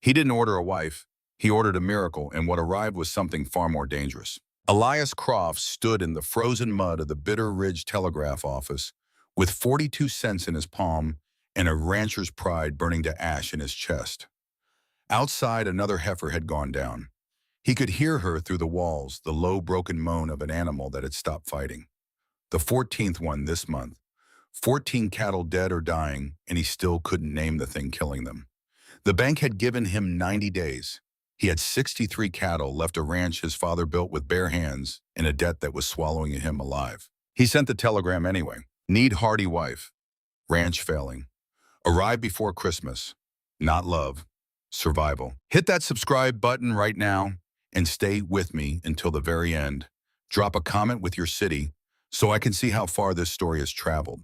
He didn't order a wife. He ordered a miracle, and what arrived was something far more dangerous. Elias Croft stood in the frozen mud of the Bitter Ridge telegraph office with 42 cents in his palm and a rancher's pride burning to ash in his chest. Outside, another heifer had gone down. He could hear her through the walls, the low, broken moan of an animal that had stopped fighting. The 14th one this month. 14 cattle dead or dying, and he still couldn't name the thing killing them. The bank had given him 90 days. He had 63 cattle, left a ranch his father built with bare hands, and a debt that was swallowing him alive. He sent the telegram anyway. Need hardy wife. Ranch failing. Arrive before Christmas. Not love. Survival. Hit that subscribe button right now and stay with me until the very end. Drop a comment with your city so I can see how far this story has traveled.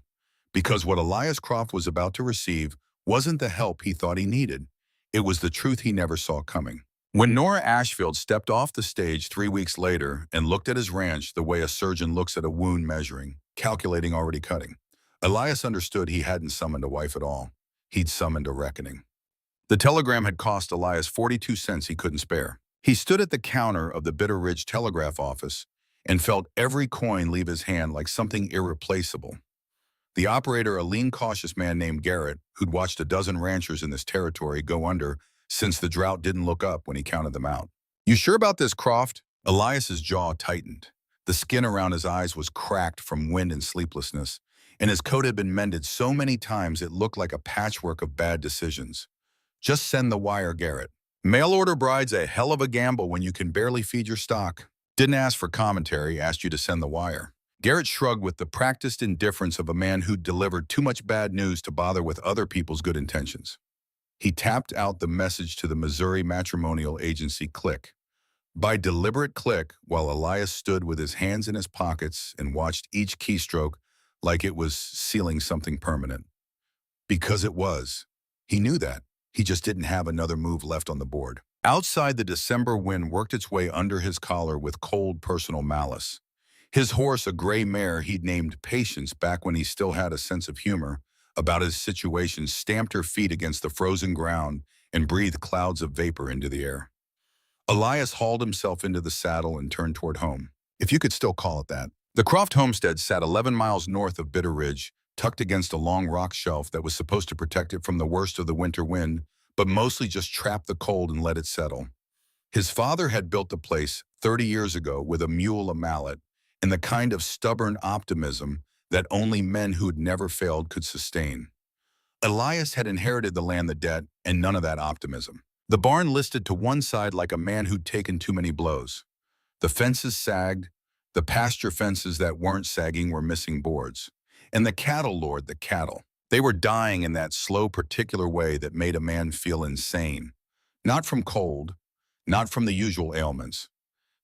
Because what Elias Croft was about to receive wasn't the help he thought he needed. It was the truth he never saw coming. When Nora Ashfield stepped off the stage 3 weeks later and looked at his ranch the way a surgeon looks at a wound, measuring, calculating, already cutting, Elias understood he hadn't summoned a wife at all. He'd summoned a reckoning. The telegram had cost Elias 42 cents he couldn't spare. He stood at the counter of the Bitter Ridge telegraph office and felt every coin leave his hand like something irreplaceable. The operator, a lean, cautious man named Garrett, who'd watched a dozen ranchers in this territory go under since the drought didn't look up when he counted them out. You sure about this, Croft? Elias's jaw tightened. The skin around his eyes was cracked from wind and sleeplessness, and his coat had been mended so many times it looked like a patchwork of bad decisions. Just send the wire, Garrett. Mail-order bride's a hell of a gamble when you can barely feed your stock. Didn't ask for commentary, asked you to send the wire. Garrett shrugged with the practiced indifference of a man who'd delivered too much bad news to bother with other people's good intentions. He tapped out the message to the Missouri matrimonial agency Click. By deliberate click, while Elias stood with his hands in his pockets and watched each keystroke like it was sealing something permanent. Because it was. He knew that. He just didn't have another move left on the board. Outside, the December wind worked its way under his collar with cold personal malice. His horse, a gray mare he'd named Patience back when he still had a sense of humor about his situation, stamped her feet against the frozen ground and breathed clouds of vapor into the air. Elias hauled himself into the saddle and turned toward home, if you could still call it that. The Croft homestead sat 11 miles north of Bitter Ridge, tucked against a long rock shelf that was supposed to protect it from the worst of the winter wind, but mostly just trap the cold and let it settle. His father had built the place 30 years ago with a mule, a mallet, and the kind of stubborn optimism that only men who'd never failed could sustain. Elias had inherited the land, the debt, and none of that optimism. The barn listed to one side like a man who'd taken too many blows. The fences sagged, the pasture fences that weren't sagging were missing boards. And the cattle, Lord, the cattle. They were dying in that slow, particular way that made a man feel insane. Not from cold, not from the usual ailments.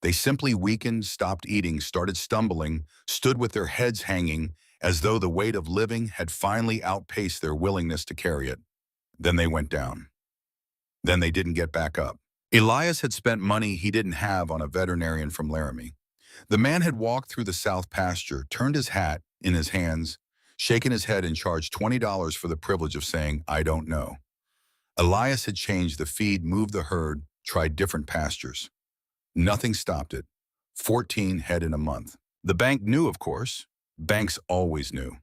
They simply weakened, stopped eating, started stumbling, stood with their heads hanging, as though the weight of living had finally outpaced their willingness to carry it. Then they went down. Then they didn't get back up. Elias had spent money he didn't have on a veterinarian from Laramie. The man had walked through the south pasture, turned his hat in his hands, shaken his head and charged $20 for the privilege of saying, "I don't know." Elias had changed the feed, moved the herd, tried different pastures. Nothing stopped it. 14 head in a month. The bank knew, of course. Banks always knew.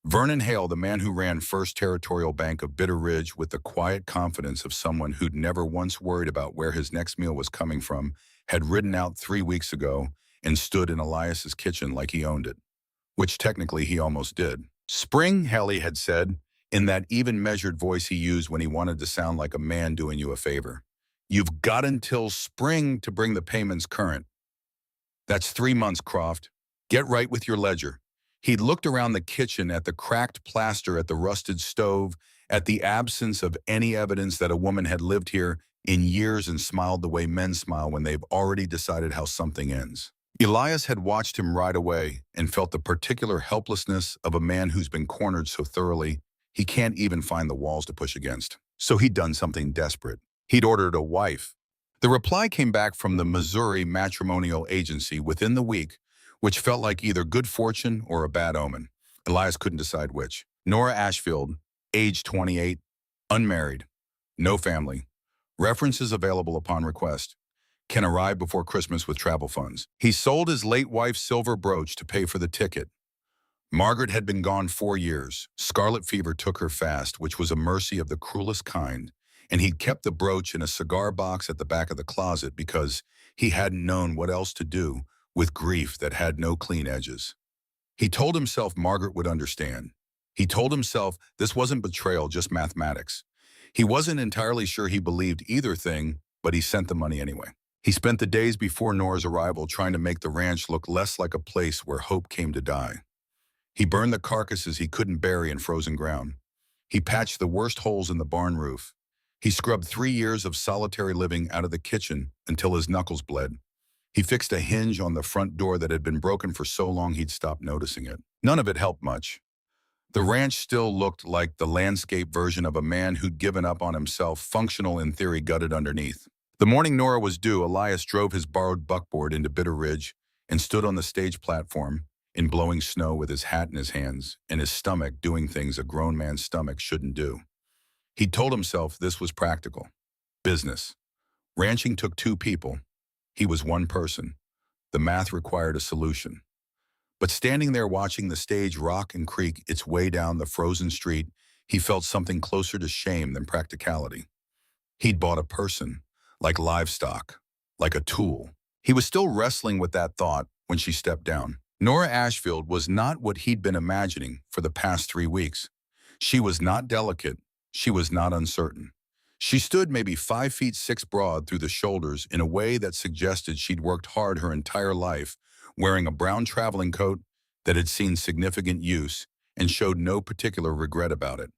Vernon Hale, the man who ran First Territorial Bank of Bitter Ridge with the quiet confidence of someone who'd never once worried about where his next meal was coming from, had ridden out 3 weeks ago and stood in Elias's kitchen like he owned it, which technically he almost did. "Spring," Hale had said, in that even measured voice he used when he wanted to sound like a man doing you a favor. "You've got until spring to bring the payments current." "That's 3 months, Croft. Get right with your ledger." He'd looked around the kitchen at the cracked plaster, at the rusted stove, at the absence of any evidence that a woman had lived here in years, and smiled the way men smile when they've already decided how something ends. Elias had watched him ride away and felt the particular helplessness of a man who's been cornered so thoroughly he can't even find the walls to push against. So he'd done something desperate. He'd ordered a wife. The reply came back from the Missouri matrimonial agency within the week, which felt like either good fortune or a bad omen. Elias couldn't decide which. Nora Ashfield, age 28, unmarried, no family, References available upon request. Can arrive before Christmas with travel funds. He sold his late wife's silver brooch to pay for the ticket. Margaret had been gone 4 years. Scarlet fever took her fast, which was a mercy of the cruelest kind, and he'd kept the brooch in a cigar box at the back of the closet because he hadn't known what else to do with grief that had no clean edges. He told himself Margaret would understand. He told himself this wasn't betrayal, just mathematics. He wasn't entirely sure he believed either thing, but he sent the money anyway. He spent the days before Nora's arrival trying to make the ranch look less like a place where hope came to die. He burned the carcasses he couldn't bury in frozen ground. He patched the worst holes in the barn roof. He scrubbed 3 years of solitary living out of the kitchen until his knuckles bled. He fixed a hinge on the front door that had been broken for so long he'd stopped noticing it. None of it helped much. The ranch still looked like the landscape version of a man who'd given up on himself, functional in theory, gutted underneath. The morning Nora was due, Elias drove his borrowed buckboard into Bitter Ridge and stood on the stage platform in blowing snow with his hat in his hands and his stomach doing things a grown man's stomach shouldn't do. He told himself this was practical. Business. Ranching took 2 people. He was 1 person. The math required a solution. But standing there watching the stage rock and creak its way down the frozen street, he felt something closer to shame than practicality. He'd bought a person, like livestock, like a tool. He was still wrestling with that thought when she stepped down. Nora Ashfield was not what he'd been imagining for the past 3 weeks. She was not delicate. She was not uncertain. She stood maybe 5 feet 6 broad through the shoulders in a way that suggested she'd worked hard her entire life, wearing a brown traveling coat that had seen significant use and showed no particular regret about it.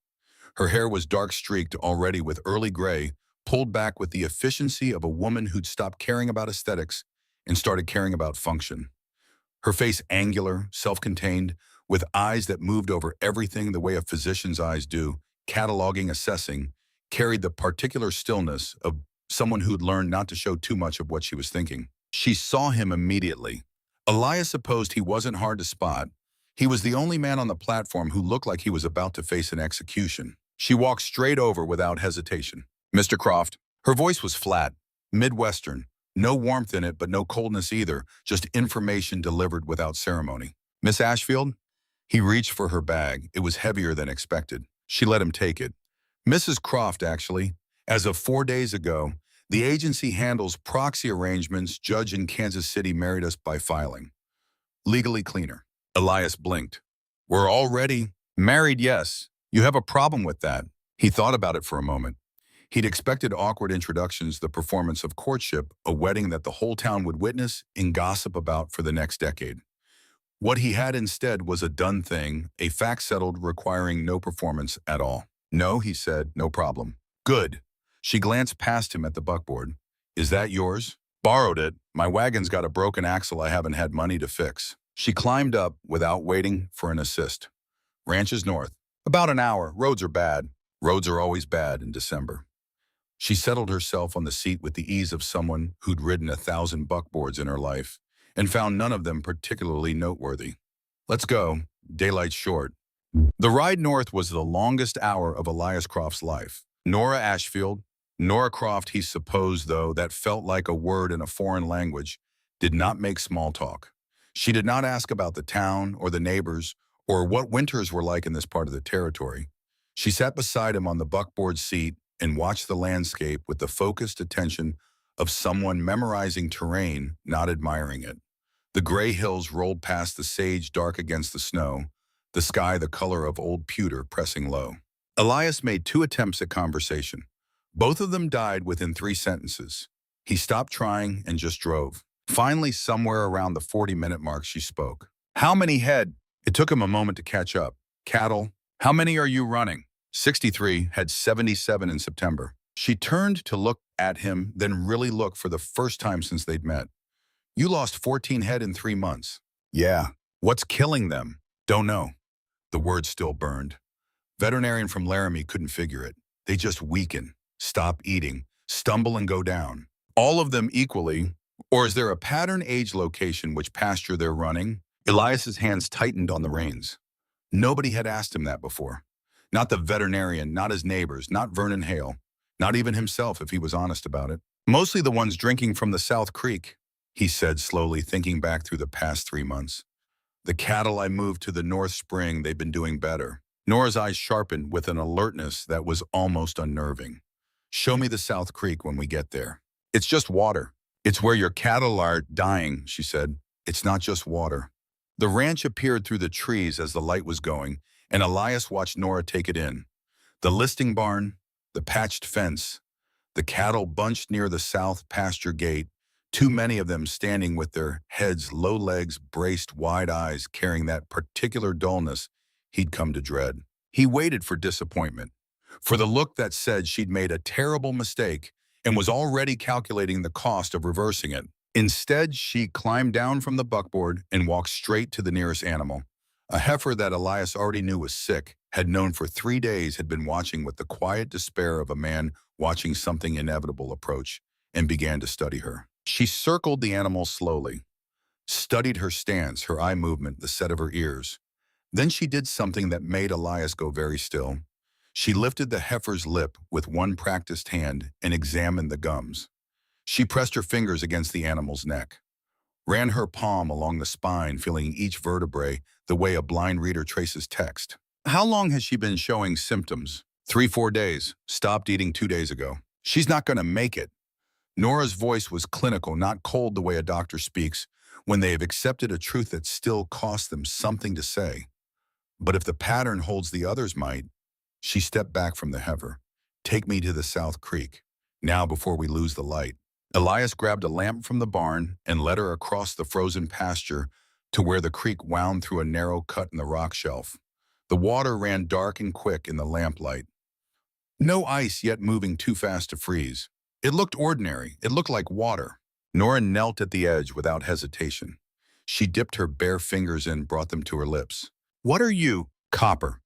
Her hair was dark streaked already with early gray, pulled back with the efficiency of a woman who'd stopped caring about aesthetics and started caring about function. Her face angular, self-contained, with eyes that moved over everything the way a physician's eyes do, cataloging, assessing, carried the particular stillness of someone who'd learned not to show too much of what she was thinking. She saw him immediately. Elias supposed he wasn't hard to spot. He was the only man on the platform who looked like he was about to face an execution. She walked straight over without hesitation. "Mr. Croft." Her voice was flat, Midwestern. No warmth in it, but no coldness either, just information delivered without ceremony. "Miss Ashfield?" He reached for her bag. It was heavier than expected. She let him take it. "Mrs. Croft, actually. As of 4 days ago, the agency handles proxy arrangements. Judge in Kansas City married us by filing. Legally cleaner." Elias blinked. "We're already married, yes. You have a problem with that." He thought about it for a moment. He'd expected awkward introductions, the performance of courtship, a wedding that the whole town would witness and gossip about for the next decade. What he had instead was a done thing, a fact settled requiring no performance at all. "No," he said, "no problem." "Good." She glanced past him at the buckboard. "Is that yours?" "Borrowed it. My wagon's got a broken axle I haven't had money to fix." She climbed up without waiting for an assist. "Ranch is north. About an hour. Roads are bad." Roads are always bad in December. She settled herself on the seat with the ease of someone who'd ridden 1,000 buckboards in her life and found none of them particularly noteworthy. "Let's go. Daylight's short." The ride north was the longest hour of Elias Croft's life. Nora Ashfield, Nora Croft, he supposed, though, that felt like a word in a foreign language, did not make small talk. She did not ask about the town or the neighbors or what winters were like in this part of the territory. She sat beside him on the buckboard seat and watched the landscape with the focused attention of someone memorizing terrain, not admiring it. The gray hills rolled past the sage dark against the snow, the sky the color of old pewter pressing low. Elias made 2 attempts at conversation. Both of them died within 3 sentences. He stopped trying and just drove. Finally, somewhere around the 40-minute mark, she spoke. "How many head?" It took him a moment to catch up. "Cattle." "How many are you running?" 63, had 77 in September. She turned to look at him, then really look for the first time since they'd met. "You lost 14 head in 3 months. "Yeah." "What's killing them?" "Don't know." The word still burned. Veterinarian from Laramie couldn't figure it. They just weaken, stop eating, stumble and go down. "All of them equally? Or is there a pattern age location which pasture they're running?" Elias's hands tightened on the reins. Nobody had asked him that before. Not the veterinarian, not his neighbors, not Vernon Hale. Not even himself, if he was honest about it. Mostly the ones drinking from the South Creek, he said slowly, thinking back through the past 3 months. The cattle I moved to the North Spring, they've been doing better. Nora's eyes sharpened with an alertness that was almost unnerving. Show me the South Creek when we get there. It's just water. It's where your cattle are dying, she said. It's not just water. The ranch appeared through the trees as the light was going, and Elias watched Nora take it in. The listing barn, the patched fence, the cattle bunched near the south pasture gate, too many of them standing with their heads, low legs, braced, wide eyes, carrying that particular dullness he'd come to dread. He waited for disappointment, for the look that said she'd made a terrible mistake and was already calculating the cost of reversing it. Instead, she climbed down from the buckboard and walked straight to the nearest animal. A heifer that Elias already knew was sick, had known for 3 days, had been watching with the quiet despair of a man watching something inevitable approach, and began to study her. She circled the animal slowly, studied her stance, her eye movement, the set of her ears. Then she did something that made Elias go very still. She lifted the heifer's lip with one practiced hand and examined the gums. She pressed her fingers against the animal's neck, ran her palm along the spine, feeling each vertebrae the way a blind reader traces text. How long has she been showing symptoms? 3-4 days. Stopped eating 2 days ago. She's not going to make it. Nora's voice was clinical, not cold the way a doctor speaks when they have accepted a truth that still costs them something to say. But if the pattern holds, the others might. She stepped back from the heifer. Take me to the South Creek, now before we lose the light. Elias grabbed a lamp from the barn and led her across the frozen pasture to where the creek wound through a narrow cut in the rock shelf. The water ran dark and quick in the lamplight. No ice, yet moving too fast to freeze. It looked ordinary. It looked like water. Nora knelt at the edge without hesitation. She dipped her bare fingers in, brought them to her lips. What are you? Copper.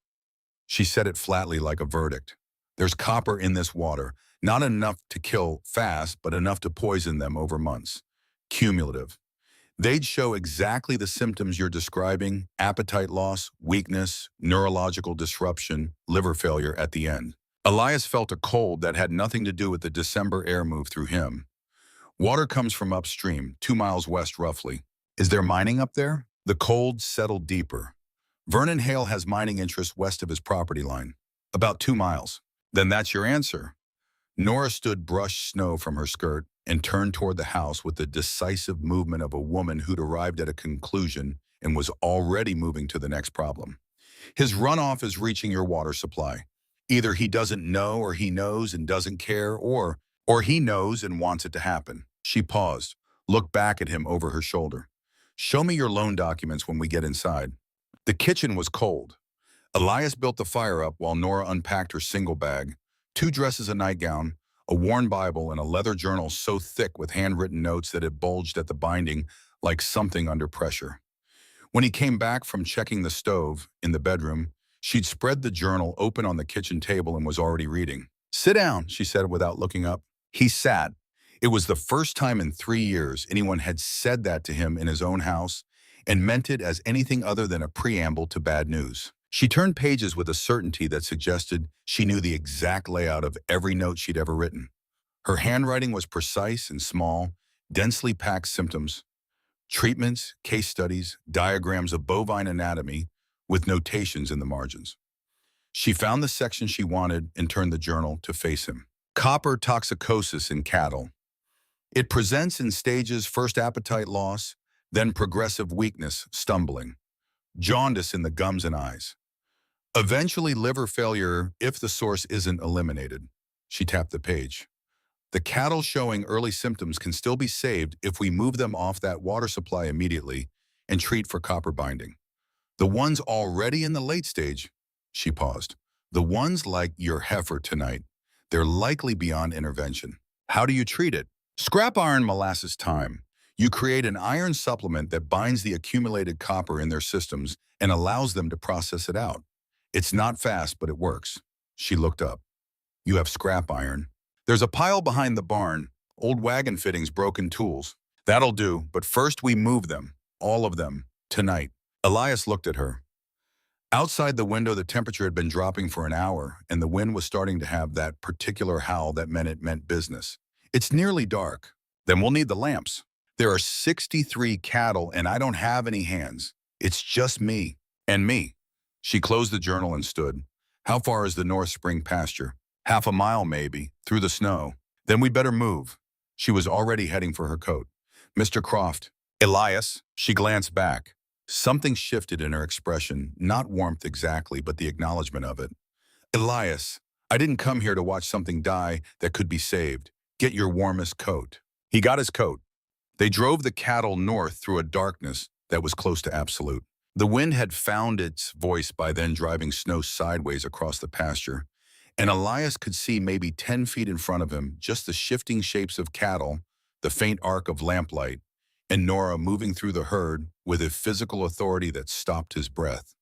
She said it flatly like a verdict. There's copper in this water, not enough to kill fast, but enough to poison them over months. Cumulative. They'd show exactly the symptoms you're describing: appetite loss, weakness, neurological disruption, liver failure at the end. Elias felt a cold that had nothing to do with the December air move through him. Water comes from upstream, 2 miles west roughly. Is there mining up there? The cold settled deeper. Vernon Hale has mining interests west of his property line, about 2 miles. Then that's your answer. Nora stood, brushed snow from her skirt, and turned toward the house with the decisive movement of a woman who'd arrived at a conclusion and was already moving to the next problem. His runoff is reaching your water supply. Either he doesn't know, or he knows and doesn't care, or he knows and wants it to happen. She paused, looked back at him over her shoulder. Show me your loan documents when we get inside. The kitchen was cold. Elias built the fire up while Nora unpacked her single bag, 2 dresses, a nightgown, a worn Bible, and a leather journal so thick with handwritten notes that it bulged at the binding like something under pressure. When he came back from checking the stove in the bedroom, she'd spread the journal open on the kitchen table and was already reading. Sit down, she said without looking up. He sat. It was the first time in 3 years anyone had said that to him in his own house and meant it as anything other than a preamble to bad news. She turned pages with a certainty that suggested she knew the exact layout of every note she'd ever written. Her handwriting was precise and small, densely packed symptoms, treatments, case studies, diagrams of bovine anatomy, with notations in the margins. She found the section she wanted and turned the journal to face him. Copper toxicosis in cattle. It presents in stages: first appetite loss, then progressive weakness, stumbling, jaundice in the gums and eyes. Eventually liver failure if the source isn't eliminated. She tapped the page. The cattle showing early symptoms can still be saved if we move them off that water supply immediately and treat for copper binding. The ones already in the late stage, she paused, the ones like your heifer tonight, they're likely beyond intervention. How do you treat it? Scrap iron molasses time. You create an iron supplement that binds the accumulated copper in their systems and allows them to process it out. It's not fast, but it works. She looked up. You have scrap iron. There's a pile behind the barn, old wagon fittings, broken tools. That'll do, but first we move them, all of them, tonight. Elias looked at her. Outside the window, the temperature had been dropping for an hour, and the wind was starting to have that particular howl that meant it meant business. It's nearly dark. Then we'll need the lamps. There are 63 cattle, and I don't have any hands. It's just me. And me. She closed the journal and stood. How far is the North Spring pasture? Half a mile, maybe, through the snow. Then we'd better move. She was already heading for her coat. Mr. Croft. Elias. She glanced back. Something shifted in her expression, not warmth exactly, but the acknowledgement of it. Elias, I didn't come here to watch something die that could be saved. Get your warmest coat. He got his coat. They drove the cattle north through a darkness that was close to absolute. The wind had found its voice by then, driving snow sideways across the pasture, and Elias could see maybe 10 feet in front of him just the shifting shapes of cattle, the faint arc of lamplight, and Nora moving through the herd with a physical authority that stopped his breath.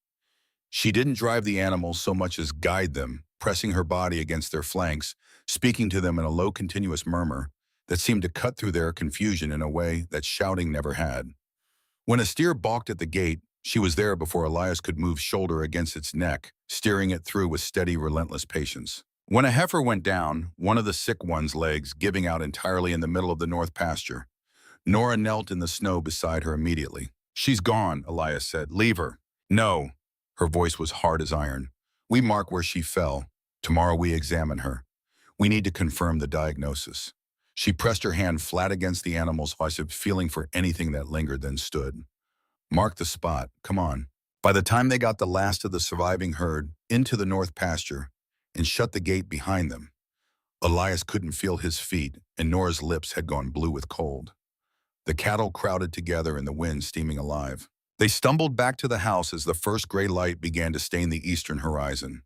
She didn't drive the animals so much as guide them, pressing her body against their flanks, speaking to them in a low continuous murmur that seemed to cut through their confusion in a way that shouting never had. When a steer balked at the gate, she was there before Elias could move shoulder against its neck, steering it through with steady, relentless patience. When a heifer went down, one of the sick one's legs giving out entirely in the middle of the north pasture, Nora knelt in the snow beside her immediately. She's gone, Elias said. Leave her. No. Her voice was hard as iron. We mark where she fell. Tomorrow we examine her. We need to confirm the diagnosis. She pressed her hand flat against the animal's as if feeling for anything that lingered, then stood. Mark the spot. Come on. By the time they got the last of the surviving herd into the north pasture and shut the gate behind them, Elias couldn't feel his feet, and Nora's lips had gone blue with cold. The cattle crowded together in the wind, steaming alive. They stumbled back to the house as the first gray light began to stain the eastern horizon.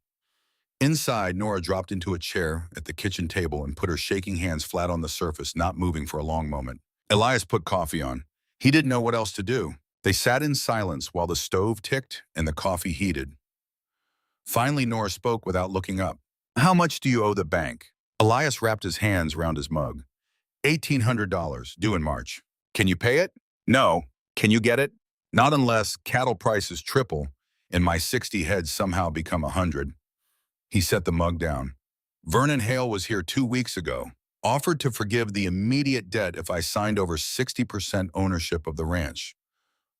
Inside, Nora dropped into a chair at the kitchen table and put her shaking hands flat on the surface, not moving for a long moment. Elias put coffee on. He didn't know what else to do. They sat in silence while the stove ticked and the coffee heated. Finally, Nora spoke without looking up. How much do you owe the bank? Elias wrapped his hands around his mug. $1,800, due in March. Can you pay it? No. Can you get it? Not unless cattle prices triple and my 60 heads somehow become 100. He set the mug down. Vernon Hale was here 2 weeks ago, offered to forgive the immediate debt if I signed over 60% ownership of the ranch.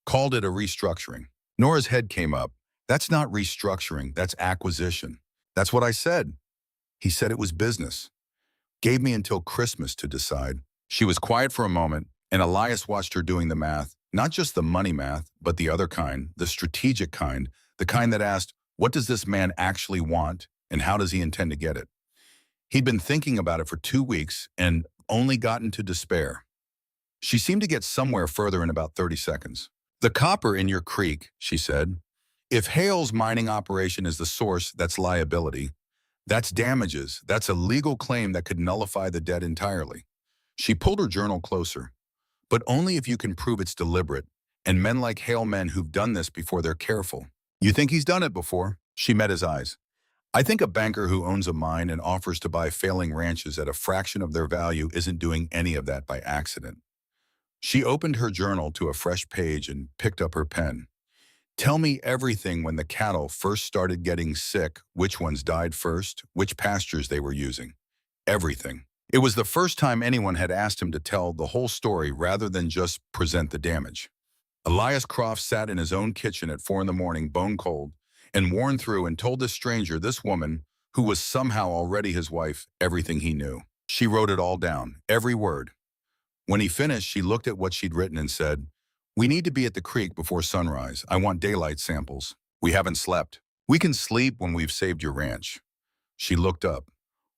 Called it a restructuring. Nora's head came up. That's not restructuring, that's acquisition. That's what I said. He said it was business. Gave me until Christmas to decide. She was quiet for a moment, and Elias watched her doing the math, not just the money math, but the other kind, the strategic kind, the kind that asked, what does this man actually want, and how does he intend to get it? He'd been thinking about it for 2 weeks and only gotten to despair. She seemed to get somewhere further in about 30 seconds. The copper in your creek, she said. If Hale's mining operation is the source, that's liability. That's damages. That's a legal claim that could nullify the debt entirely. She pulled her journal closer. But only if you can prove it's deliberate, and men like Hale, men who've done this before, they're careful. You think he's done it before? She met his eyes. I think a banker who owns a mine and offers to buy failing ranches at a fraction of their value isn't doing any of that by accident. She opened her journal to a fresh page and picked up her pen. Tell me everything when the cattle first started getting sick, which ones died first, which pastures they were using. Everything. It was the first time anyone had asked him to tell the whole story rather than just present the damage. Elias Croft sat in his own kitchen at 4 a.m, bone cold, and worn through, and told this stranger, this woman, who was somehow already his wife, everything he knew. She wrote it all down, every word. When he finished, she looked at what she'd written and said, we need to be at the creek before sunrise. I want daylight samples. We haven't slept. We can sleep when we've saved your ranch. She looked up.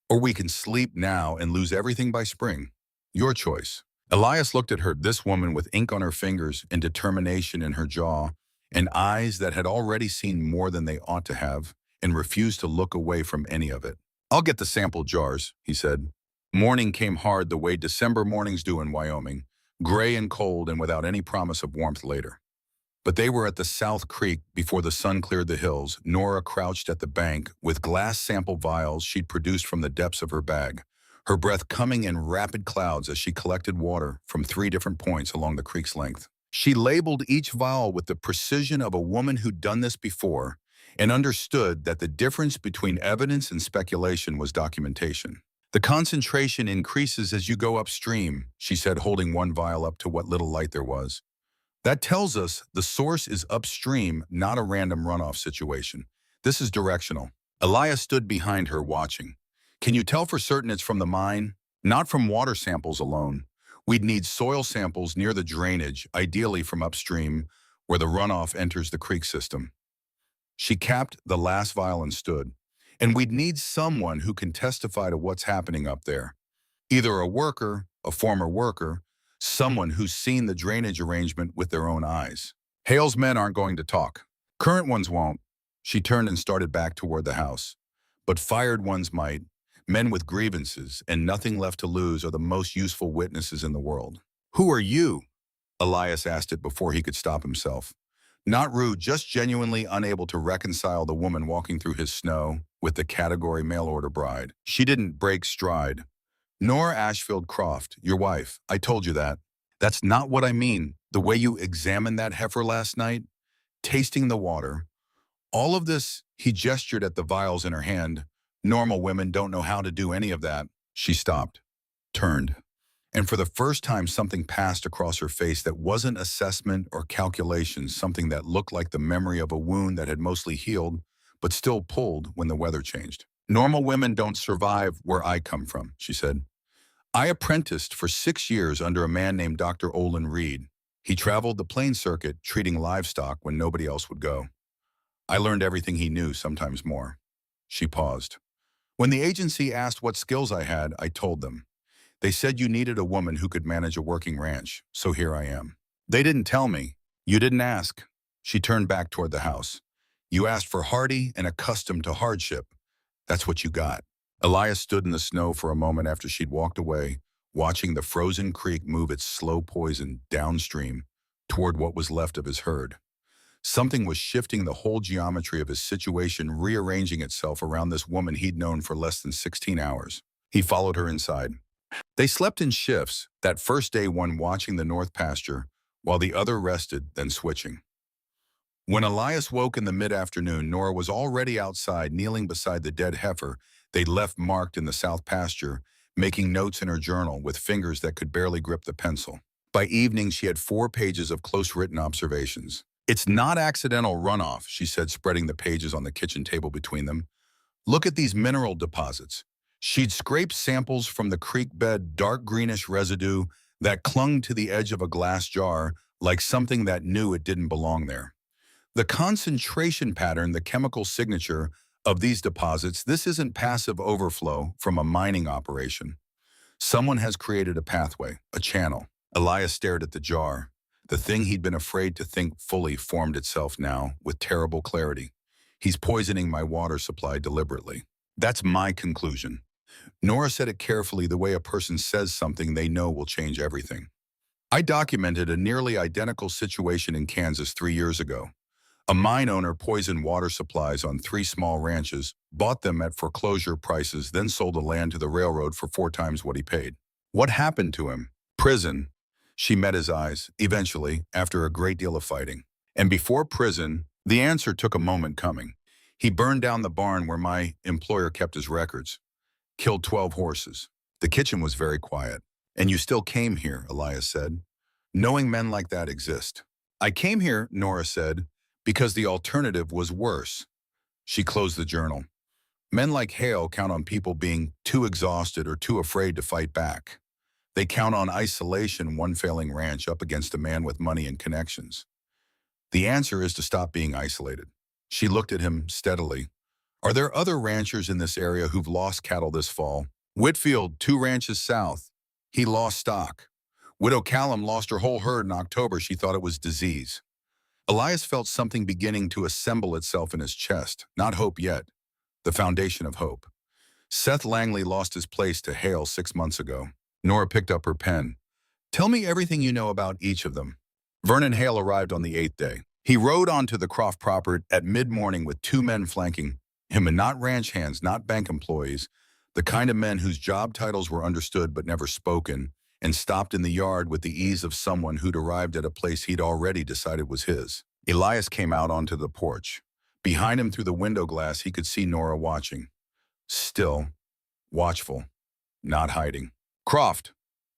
Or we can sleep now and lose everything by spring. Your choice. Elias looked at her, this woman with ink on her fingers and determination in her jaw, and eyes that had already seen more than they ought to have, and refused to look away from any of it. I'll get the sample jars, he said. Morning came hard the way December mornings do in Wyoming, gray and cold and without any promise of warmth later. But they were at the South Creek before the sun cleared the hills. Nora crouched at the bank with glass sample vials she'd produced from the depths of her bag, her breath coming in rapid clouds as she collected water from 3 different points along the creek's length. She labeled each vial with the precision of a woman who'd done this before, and understood that the difference between evidence and speculation was documentation. The concentration increases as you go upstream, she said, holding one vial up to what little light there was. That tells us the source is upstream, not a random runoff situation. This is directional. Elias stood behind her watching. Can you tell for certain it's from the mine? Not from water samples alone. We'd need soil samples near the drainage, ideally from upstream, where the runoff enters the creek system. She capped the last vial and stood. And we'd need someone who can testify to what's happening up there. Either a worker, a former worker, someone who's seen the drainage arrangement with their own eyes. Hale's men aren't going to talk. Current ones won't. She turned and started back toward the house. But fired ones might. Men with grievances and nothing left to lose are the most useful witnesses in the world. Who are you? Elias asked it before he could stop himself. Not rude, just genuinely unable to reconcile the woman walking through his snow with the category mail-order bride. She didn't break stride. Nora Ashfield Croft, your wife, I told you that. That's not what I mean. The way you examined that heifer last night, tasting the water, all of this, he gestured at the vials in her hand. Normal women don't know how to do any of that. She stopped, turned, and for the first time something passed across her face that wasn't assessment or calculation, something that looked like the memory of a wound that had mostly healed, but still pulled when the weather changed. Normal women don't survive where I come from, she said. I apprenticed for 6 years under a man named Dr. Olin Reed. He traveled the plain circuit, treating livestock when nobody else would go. I learned everything he knew, sometimes more. She paused. When the agency asked what skills I had, I told them. They said you needed a woman who could manage a working ranch, so here I am. They didn't tell me. You didn't ask. She turned back toward the house. You asked for hardy and accustomed to hardship. That's what you got. Elias stood in the snow for a moment after she'd walked away, watching the frozen creek move its slow poison downstream toward what was left of his herd. Something was shifting the whole geometry of his situation, rearranging itself around this woman he'd known for less than 16 hours. He followed her inside. They slept in shifts, that first day one watching the north pasture, while the other rested, then switching. When Elias woke in the mid-afternoon, Nora was already outside, kneeling beside the dead heifer they'd left marked in the south pasture, making notes in her journal with fingers that could barely grip the pencil. By evening, she had 4 pages of close-written observations. It's not accidental runoff, she said, spreading the pages on the kitchen table between them. Look at these mineral deposits. She'd scraped samples from the creek bed, dark greenish residue that clung to the edge of a glass jar like something that knew it didn't belong there. The concentration pattern, the chemical signature of these deposits, this isn't passive overflow from a mining operation. Someone has created a pathway, a channel. Elias stared at the jar. The thing he'd been afraid to think fully formed itself now with terrible clarity. He's poisoning my water supply deliberately. That's my conclusion. Nora said it carefully, the way a person says something they know will change everything. I documented a nearly identical situation in Kansas 3 years ago. A mine owner poisoned water supplies on 3 small ranches, bought them at foreclosure prices, then sold the land to the railroad for 4 times what he paid. What happened to him? Prison. She met his eyes, eventually, after a great deal of fighting. And before prison, the answer took a moment coming. He burned down the barn where my employer kept his records. Killed 12 horses. The kitchen was very quiet. And you still came here, Elias said, knowing men like that exist. I came here, Nora said, because the alternative was worse. She closed the journal. Men like Hale count on people being too exhausted or too afraid to fight back. They count on isolation, one failing ranch up against a man with money and connections. The answer is to stop being isolated. She looked at him steadily. Are there other ranchers in this area who've lost cattle this fall? Whitfield, 2 ranches south. He lost stock. Widow Callum lost her whole herd in October. She thought it was disease. Elias felt something beginning to assemble itself in his chest. Not hope yet. The foundation of hope. Seth Langley lost his place to Hale 6 months ago. Nora picked up her pen. Tell me everything you know about each of them. Vernon Hale arrived on the 8th day. He rode onto the Croft property at mid-morning with 2 men flanking him, and not ranch hands, not bank employees, the kind of men whose job titles were understood but never spoken, and stopped in the yard with the ease of someone who'd arrived at a place he'd already decided was his. Elias came out onto the porch. Behind him through the window glass, he could see Nora watching. Still, watchful, not hiding. Croft.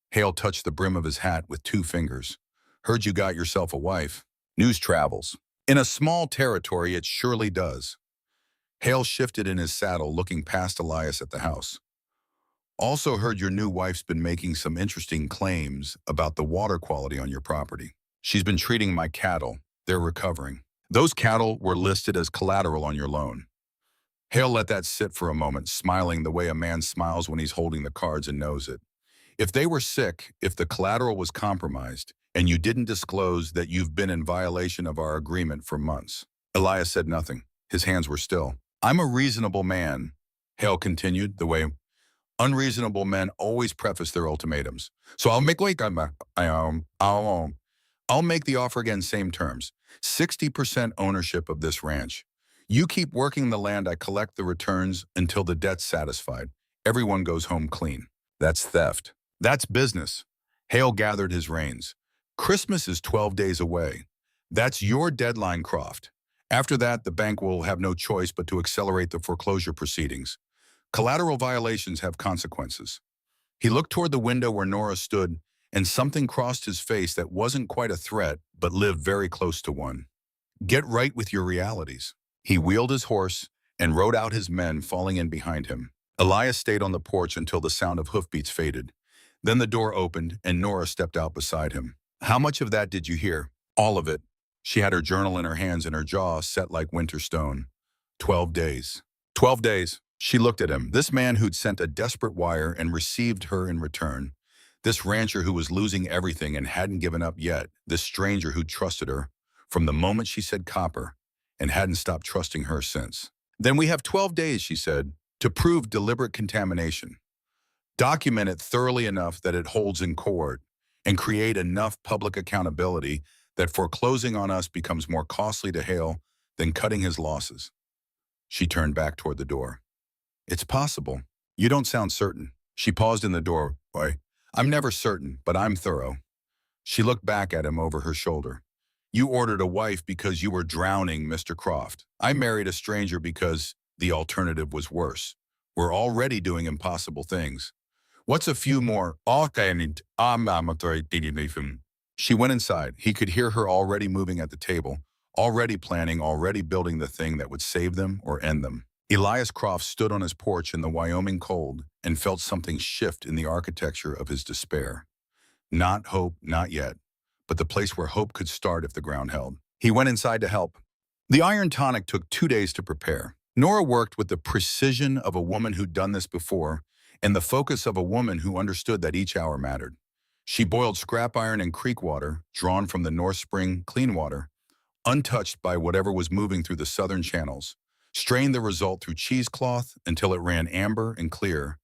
Hale touched the brim of his hat with 2 fingers. Heard you got yourself a wife. News travels. In a small territory, it surely does. Hale shifted in his saddle, looking past Elias at the house. Also heard your new wife's been making some interesting claims about the water quality on your property. She's been treating my cattle. They're recovering. Those cattle were listed as collateral on your loan. Hale let that sit for a moment, smiling the way a man smiles when he's holding the cards and knows it. If they were sick, if the collateral was compromised, and you didn't disclose that you've been in violation of our agreement for months. Elias said nothing. His hands were still. I'm a reasonable man, Hale continued, the way unreasonable men always preface their ultimatums. So I'll make the offer again, same terms. 60% ownership of this ranch. You keep working the land, I collect the returns until the debt's satisfied. Everyone goes home clean. That's theft. That's business. Hale gathered his reins. Christmas is 12 days away. That's your deadline, Croft. After that, the bank will have no choice but to accelerate the foreclosure proceedings. Collateral violations have consequences. He looked toward the window where Nora stood, and something crossed his face that wasn't quite a threat, but lived very close to one. Get right with your realities. He wheeled his horse and rode out his men, falling in behind him. Elias stayed on the porch until the sound of hoofbeats faded. Then the door opened, and Nora stepped out beside him. How much of that did you hear? All of it. She had her journal in her hands and her jaw set like winter stone. 12 days. 12 days. She looked at him, this man who'd sent a desperate wire and received her in return. This rancher who was losing everything and hadn't given up yet. This stranger who trusted her from the moment she said copper and hadn't stopped trusting her since. Then we have 12 days, she said, to prove deliberate contamination. Document it thoroughly enough that it holds in court and create enough public accountability that foreclosing on us becomes more costly to Hale than cutting his losses. She turned back toward the door. It's possible. You don't sound certain. She paused in the doorway. I'm never certain, but I'm thorough. She looked back at him over her shoulder. You ordered a wife because you were drowning, Mr. Croft. I married a stranger because the alternative was worse. We're already doing impossible things. What's a few more? She went inside. He could hear her already moving at the table, already planning, already building the thing that would save them or end them. Elias Croft stood on his porch in the Wyoming cold and felt something shift in the architecture of his despair. Not hope, not yet, but the place where hope could start if the ground held. He went inside to help. The iron tonic took 2 days to prepare. Nora worked with the precision of a woman who'd done this before and the focus of a woman who understood that each hour mattered. She boiled scrap iron and creek water, drawn from the North Spring clean water, untouched by whatever was moving through the southern channels, strained the result through cheesecloth until it ran amber and clear,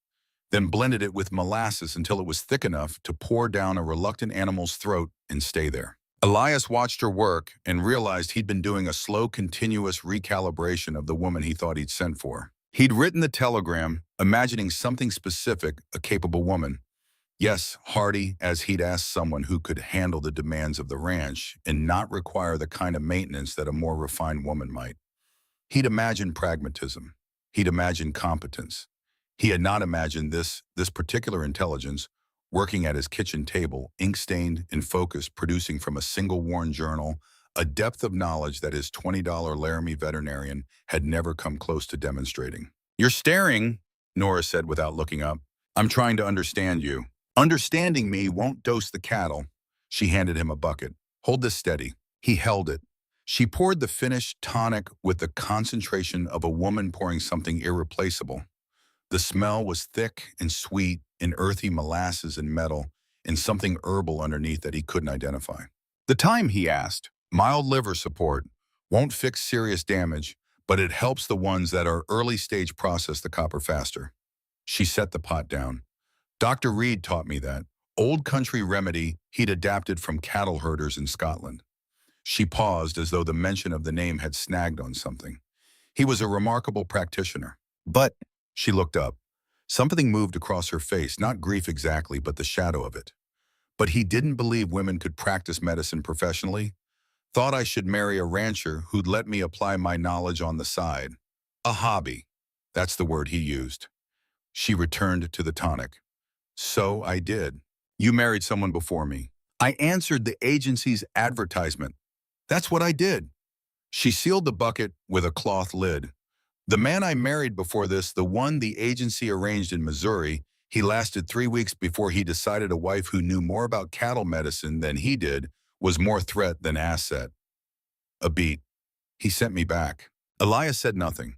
then blended it with molasses until it was thick enough to pour down a reluctant animal's throat and stay there. Elias watched her work and realized he'd been doing a slow, continuous recalibration of the woman he thought he'd sent for. He'd written the telegram, imagining something specific, a capable woman. Yes, hardy, as he'd asked someone who could handle the demands of the ranch and not require the kind of maintenance that a more refined woman might. He'd imagined pragmatism. He'd imagined competence. He had not imagined this particular intelligence working at his kitchen table, ink-stained and focused, producing from a single worn journal a depth of knowledge that his $20 Laramie veterinarian had never come close to demonstrating. You're staring, Nora said without looking up. I'm trying to understand you. Understanding me won't dose the cattle. She handed him a bucket. Hold this steady. He held it. She poured the finished tonic with the concentration of a woman pouring something irreplaceable. The smell was thick and sweet in earthy molasses and metal, and something herbal underneath that he couldn't identify. The time, he asked. Mild liver support. Won't fix serious damage, but it helps the ones that are early stage process the copper faster. She set the pot down. Dr. Reed taught me that. Old country remedy he'd adapted from cattle herders in Scotland. She paused as though the mention of the name had snagged on something. He was a remarkable practitioner. But, she looked up. Something moved across her face, not grief exactly, but the shadow of it. But he didn't believe women could practice medicine professionally. Thought I should marry a rancher who'd let me apply my knowledge on the side. A hobby. That's the word he used. She returned to the tonic. So I did. You married someone before me. I answered the agency's advertisement. That's what I did. She sealed the bucket with a cloth lid. The man I married before this, the one the agency arranged in Missouri, he lasted 3 weeks before he decided a wife who knew more about cattle medicine than he did was more threat than asset. A beat. He sent me back. Elias said nothing.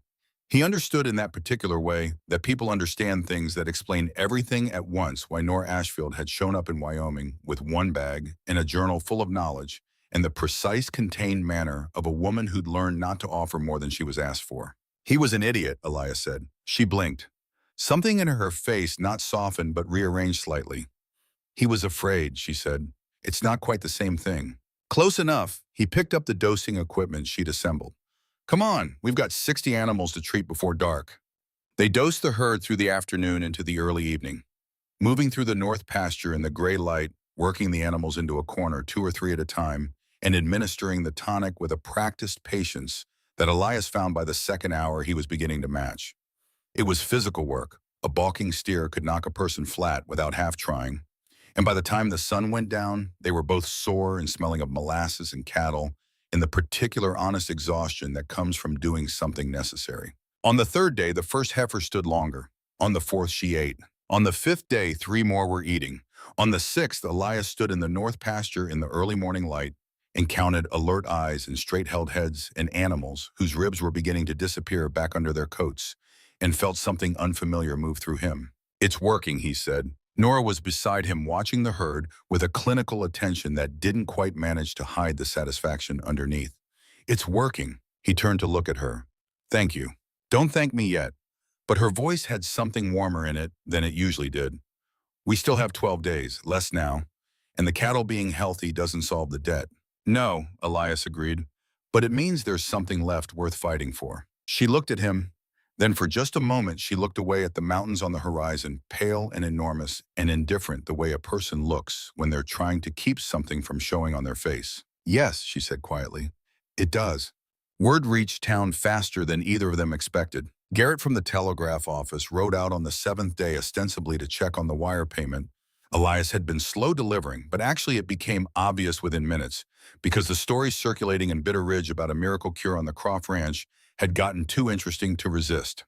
He understood in that particular way that people understand things that explain everything at once why Nora Ashfield had shown up in Wyoming with one bag and a journal full of knowledge and the precise contained manner of a woman who'd learned not to offer more than she was asked for. He was an idiot, Elias said. She blinked. Something in her face not softened but rearranged slightly. He was afraid, she said. It's not quite the same thing. Close enough. He picked up the dosing equipment she'd assembled. Come on, we've got 60 animals to treat before dark. They dosed the herd through the afternoon into the early evening, moving through the north pasture in the gray light, working the animals into a corner 2 or 3 at a time, and administering the tonic with a practiced patience that Elias found by the second hour he was beginning to match. It was physical work. A balking steer could knock a person flat without half trying, and by the time the sun went down, they were both sore and smelling of molasses and cattle, and the particular honest exhaustion that comes from doing something necessary. On the third day, the first heifer stood longer. On the fourth, she ate. On the fifth day, 3 more were eating. On the sixth, Elias stood in the north pasture in the early morning light and counted alert eyes and straight-held heads and animals whose ribs were beginning to disappear back under their coats, and felt something unfamiliar move through him. It's working, he said. Nora was beside him watching the herd with a clinical attention that didn't quite manage to hide the satisfaction underneath. It's working. He turned to look at her. Thank you. Don't thank me yet. But her voice had something warmer in it than it usually did. We still have 12 days, less now, and the cattle being healthy doesn't solve the debt. No, Elias agreed, but it means there's something left worth fighting for. She looked at him. Then for just a moment, she looked away at the mountains on the horizon, pale and enormous and indifferent the way a person looks when they're trying to keep something from showing on their face. Yes, she said quietly. It does. Word reached town faster than either of them expected. Garrett from the telegraph office rode out on the 7th day ostensibly to check on the wire payment. Elias had been slow delivering, but actually it became obvious within minutes because the stories circulating in Bitter Ridge about a miracle cure on the Croft Ranch had gotten too interesting to resist.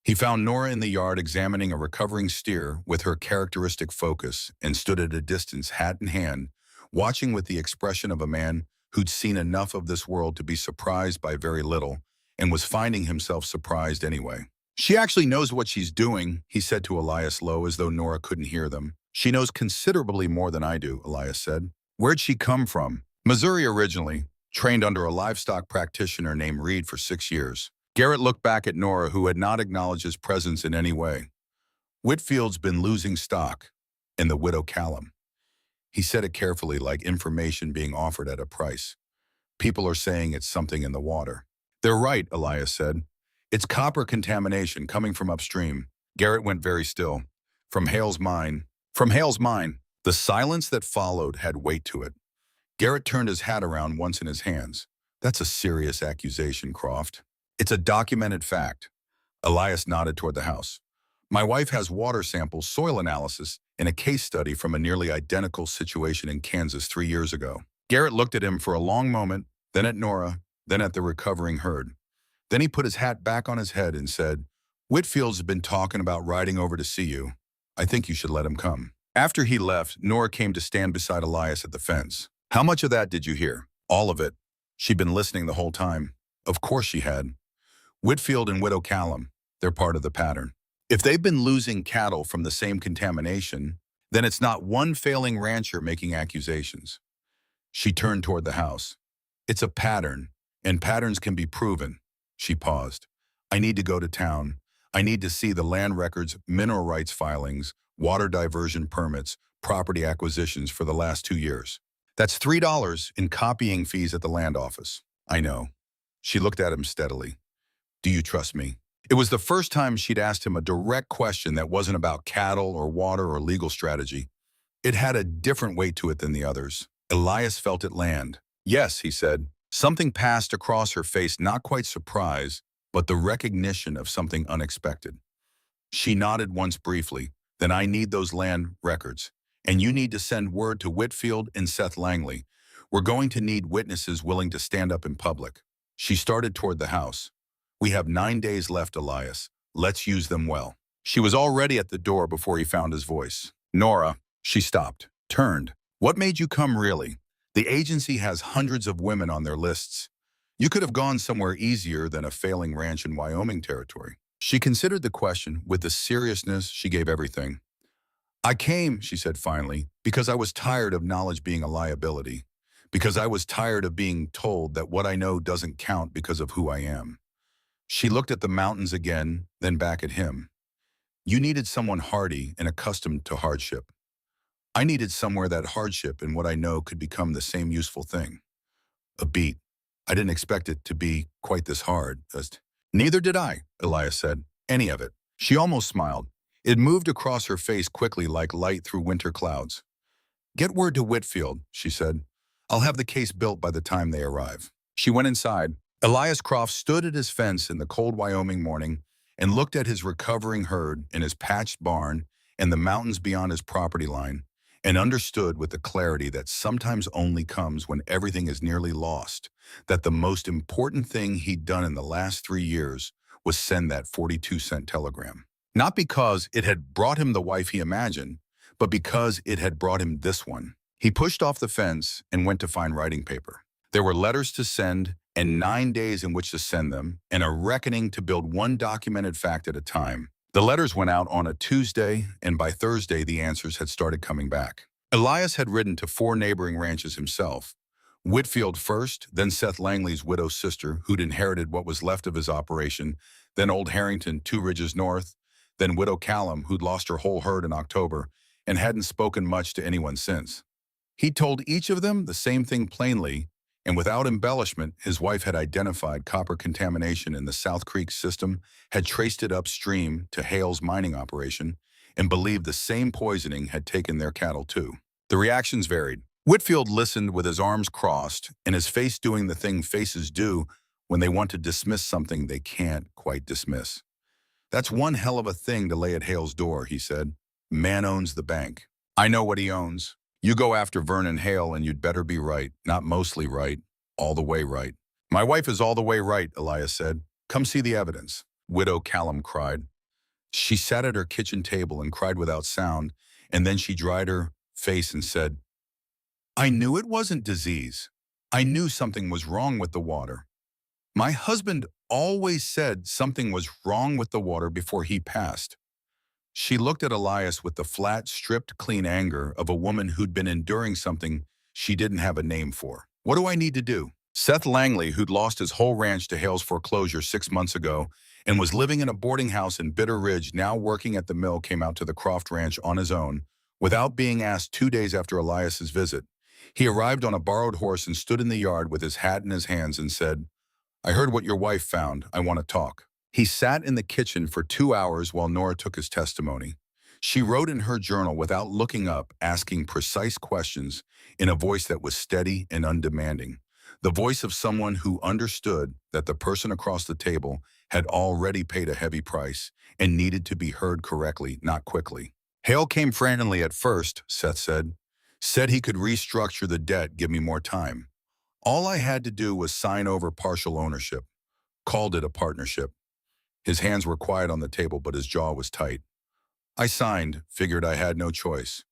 He found Nora in the yard examining a recovering steer with her characteristic focus and stood at a distance, hat in hand, watching with the expression of a man who'd seen enough of this world to be surprised by very little and was finding himself surprised anyway. She actually knows what she's doing, he said to Elias low as though Nora couldn't hear them. She knows considerably more than I do, Elias said. Where'd she come from? Missouri originally. Trained under a livestock practitioner named Reed for 6 years. Garrett looked back at Nora, who had not acknowledged his presence in any way. Whitfield's been losing stock, and the widow Callum. He said it carefully, like information being offered at a price. People are saying it's something in the water. They're right, Elias said. It's copper contamination coming from upstream. Garrett went very still. From Hale's mine. The silence that followed had weight to it. Garrett turned his hat around once in his hands. That's a serious accusation, Croft. It's a documented fact. Elias nodded toward the house. My wife has water samples, soil analysis, and a case study from a nearly identical situation in Kansas 3 years ago. Garrett looked at him for a long moment, then at Nora, then at the recovering herd. Then he put his hat back on his head and said, Whitfield's been talking about riding over to see you. I think you should let him come. After he left, Nora came to stand beside Elias at the fence. How much of that did you hear? All of it. She'd been listening the whole time. Of course she had. Whitfield and Widow Callum, they're part of the pattern. If they've been losing cattle from the same contamination, then it's not one failing rancher making accusations. She turned toward the house. It's a pattern, and patterns can be proven. She paused. I need to go to town. I need to see the land records, mineral rights filings, water diversion permits, property acquisitions for the last 2 years. That's $3 in copying fees at the land office. I know. She looked at him steadily. Do you trust me? It was the first time she'd asked him a direct question that wasn't about cattle or water or legal strategy. It had a different weight to it than the others. Elias felt it land. Yes, he said. Something passed across her face, not quite surprise, but the recognition of something unexpected. She nodded once briefly. Then I need those land records. And you need to send word to Whitfield and Seth Langley. We're going to need witnesses willing to stand up in public. She started toward the house. We have 9 days left, Elias. Let's use them well. She was already at the door before he found his voice. Nora, she stopped, turned. What made you come really? The agency has hundreds of women on their lists. You could have gone somewhere easier than a failing ranch in Wyoming territory. She considered the question with the seriousness she gave everything. I came, she said finally, because I was tired of knowledge being a liability, because I was tired of being told that what I know doesn't count because of who I am. She looked at the mountains again, then back at him. You needed someone hardy and accustomed to hardship. I needed somewhere that hardship and what I know could become the same useful thing. A beat. I didn't expect it to be quite this hard. Neither did I, Elias said. Any of it. She almost smiled. It moved across her face quickly like light through winter clouds. Get word to Whitfield, she said. I'll have the case built by the time they arrive. She went inside. Elias Croft stood at his fence in the cold Wyoming morning and looked at his recovering herd and his patched barn and the mountains beyond his property line, and understood with the clarity that sometimes only comes when everything is nearly lost, that the most important thing he'd done in the last 3 years was send that 42-cent telegram. Not because it had brought him the wife he imagined, but because it had brought him this one. He pushed off the fence and went to find writing paper. There were letters to send and 9 days in which to send them, and a reckoning to build one documented fact at a time. The letters went out on a Tuesday, and by Thursday the answers had started coming back. Elias had ridden to 4 neighboring ranches himself. Whitfield first, then Seth Langley's widow's sister, who'd inherited what was left of his operation, then Old Harrington 2 ridges north, then Widow Callum, who'd lost her whole herd in October and hadn't spoken much to anyone since. He told each of them the same thing plainly, and without embellishment, his wife had identified copper contamination in the South Creek system, had traced it upstream to Hale's mining operation, and believed the same poisoning had taken their cattle too. The reactions varied. Whitfield listened with his arms crossed and his face doing the thing faces do when they want to dismiss something they can't quite dismiss. That's one hell of a thing to lay at Hale's door, he said. Man owns the bank. I know what he owns. You go after Vernon Hale and you'd better be right, not mostly right, all the way right. My wife is all the way right, Elias said. Come see the evidence. Widow Callum cried. She sat at her kitchen table and cried without sound, and then she dried her face and said, I knew it wasn't disease. I knew something was wrong with the water. My husband always said something was wrong with the water before he passed. She looked at Elias with the flat, stripped clean anger of a woman who'd been enduring something she didn't have a name for. What do I need to do? Seth Langley, who'd lost his whole ranch to Hale's foreclosure 6 months ago and was living in a boarding house in Bitter Ridge, now working at the mill, came out to the Croft Ranch on his own, without being asked 2 days after Elias's visit. He arrived on a borrowed horse and stood in the yard with his hat in his hands and said, I heard what your wife found. I want to talk. He sat in the kitchen for 2 hours while Nora took his testimony. She wrote in her journal without looking up, asking precise questions in a voice that was steady and undemanding, the voice of someone who understood that the person across the table had already paid a heavy price and needed to be heard correctly, not quickly. Hale came friendly at first, Seth said. Said he could restructure the debt, give me more time. All I had to do was sign over partial ownership. Called it a partnership. His hands were quiet on the table, but his jaw was tight. I signed, figured I had no choice.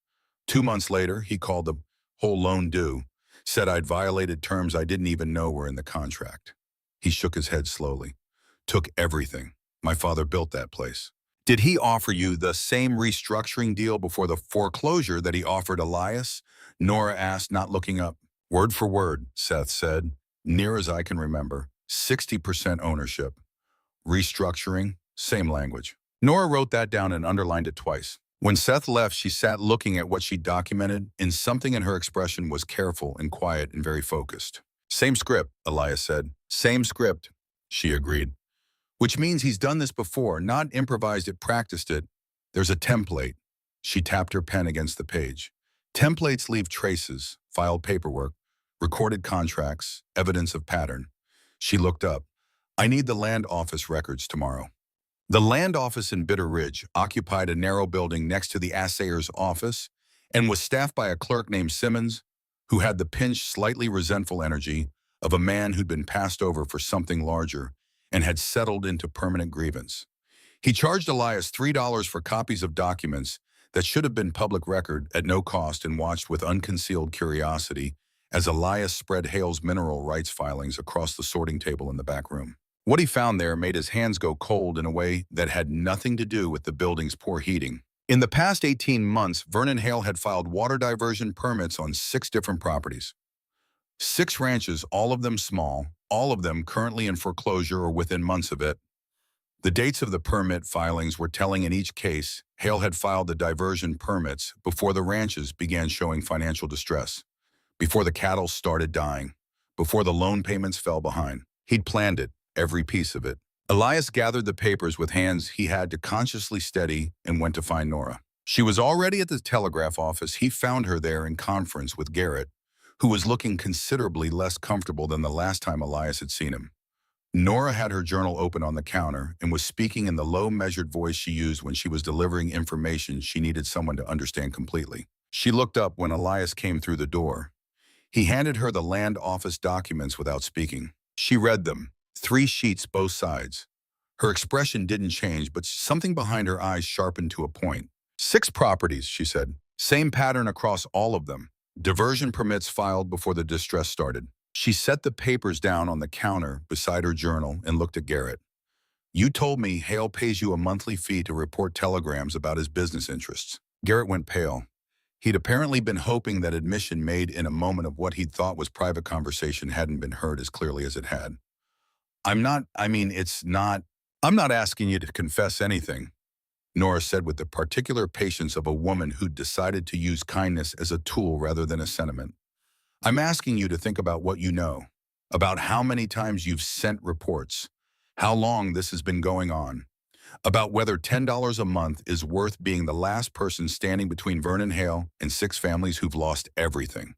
2 months later, he called the whole loan due, said I'd violated terms I didn't even know were in the contract. He shook his head slowly. Took everything. My father built that place. Did he offer you the same restructuring deal before the foreclosure that he offered Elias? Nora asked, not looking up. Word for word, Seth said, near as I can remember. 60% ownership. Restructuring, same language. Nora wrote that down and underlined it twice. When Seth left, she sat looking at what she documented, and something in her expression was careful and quiet and very focused. Same script, Elias said. Same script, she agreed. Which means he's done this before, not improvised it, practiced it. There's a template. She tapped her pen against the page. Templates leave traces, filed paperwork, recorded contracts, evidence of pattern. She looked up. I need the land office records tomorrow. The land office in Bitter Ridge occupied a narrow building next to the assayer's office and was staffed by a clerk named Simmons, who had the pinched, slightly resentful energy of a man who'd been passed over for something larger and had settled into permanent grievance. He charged Elias $3 for copies of documents that should have been public record at no cost and watched with unconcealed curiosity as Elias spread Hale's mineral rights filings across the sorting table in the back room. What he found there made his hands go cold in a way that had nothing to do with the building's poor heating. In the past 18 months, Vernon Hale had filed water diversion permits on 6 different properties. 6 ranches, all of them small, all of them currently in foreclosure or within months of it. The dates of the permit filings were telling. In each case, Hale had filed the diversion permits before the ranches began showing financial distress, before the cattle started dying, before the loan payments fell behind. He'd planned it, every piece of it. Elias gathered the papers with hands he had to consciously steady and went to find Nora. She was already at the telegraph office. He found her there in conference with Garrett, who was looking considerably less comfortable than the last time Elias had seen him. Nora had her journal open on the counter and was speaking in the low, measured voice she used when she was delivering information she needed someone to understand completely. She looked up when Elias came through the door. He handed her the land office documents without speaking. She read them, 3 sheets both sides. Her expression didn't change, but something behind her eyes sharpened to a point. 6 properties, she said. Same pattern across all of them. Diversion permits filed before the distress started. She set the papers down on the counter beside her journal and looked at Garrett. You told me Hale pays you a monthly fee to report telegrams about his business interests. Garrett went pale. He'd apparently been hoping that admission made in a moment of what he'd thought was private conversation hadn't been heard as clearly as it had. I'm not asking you to confess anything, Nora said with the particular patience of a woman who'd decided to use kindness as a tool rather than a sentiment. I'm asking you to think about what you know, about how many times you've sent reports, how long this has been going on, about whether $10 a month is worth being the last person standing between Vernon Hale and 6 families who've lost everything.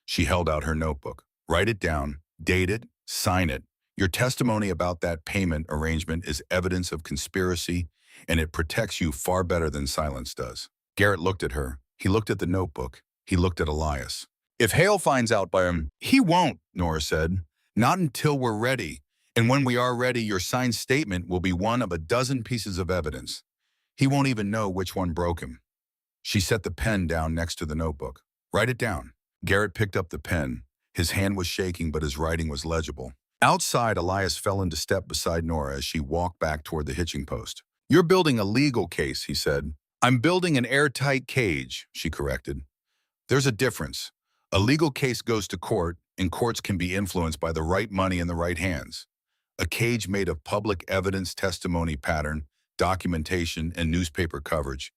She held out her notebook. Write it down, date it, sign it. Your testimony about that payment arrangement is evidence of conspiracy, and it protects you far better than silence does. Garrett looked at her. He looked at the notebook. He looked at Elias. If Hale finds out by him, he won't, Nora said. Not until we're ready. And when we are ready, your signed statement will be one of a dozen pieces of evidence. He won't even know which one broke him. She set the pen down next to the notebook. Write it down. Garrett picked up the pen. His hand was shaking, but his writing was legible. Outside, Elias fell into step beside Nora as she walked back toward the hitching post. You're building a legal case, he said. I'm building an airtight cage, she corrected. There's a difference. A legal case goes to court, and courts can be influenced by the right money in the right hands. A cage made of public evidence, testimony pattern, documentation, and newspaper coverage.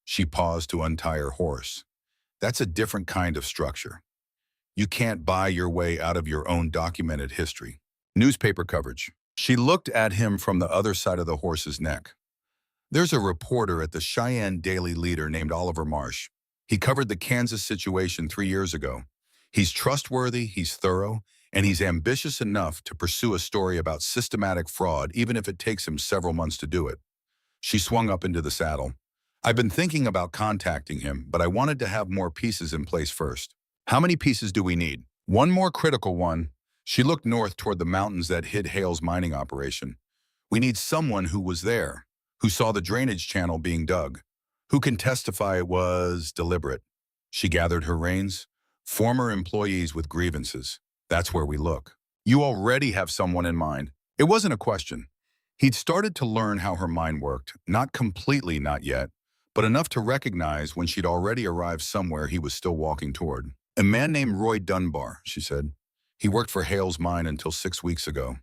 She paused to untie her horse. That's a different kind of structure. You can't buy your way out of your own documented history. Newspaper coverage. She looked at him from the other side of the horse's neck. There's a reporter at the Cheyenne Daily Leader named Oliver Marsh. He covered the Kansas situation 3 years ago. He's trustworthy, he's thorough, and he's ambitious enough to pursue a story about systematic fraud, even if it takes him several months to do it. She swung up into the saddle. I've been thinking about contacting him, but I wanted to have more pieces in place first. How many pieces do we need? One more critical one. She looked north toward the mountains that hid Hale's mining operation. We need someone who was there, who saw the drainage channel being dug, who can testify it was deliberate. She gathered her reins. Former employees with grievances. That's where we look. You already have someone in mind. It wasn't a question. He'd started to learn how her mind worked, not completely, not yet, but enough to recognize when she'd already arrived somewhere he was still walking toward. A man named Roy Dunbar, she said. He worked for Hale's mine until 6 weeks ago.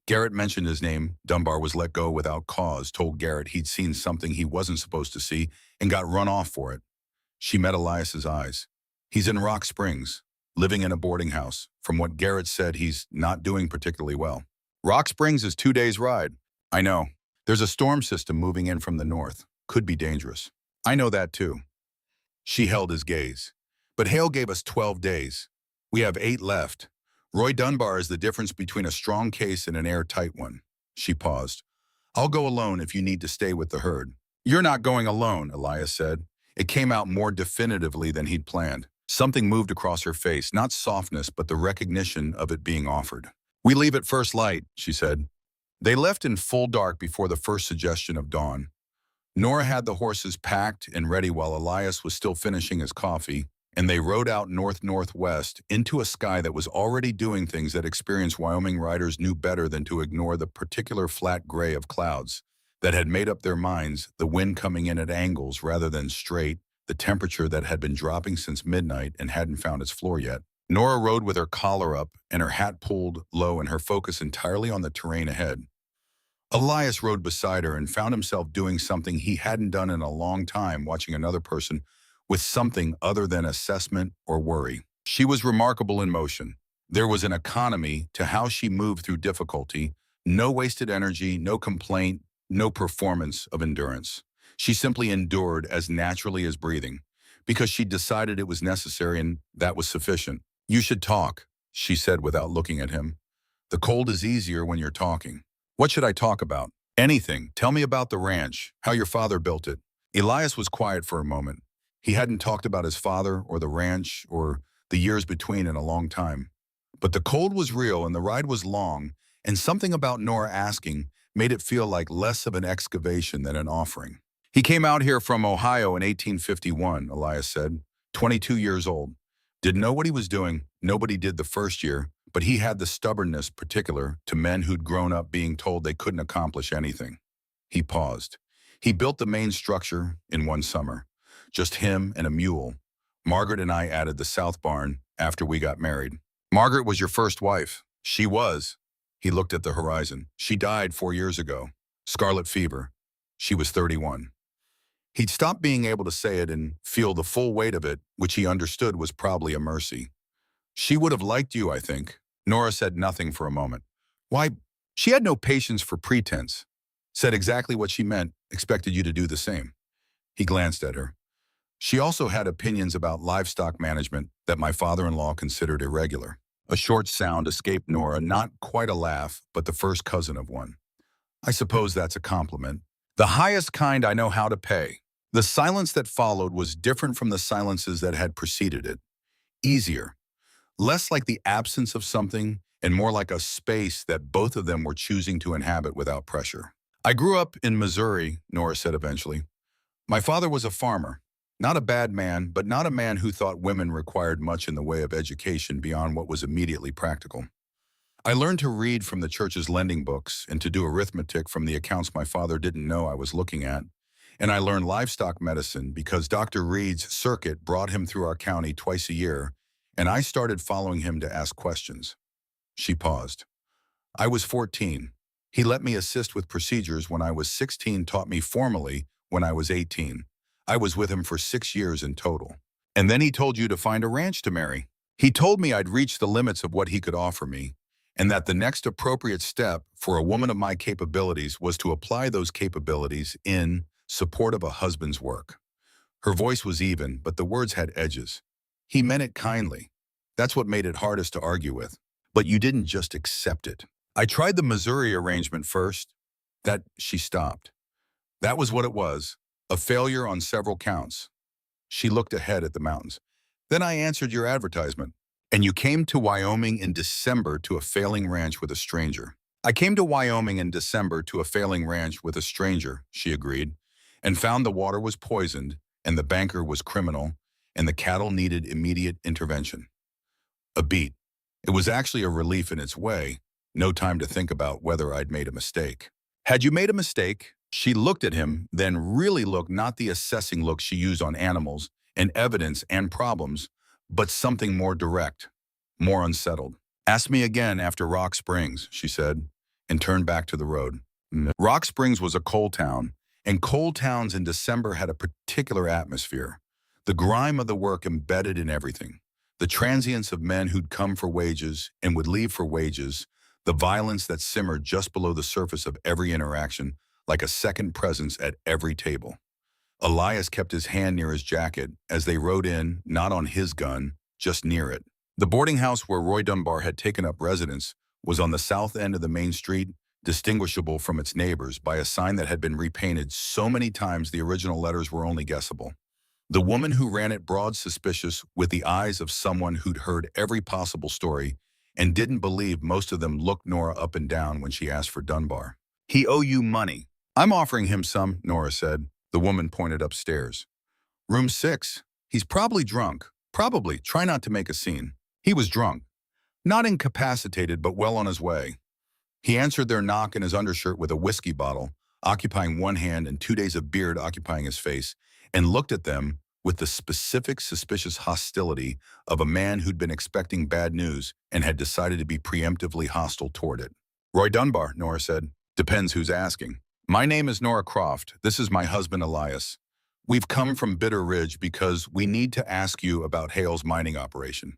Garrett mentioned his name. Dunbar was let go without cause, told Garrett he'd seen something he wasn't supposed to see and got run off for it. She met Elias's eyes. He's in Rock Springs, living in a boarding house. From what Garrett said, he's not doing particularly well. Rock Springs is 2 days' ride. I know. There's a storm system moving in from the north. Could be dangerous. I know that too. She held his gaze. But Hale gave us 12 days. We have 8 left. Roy Dunbar is the difference between a strong case and an airtight one. She paused. I'll go alone if you need to stay with the herd. You're not going alone, Elias said. It came out more definitively than he'd planned. Something moved across her face, not softness, but the recognition of it being offered. We leave at first light, she said. They left in full dark before the first suggestion of dawn. Nora had the horses packed and ready while Elias was still finishing his coffee, and they rode out north-northwest into a sky that was already doing things that experienced Wyoming riders knew better than to ignore the particular flat gray of clouds that had made up their minds, the wind coming in at angles rather than straight, the temperature that had been dropping since midnight and hadn't found its floor yet. Nora rode with her collar up and her hat pulled low and her focus entirely on the terrain ahead. Elias rode beside her and found himself doing something he hadn't done in a long time, watching another person with something other than assessment or worry. She was remarkable in motion. There was an economy to how she moved through difficulty, no wasted energy, no complaint, no performance of endurance. She simply endured as naturally as breathing, because she decided it was necessary and that was sufficient. You should talk, she said without looking at him. The cold is easier when you're talking. What should I talk about? Anything. Tell me about the ranch, how your father built it. Elias was quiet for a moment. He hadn't talked about his father or the ranch or the years between in a long time. But the cold was real and the ride was long, and something about Nora asking made it feel like less of an excavation than an offering. He came out here from Ohio in 1851, Elias said, 22 years old. Didn't know what he was doing. Nobody did the first year, but he had the stubbornness particular to men who'd grown up being told they couldn't accomplish anything. He paused. He built the main structure in one summer. Just him and a mule. Margaret and I added the south barn after we got married. Margaret was your first wife. She was. He looked at the horizon. She died 4 years ago. Scarlet fever. She was 31. He'd stopped being able to say it and feel the full weight of it, which he understood was probably a mercy. She would have liked you, I think. Nora said nothing for a moment. Why, she had no patience for pretense. Said exactly what she meant, expected you to do the same. He glanced at her. She also had opinions about livestock management that my father-in-law considered irregular. A short sound escaped Nora, not quite a laugh, but the first cousin of one. I suppose that's a compliment. The highest kind I know how to pay. The silence that followed was different from the silences that had preceded it. Easier. Less like the absence of something and more like a space that both of them were choosing to inhabit without pressure. I grew up in Missouri, Nora said eventually. My father was a farmer. Not a bad man, but not a man who thought women required much in the way of education beyond what was immediately practical. I learned to read from the church's lending books and to do arithmetic from the accounts my father didn't know I was looking at. And I learned livestock medicine because Dr. Reed's circuit brought him through our county twice a year, and I started following him to ask questions. She paused. I was 14. He let me assist with procedures when I was 16, taught me formally when I was 18. I was with him for 6 years in total. And then he told you to find a ranch to marry. He told me I'd reached the limits of what he could offer me, and that the next appropriate step for a woman of my capabilities was to apply those capabilities in support of a husband's work. Her voice was even, but the words had edges. He meant it kindly. That's what made it hardest to argue with. But you didn't just accept it. I tried the Missouri arrangement first. She stopped. That was what it was, a failure on several counts. She looked ahead at the mountains. Then I answered your advertisement. And you came to Wyoming in December to a failing ranch with a stranger. I came to Wyoming in December to a failing ranch with a stranger, she agreed, and found the water was poisoned, and the banker was criminal, and the cattle needed immediate intervention. A beat. It was actually a relief in its way, no time to think about whether I'd made a mistake. Had you made a mistake? She looked at him, then really looked, not the assessing look she used on animals and evidence and problems, but something more direct, more unsettled. Ask me again after Rock Springs, she said, and turned back to the road. Rock Springs was a coal town, and coal towns in December had a particular atmosphere. The grime of the work embedded in everything. The transience of men who'd come for wages and would leave for wages, the violence that simmered just below the surface of every interaction, like a second presence at every table. Elias kept his hand near his jacket as they rode in, not on his gun, just near it. The boarding house where Roy Dunbar had taken up residence was on the south end of the main street, distinguishable from its neighbors by a sign that had been repainted so many times the original letters were only guessable. The woman who ran it broad suspicious with the eyes of someone who'd heard every possible story and didn't believe most of them looked Nora up and down when she asked for Dunbar. "He owe you money." "I'm offering him some," Nora said. The woman pointed upstairs. "Room 6. He's probably drunk. Probably. Try not to make a scene." He was drunk. Not incapacitated, but well on his way. He answered their knock in his undershirt with a whiskey bottle, occupying one hand and 2 days of beard occupying his face, and looked at them with the specific suspicious hostility of a man who'd been expecting bad news and had decided to be preemptively hostile toward it. "Roy Dunbar," Nora said. "Depends who's asking." "My name is Nora Croft. This is my husband, Elias. We've come from Bitter Ridge because we need to ask you about Hale's mining operation."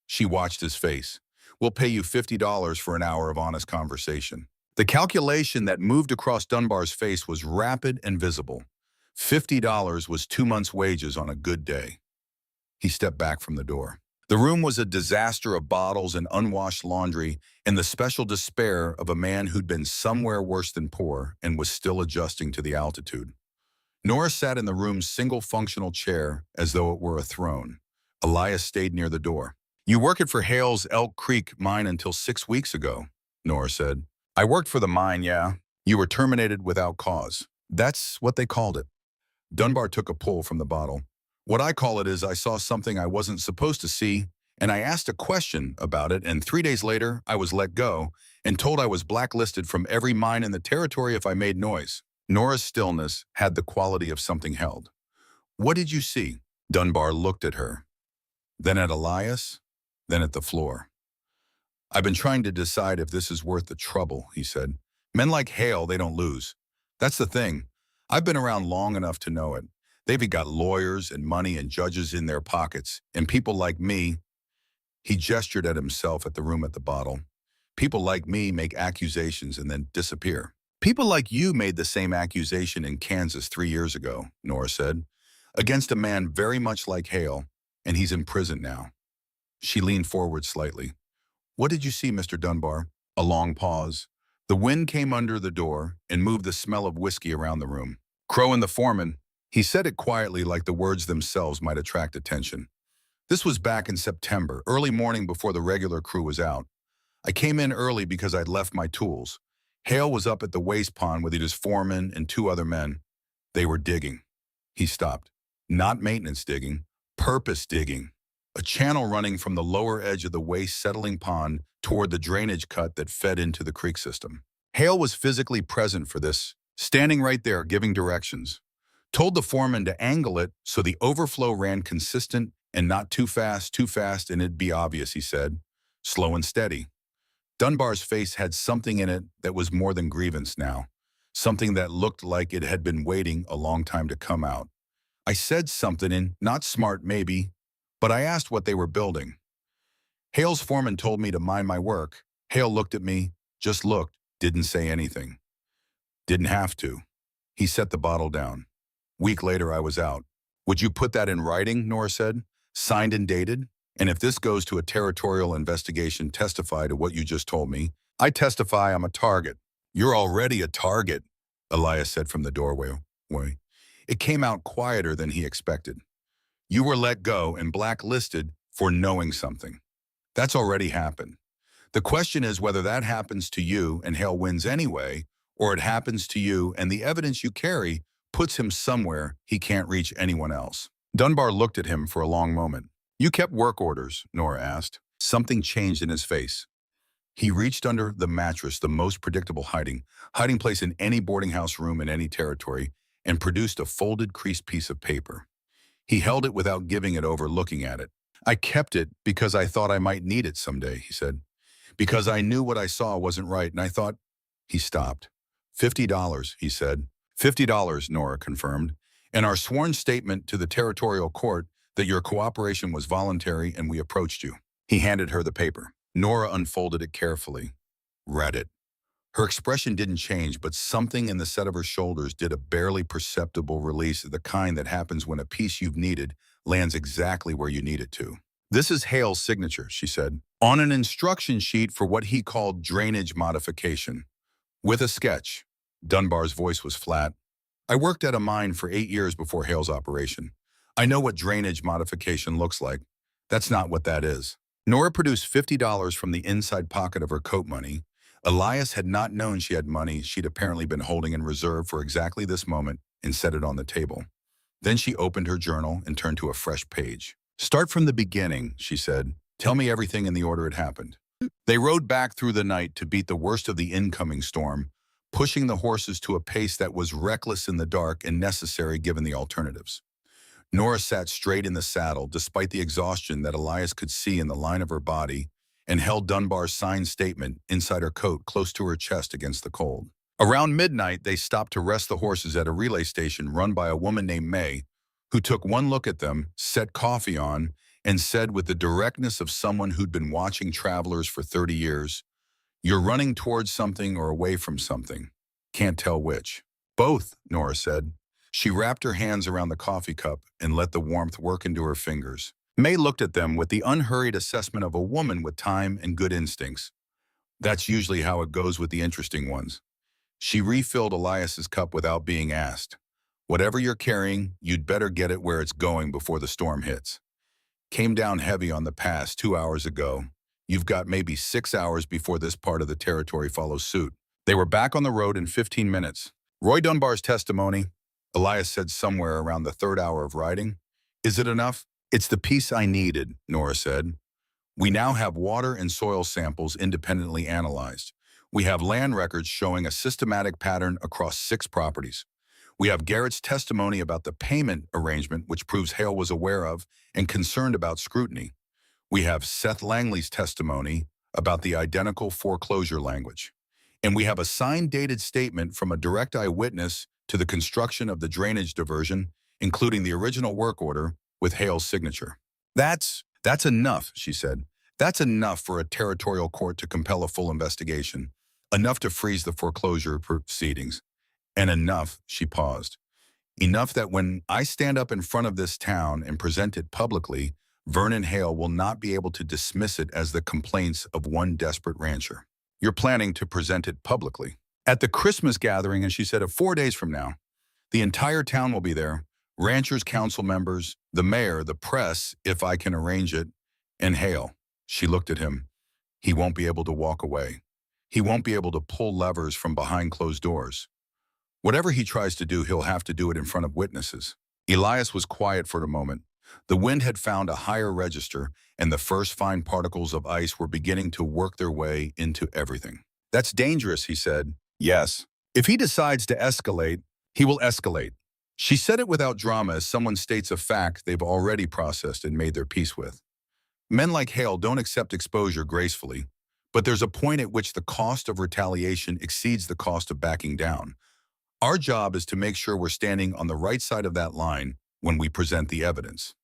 She watched his face. "We'll pay you $50 for an hour of honest conversation." The calculation that moved across Dunbar's face was rapid and visible. $50 was 2 months' wages on a good day. He stepped back from the door. The room was a disaster of bottles and unwashed laundry and the special despair of a man who'd been somewhere worse than poor and was still adjusting to the altitude. Nora sat in the room's single functional chair as though it were a throne. Elias stayed near the door. "You worked for Hale's Elk Creek mine until 6 weeks ago," Nora said. "I worked for the mine, yeah. You were terminated without cause. That's what they called it." Dunbar took a pull from the bottle. "What I call it is I saw something I wasn't supposed to see, and I asked a question about it, and 3 days later I was let go and told I was blacklisted from every mine in the territory if I made noise." Nora's stillness had the quality of something held. "What did you see?" Dunbar looked at her, then at Elias, then at the floor. "I've been trying to decide if this is worth the trouble," he said. "Men like Hale, they don't lose. That's the thing. I've been around long enough to know it. They've got lawyers and money and judges in their pockets, and people like me—" He gestured at himself at the room at the bottle. "People like me make accusations and then disappear." "People like you made the same accusation in Kansas 3 years ago," Nora said, "against a man very much like Hale, and he's in prison now." She leaned forward slightly. "What did you see, Mr. Dunbar?" A long pause. The wind came under the door and moved the smell of whiskey around the room. "Crow and the foreman." He said it quietly like the words themselves might attract attention. "This was back in September, early morning before the regular crew was out. I came in early because I'd left my tools. Hale was up at the waste pond with his foreman and 2 other men. They were digging." He stopped. "Not maintenance digging, purpose digging. A channel running from the lower edge of the waste settling pond toward the drainage cut that fed into the creek system. Hale was physically present for this, standing right there giving directions. Told the foreman to angle it so the overflow ran consistent and not too fast, and it'd be obvious, he said. Slow and steady." Dunbar's face had something in it that was more than grievance now, something that looked like it had been waiting a long time to come out. "I said something in, not smart maybe, but I asked what they were building. Hale's foreman told me to mind my work. Hale looked at me, just looked, didn't say anything. Didn't have to." He set the bottle down. "Week later I was out." "Would you put that in writing?" Nora said. "Signed and dated? And if this goes to a territorial investigation, testify to what you just told me." "I testify I'm a target." "You're already a target," Elias said from the doorway. It came out quieter than he expected. "You were let go and blacklisted for knowing something. That's already happened. The question is whether that happens to you and Hale wins anyway, or it happens to you and the evidence you carry puts him somewhere he can't reach anyone else." Dunbar looked at him for a long moment. "You kept work orders?" Nora asked. Something changed in his face. He reached under the mattress, the most predictable hiding place in any boarding house room in any territory, and produced a folded, creased piece of paper. He held it without giving it over, looking at it. "I kept it because I thought I might need it someday," he said. "Because I knew what I saw wasn't right, and I thought—" He stopped. $50, he said. $50, Nora confirmed, "and our sworn statement to the territorial court that your cooperation was voluntary and we approached you." He handed her the paper. Nora unfolded it carefully, read it. Her expression didn't change, but something in the set of her shoulders did, a barely perceptible release, the kind that happens when a piece you've needed lands exactly where you need it to. This is Hale's signature, she said, on an instruction sheet for what he called drainage modification. With a sketch. Dunbar's voice was flat. I worked at a mine for 8 years before Hale's operation. I know what drainage modification looks like. That's not what that is. Nora produced $50 from the inside pocket of her coat money. Elias had not known she had money she'd apparently been holding in reserve for exactly this moment and set it on the table. Then she opened her journal and turned to a fresh page. Start from the beginning, she said. Tell me everything in the order it happened. They rode back through the night to beat the worst of the incoming storm, pushing the horses to a pace that was reckless in the dark and necessary given the alternatives. Nora sat straight in the saddle despite the exhaustion that Elias could see in the line of her body and held Dunbar's signed statement inside her coat close to her chest against the cold. Around midnight, they stopped to rest the horses at a relay station run by a woman named May, who took one look at them, set coffee on, and said with the directness of someone who'd been watching travelers for 30 years, "You're running towards something or away from something. Can't tell which." "Both," Nora said. She wrapped her hands around the coffee cup and let the warmth work into her fingers. May looked at them with the unhurried assessment of a woman with time and good instincts. That's usually how it goes with the interesting ones. She refilled Elias's cup without being asked. "Whatever you're carrying, you'd better get it where it's going before the storm hits. Came down heavy on the pass 2 hours ago. You've got maybe 6 hours before this part of the territory follows suit." They were back on the road in 15 minutes. Roy Dunbar's testimony, Elias said somewhere around the 3rd hour of riding. "Is it enough?" "It's the piece I needed," Nora said. "We now have water and soil samples independently analyzed. We have land records showing a systematic pattern across 6 properties. We have Garrett's testimony about the payment arrangement, which proves Hale was aware of and concerned about scrutiny. We have Seth Langley's testimony about the identical foreclosure language. And we have a signed dated statement from a direct eyewitness to the construction of the drainage diversion, including the original work order with Hale's signature." That's enough," she said. "That's enough for a territorial court to compel a full investigation. Enough to freeze the foreclosure proceedings. And enough," she paused. "Enough that when I stand up in front of this town and present it publicly, Vernon Hale will not be able to dismiss it as the complaints of one desperate rancher." "You're planning to present it publicly?" "At the Christmas gathering," and she said, "of 4 days from now. The entire town will be there. Ranchers, council members, the mayor, the press, if I can arrange it, and Hale." She looked at him. "He won't be able to walk away. He won't be able to pull levers from behind closed doors. Whatever he tries to do, he'll have to do it in front of witnesses." Elias was quiet for a moment. The wind had found a higher register, and the first fine particles of ice were beginning to work their way into everything. "That's dangerous," he said. "Yes. If he decides to escalate, he will escalate." She said it without drama, as someone states a fact they've already processed and made their peace with. Men like Hale don't accept exposure gracefully, but there's a point at which the cost of retaliation exceeds the cost of backing down. Our job is to make sure we're standing on the right side of that line when we present the evidence.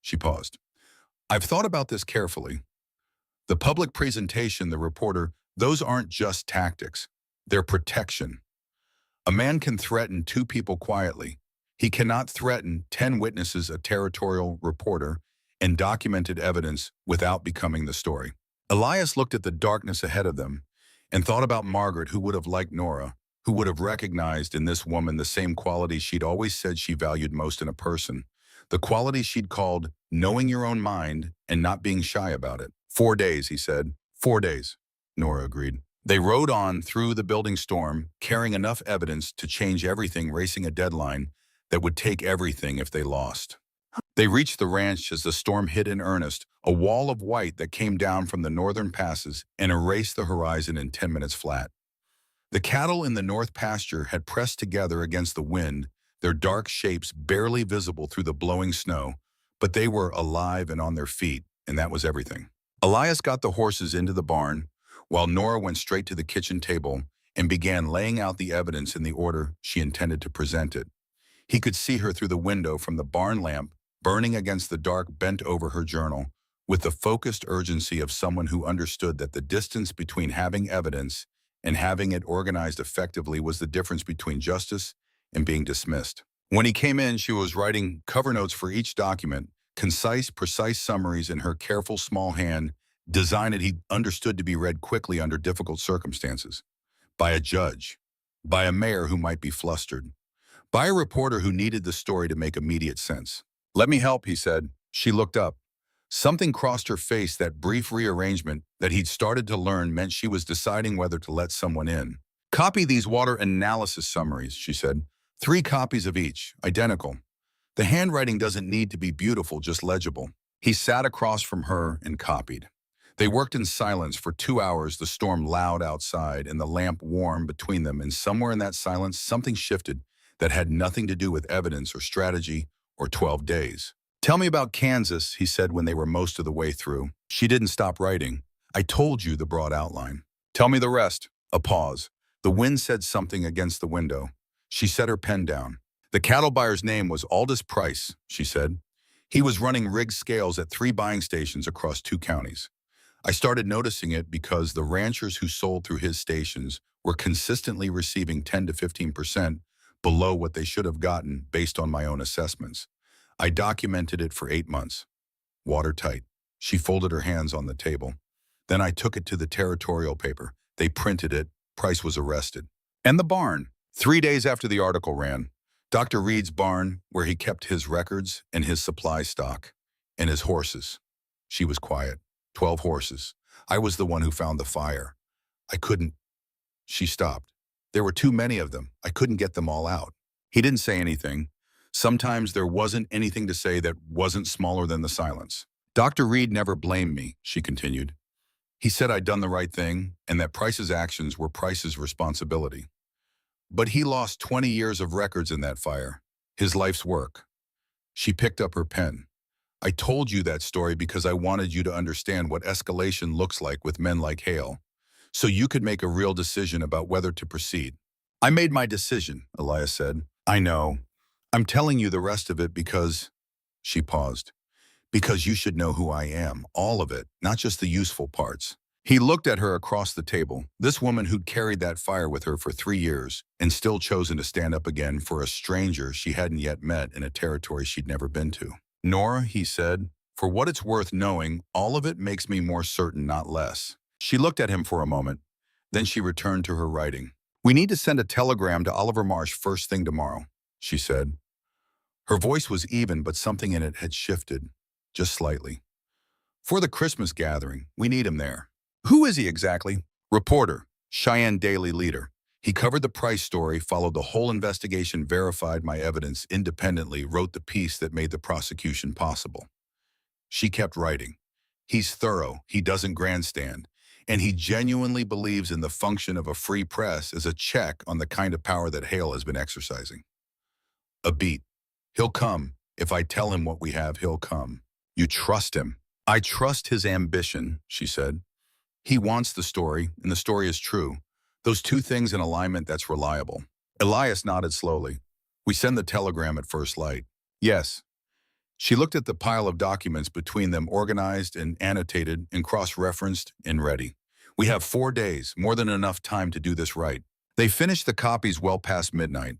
She paused. "I've thought about this carefully. The public presentation, the reporter, those aren't just tactics. They're protection. A man can threaten 2 people quietly. He cannot threaten 10 witnesses, a territorial reporter, and documented evidence without becoming the story." Elias looked at the darkness ahead of them and thought about Margaret, who would have liked Nora, who would have recognized in this woman the same qualities she'd always said she valued most in a person, the quality she'd called knowing your own mind and not being shy about it. 4 days, he said. 4 days, Nora agreed. They rode on through the building storm, carrying enough evidence to change everything, racing a deadline that would take everything if they lost. They reached the ranch as the storm hit in earnest, a wall of white that came down from the northern passes and erased the horizon in 10 minutes flat. The cattle in the north pasture had pressed together against the wind, their dark shapes barely visible through the blowing snow, but they were alive and on their feet, and that was everything. Elias got the horses into the barn, while Nora went straight to the kitchen table and began laying out the evidence in the order she intended to present it. He could see her through the window from the barn lamp, burning against the dark, bent over her journal, with the focused urgency of someone who understood that the distance between having evidence and having it organized effectively was the difference between justice and being dismissed. When he came in, she was writing cover notes for each document, Concise, precise summaries in her careful small hand, designed that he understood to be read quickly under difficult circumstances. By a judge. By a mayor who might be flustered. By a reporter who needed the story to make immediate sense. "Let me help," he said. She looked up. Something crossed her face, that brief rearrangement that he'd started to learn meant she was deciding whether to let someone in. "Copy these water analysis summaries," she said. 3 copies of each, identical. The handwriting doesn't need to be beautiful, just legible. He sat across from her and copied. They worked in silence for 2 hours, the storm loud outside and the lamp warm between them, and somewhere in that silence something shifted that had nothing to do with evidence or strategy or 12 days. "Tell me about Kansas," he said when they were most of the way through. She didn't stop writing. "I told you the broad outline." "Tell me the rest." A pause. The wind said something against the window. She set her pen down. "The cattle buyer's name was Aldous Price," she said. "He was running rigged scales at 3 buying stations across 2 counties. I started noticing it because the ranchers who sold through his stations were consistently receiving 10 to 15% below what they should have gotten based on my own assessments. I documented it for 8 months. Watertight." She folded her hands on the table. "Then I took it to the territorial paper. They printed it. Price was arrested." "And the barn?" 3 days after the article ran. Dr. Reed's barn, where he kept his records and his supply stock. And his horses. She was quiet. 12 horses. I was the one who found the fire. I couldn't. She stopped. There were too many of them. I couldn't get them all out. He didn't say anything. Sometimes there wasn't anything to say that wasn't smaller than the silence. "Dr. Reed never blamed me," she continued. "He said I'd done the right thing and that Price's actions were Price's responsibility. But he lost 20 years of records in that fire. His life's work." She picked up her pen. "I told you that story because I wanted you to understand what escalation looks like with men like Hale, so you could make a real decision about whether to proceed." "I made my decision," Elias said. "I know. I'm telling you the rest of it because—" She paused. "Because you should know who I am, all of it, not just the useful parts." He looked at her across the table, this woman who'd carried that fire with her for 3 years and still chosen to stand up again for a stranger she hadn't yet met in a territory she'd never been to. "Nora," he said, "for what it's worth knowing, all of it makes me more certain, not less." She looked at him for a moment. Then she returned to her writing. "We need to send a telegram to Oliver Marsh first thing tomorrow," she said. Her voice was even, but something in it had shifted, just slightly. "For the Christmas gathering, we need him there." "Who is he exactly?" "Reporter, Cheyenne Daily leader. He covered the Price story, followed the whole investigation, verified my evidence independently, wrote the piece that made the prosecution possible." She kept writing. "He's thorough, he doesn't grandstand, and he genuinely believes in the function of a free press as a check on the kind of power that Hale has been exercising." A beat. "He'll come. If I tell him what we have, he'll come." "You trust him?" "I trust his ambition," she said. "He wants the story, and the story is true. Those 2 things in alignment, that's reliable." Elias nodded slowly. "We send the telegram at first light." "Yes." She looked at the pile of documents between them, organized and annotated and cross-referenced and ready. "We have 4 days, more than enough time to do this right." They finished the copies well past midnight.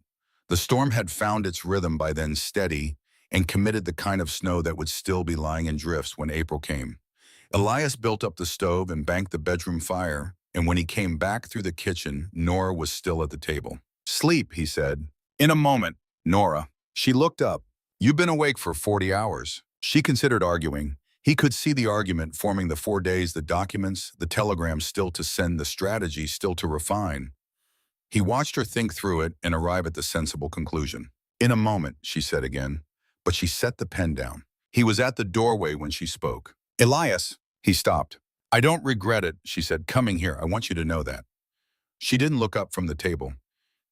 The storm had found its rhythm by then, steady, and committed the kind of snow that would still be lying in drifts when April came. Elias built up the stove and banked the bedroom fire, and when he came back through the kitchen, Nora was still at the table. "Sleep," he said. "In a moment, Nora." She looked up. "You've been awake for 40 hours. She considered arguing. He could see the argument forming the 4 days, the documents, the telegrams still to send, the strategy still to refine. He watched her think through it and arrive at the sensible conclusion. "In a moment," she said again, but she set the pen down. He was at the doorway when she spoke. "Elias." He stopped. "I don't regret it," she said, "coming here. I want you to know that." She didn't look up from the table.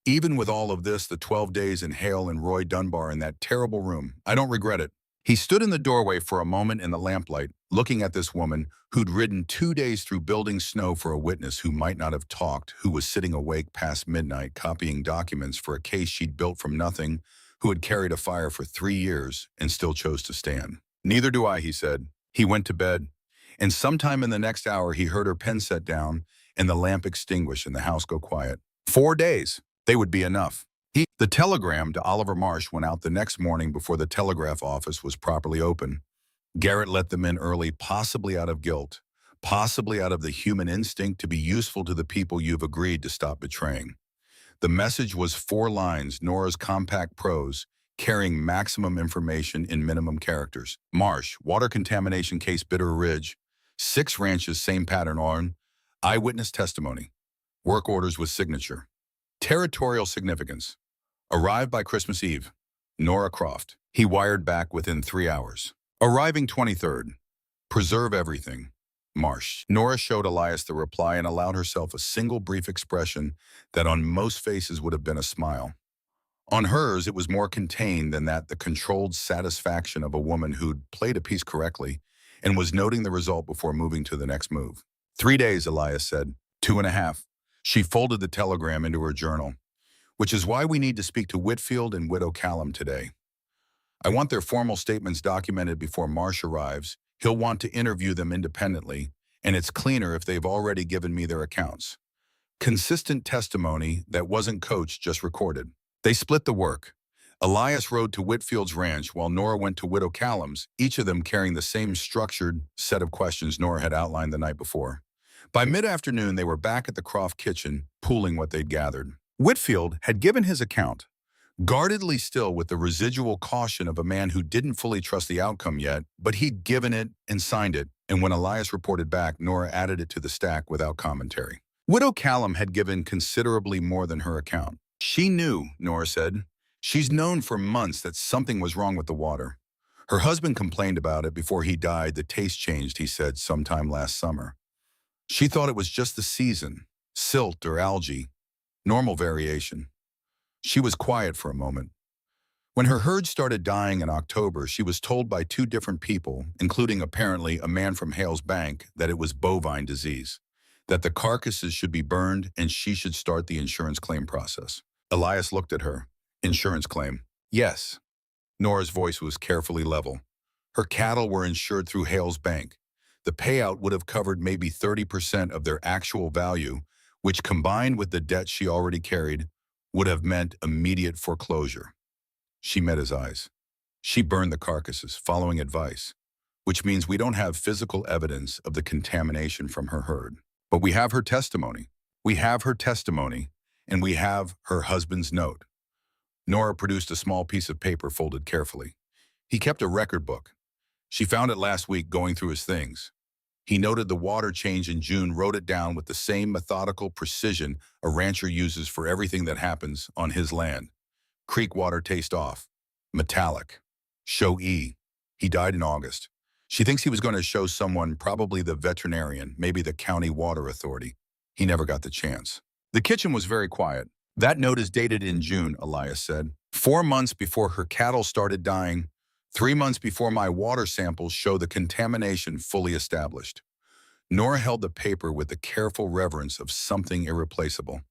"Even with all of this, the 12 days in Hale and Roy Dunbar in that terrible room, I don't regret it." He stood in the doorway for a moment in the lamplight, looking at this woman who'd ridden 2 days through building snow for a witness who might not have talked, who was sitting awake past midnight copying documents for a case she'd built from nothing, who had carried a fire for 3 years and still chose to stand. "Neither do I," he said. He went to bed, and sometime in the next hour he heard her pen set down and the lamp extinguish and the house go quiet. 4 days. They would be enough. The telegram to Oliver Marsh went out the next morning before the telegraph office was properly open. Garrett let them in early, possibly out of guilt, possibly out of the human instinct to be useful to the people you've agreed to stop betraying. The message was 4 lines, Nora's compact prose, carrying maximum information in minimum characters. Marsh, water contamination case Bitter Ridge, 6 ranches, same pattern on, eyewitness testimony, work orders with signature. Territorial significance. Arrived by Christmas Eve. Nora Croft. He wired back within 3 hours. Arriving 23rd. Preserve everything. Marsh. Nora showed Elias the reply and allowed herself a single brief expression that on most faces would have been a smile. On hers, it was more contained than that, the controlled satisfaction of a woman who'd played a piece correctly and was noting the result before moving to the next move. 3 days, Elias said. 2.5. She folded the telegram into her journal, which is why we need to speak to Whitfield and Widow Callum today. I want their formal statements documented before Marsh arrives. He'll want to interview them independently, and it's cleaner if they've already given me their accounts. Consistent testimony that wasn't coached, just recorded. They split the work. Elias rode to Whitfield's ranch while Nora went to Widow Callum's, each of them carrying the same structured set of questions Nora had outlined the night before. By mid-afternoon, they were back at the Croft kitchen, pooling what they'd gathered. Whitfield had given his account, guardedly still with the residual caution of a man who didn't fully trust the outcome yet, but he'd given it and signed it, and when Elias reported back, Nora added it to the stack without commentary. Widow Callum had given considerably more than her account. She knew, Nora said. She's known for months that something was wrong with the water. Her husband complained about it before he died. The taste changed, he said, sometime last summer. She thought it was just the season, silt or algae, normal variation. She was quiet for a moment. When her herd started dying in October, she was told by 2 different people, including apparently a man from Hales Bank, that it was bovine disease, that the carcasses should be burned and she should start the insurance claim process. Elias looked at her. Insurance claim. Yes. Nora's voice was carefully level. Her cattle were insured through Hales Bank. The payout would have covered maybe 30% of their actual value, which combined with the debt she already carried, would have meant immediate foreclosure. She met his eyes. She burned the carcasses, following advice, which means we don't have physical evidence of the contamination from her herd. But we have her testimony. We have her testimony, and we have her husband's note. Nora produced a small piece of paper folded carefully. He kept a record book. She found it last week going through his things. He noted the water change in June, wrote it down with the same methodical precision a rancher uses for everything that happens on his land. Creek water taste off. Metallic. Show E. He died in August. She thinks he was going to show someone, probably the veterinarian, maybe the county water authority. He never got the chance. The kitchen was very quiet. That note is dated in June, Elias said. 4 months before her cattle started dying, 3 months before my water samples show the contamination fully established. Nora held the paper with the careful reverence of something irreplaceable.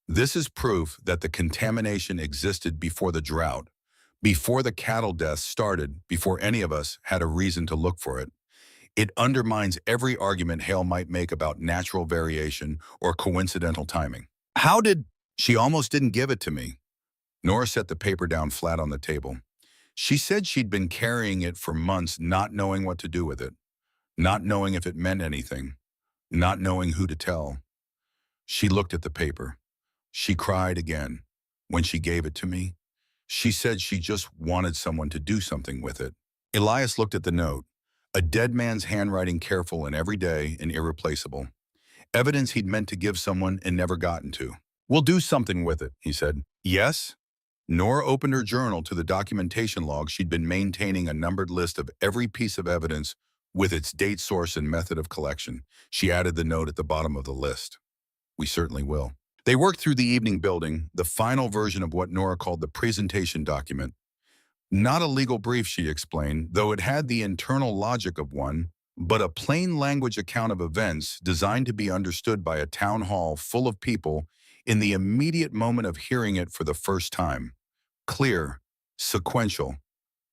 This is proof that the contamination existed before the drought, before the cattle deaths started, before any of us had a reason to look for it. It undermines every argument Hale might make about natural variation or coincidental timing. How did... She almost didn't give it to me. Nora set the paper down flat on the table. She said she'd been carrying it for months, not knowing what to do with it, not knowing if it meant anything, not knowing who to tell. She looked at the paper. She cried again. When she gave it to me, she said she just wanted someone to do something with it. Elias looked at the note, a dead man's handwriting, careful and everyday and irreplaceable. Evidence he'd meant to give someone and never gotten to. We'll do something with it, he said. Yes? Nora opened her journal to the documentation log. She'd been maintaining a numbered list of every piece of evidence with its date, source, and method of collection. She added the note at the bottom of the list. We certainly will. They worked through the evening building, the final version of what Nora called the presentation document. Not a legal brief, she explained, though it had the internal logic of one, but a plain language account of events designed to be understood by a town hall full of people in the immediate moment of hearing it for the first time. Clear, sequential,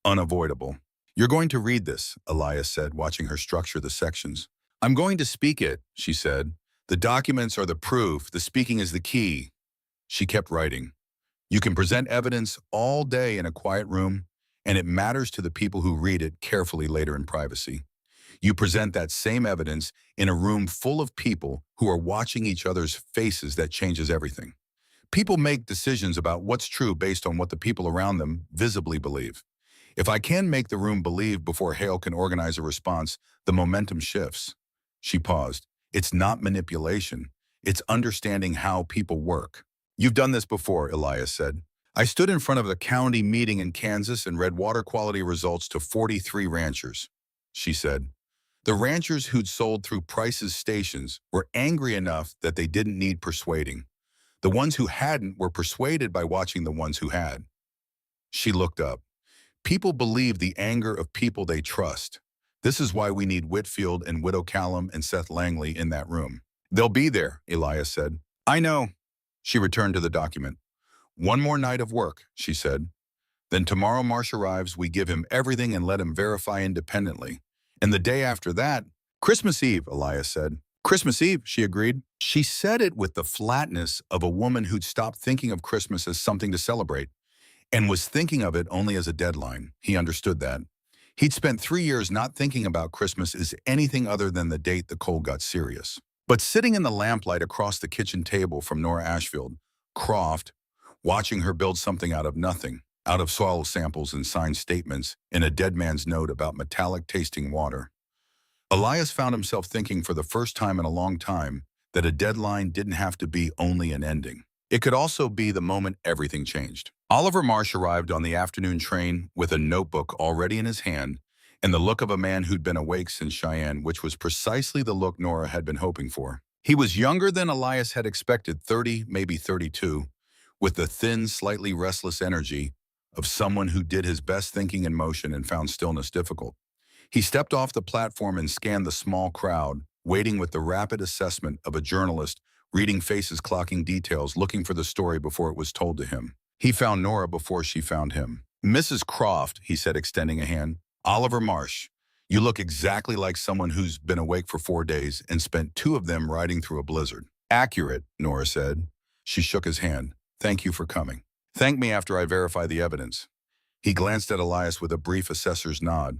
unavoidable. You're going to read this, Elias said, watching her structure the sections. I'm going to speak it, she said. The documents are the proof, the speaking is the key. She kept writing. You can present evidence all day in a quiet room, and it matters to the people who read it carefully later in privacy. You present that same evidence in a room full of people who are watching each other's faces. That changes everything. People make decisions about what's true based on what the people around them visibly believe. If I can make the room believe before Hale can organize a response, the momentum shifts. She paused. It's not manipulation. It's understanding how people work. You've done this before, Elias said. I stood in front of the county meeting in Kansas and read water quality results to 43 ranchers, she said. The ranchers who'd sold through Price's stations were angry enough that they didn't need persuading. The ones who hadn't were persuaded by watching the ones who had. She looked up. People believe the anger of people they trust. This is why we need Whitfield and Widow Callum and Seth Langley in that room. They'll be there, Elias said. I know. She returned to the document. One more night of work, she said. Then tomorrow Marsh arrives, we give him everything and let him verify independently. And the day after that, Christmas Eve, Elias said. Christmas Eve, she agreed. She said it with the flatness of a woman who'd stopped thinking of Christmas as something to celebrate and was thinking of it only as a deadline. He understood that. He'd spent 3 years not thinking about Christmas as anything other than the date the cold got serious. But sitting in the lamplight across the kitchen table from Nora Ashfield, Croft, watching her build something out of nothing, out of soil samples and signed statements in a dead man's note about metallic-tasting water, Elias found himself thinking for the first time in a long time that a deadline didn't have to be only an ending. It could also be the moment everything changed. Oliver Marsh arrived on the afternoon train with a notebook already in his hand and the look of a man who'd been awake since Cheyenne, which was precisely the look Nora had been hoping for. He was younger than Elias had expected, 30, maybe 32, with the thin, slightly restless energy of someone who did his best thinking in motion and found stillness difficult. He stepped off the platform and scanned the small crowd, waiting with the rapid assessment of a journalist, reading faces, clocking details, looking for the story before it was told to him. He found Nora before she found him. Mrs. Croft, he said, extending a hand. Oliver Marsh, you look exactly like someone who's been awake for 4 days and spent 2 of them riding through a blizzard. Accurate, Nora said. She shook his hand. Thank you for coming. Thank me after I verify the evidence. He glanced at Elias with a brief assessor's nod.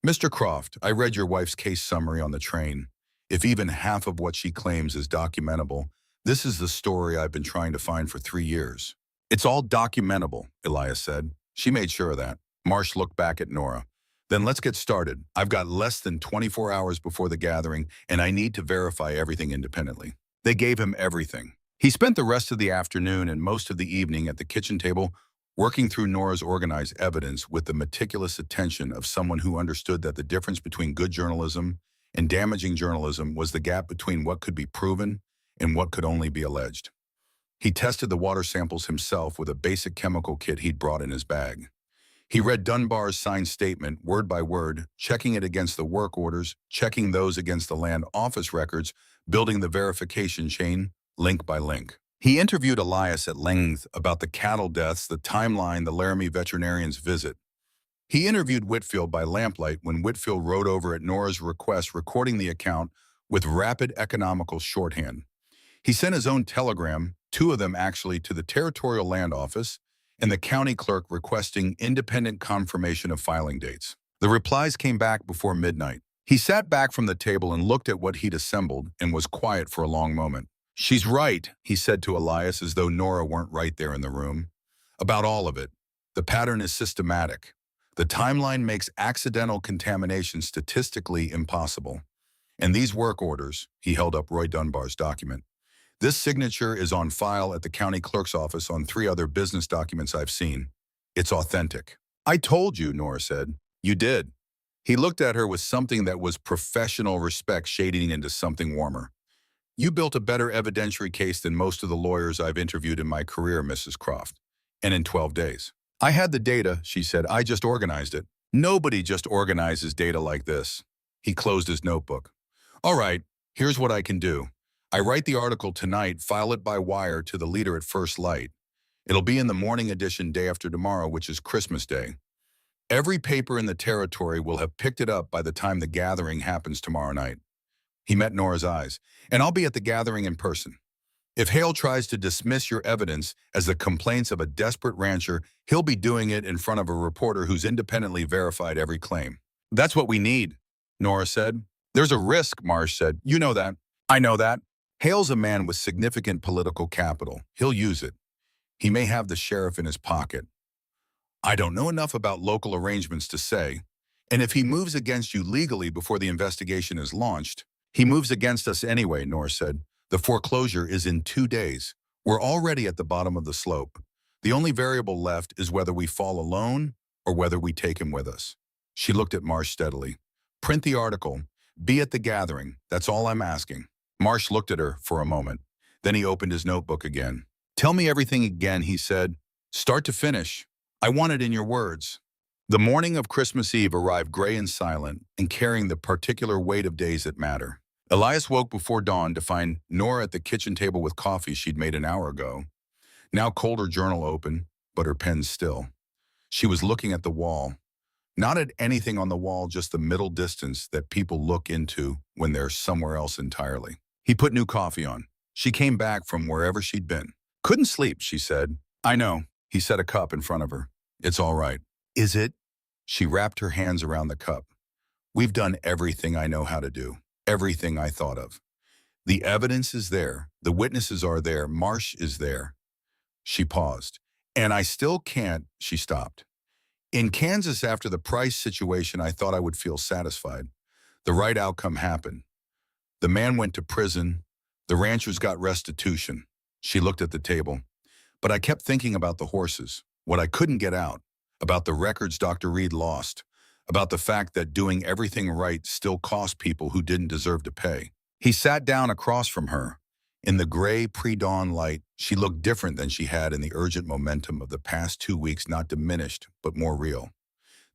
Mr. Croft, I read your wife's case summary on the train. If even half of what she claims is documentable, this is the story I've been trying to find for 3 years. It's all documentable, Elias said. She made sure of that. Marsh looked back at Nora. Then let's get started. I've got less than 24 hours before the gathering, and I need to verify everything independently. They gave him everything. He spent the rest of the afternoon and most of the evening at the kitchen table working through Nora's organized evidence with the meticulous attention of someone who understood that the difference between good journalism and damaging journalism was the gap between what could be proven and what could only be alleged. He tested the water samples himself with a basic chemical kit he'd brought in his bag. He read Dunbar's signed statement word by word, checking it against the work orders, checking those against the land office records, building the verification chain, link by link. He interviewed Elias at length about the cattle deaths, the timeline, the Laramie veterinarian's visit. He interviewed Whitfield by lamplight when Whitfield rode over at Nora's request, recording the account with rapid economical shorthand. He sent his own telegram, 2 of them actually, to the Territorial Land Office and the county clerk requesting independent confirmation of filing dates. The replies came back before midnight. He sat back from the table and looked at what he'd assembled and was quiet for a long moment. She's right, he said to Elias as though Nora weren't right there in the room. About all of it. The pattern is systematic. The timeline makes accidental contamination statistically impossible. And these work orders, he held up Roy Dunbar's document. This signature is on file at the county clerk's office on 3 other business documents I've seen. It's authentic. I told you, Nora said. You did. He looked at her with something that was professional respect shading into something warmer. You built a better evidentiary case than most of the lawyers I've interviewed in my career, Mrs. Croft, and in 12 days. I had the data, she said. I just organized it. Nobody just organizes data like this. He closed his notebook. All right, here's what I can do. I write the article tonight, file it by wire to the leader at first light. It'll be in the morning edition day after tomorrow, which is Christmas Day. Every paper in the territory will have picked it up by the time the gathering happens tomorrow night. He met Nora's eyes. And I'll be at the gathering in person. If Hale tries to dismiss your evidence as the complaints of a desperate rancher, he'll be doing it in front of a reporter who's independently verified every claim. That's what we need, Nora said. There's a risk, Marsh said. You know that. I know that. Hale's a man with significant political capital. He'll use it. He may have the sheriff in his pocket. I don't know enough about local arrangements to say. And if he moves against you legally before the investigation is launched, he moves against us anyway, Nora said. The foreclosure is in 2 days. We're already at the bottom of the slope. The only variable left is whether we fall alone or whether we take him with us. She looked at Marsh steadily. Print the article. Be at the gathering. That's all I'm asking. Marsh looked at her for a moment. Then he opened his notebook again. Tell me everything again, he said. Start to finish. I want it in your words. The morning of Christmas Eve arrived gray and silent and carrying the particular weight of days that matter. Elias woke before dawn to find Nora at the kitchen table with coffee she'd made an hour ago. Now cold, her journal open, but her pen still. She was looking at the wall. Not at anything on the wall, just the middle distance that people look into when they're somewhere else entirely. He put new coffee on. She came back from wherever she'd been. Couldn't sleep, she said. I know. He set a cup in front of her. It's all right. Is it? She wrapped her hands around the cup. We've done everything I know how to do. Everything I thought of. The evidence is there. The witnesses are there. Marsh is there. She paused. And I still can't, she stopped. In Kansas, after the Price situation, I thought I would feel satisfied. The right outcome happened. The man went to prison. The ranchers got restitution. She looked at the table. But I kept thinking about the horses, what I couldn't get out, about the records Dr. Reed lost, about the fact that doing everything right still cost people who didn't deserve to pay. He sat down across from her. In the gray pre-dawn light, she looked different than she had in the urgent momentum of the past 2 weeks, not diminished, but more real.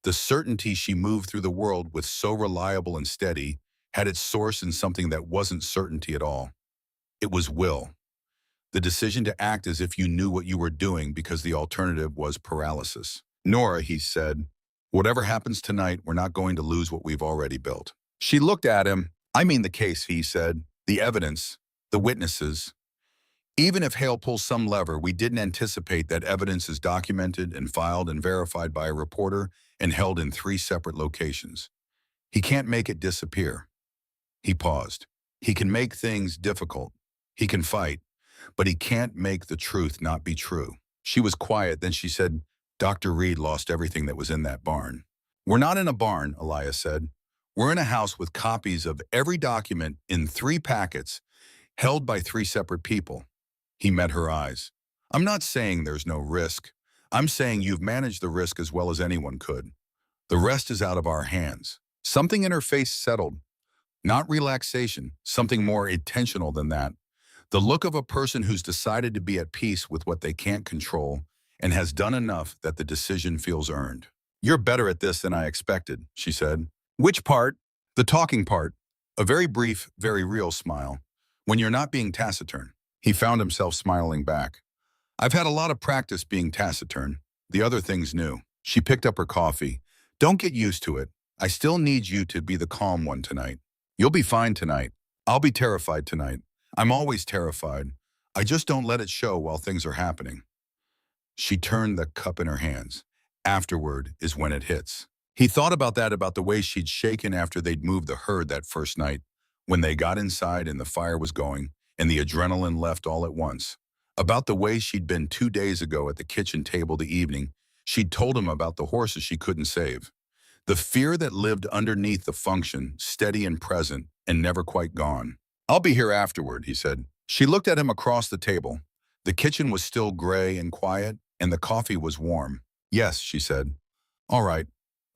The certainty she moved through the world with, so reliable and steady, had its source in something that wasn't certainty at all. It was will. The decision to act as if you knew what you were doing because the alternative was paralysis. Nora, he said, whatever happens tonight, we're not going to lose what we've already built. She looked at him. I mean the case, he said. The evidence. The witnesses. Even if Hale pulls some lever, we didn't anticipate that evidence is documented and filed and verified by a reporter and held in 3 separate locations. He can't make it disappear. He paused. He can make things difficult. He can fight, but he can't make the truth not be true. She was quiet, then she said, Dr. Reed lost everything that was in that barn. We're not in a barn, Elias said. We're in a house with copies of every document in 3 packets, held by 3 separate people. He met her eyes. I'm not saying there's no risk. I'm saying you've managed the risk as well as anyone could. The rest is out of our hands. Something in her face settled. Not relaxation, something more intentional than that. The look of a person who's decided to be at peace with what they can't control and has done enough that the decision feels earned. You're better at this than I expected, she said. Which part? The talking part. A very brief, very real smile. When you're not being taciturn. He found himself smiling back. I've had a lot of practice being taciturn. The other thing's new. She picked up her coffee. Don't get used to it. I still need you to be the calm one tonight. You'll be fine tonight. I'll be terrified tonight. I'm always terrified. I just don't let it show while things are happening. She turned the cup in her hands. Afterward is when it hits. He thought about that, about the way she'd shaken after they'd moved the herd that first night, when they got inside and the fire was going and the adrenaline left all at once. About the way she'd been 2 days ago at the kitchen table the evening she'd told him about the horses she couldn't save. The fear that lived underneath the function, steady and present and never quite gone. I'll be here afterward, he said. She looked at him across the table. The kitchen was still gray and quiet, and the coffee was warm. Yes, she said. All right.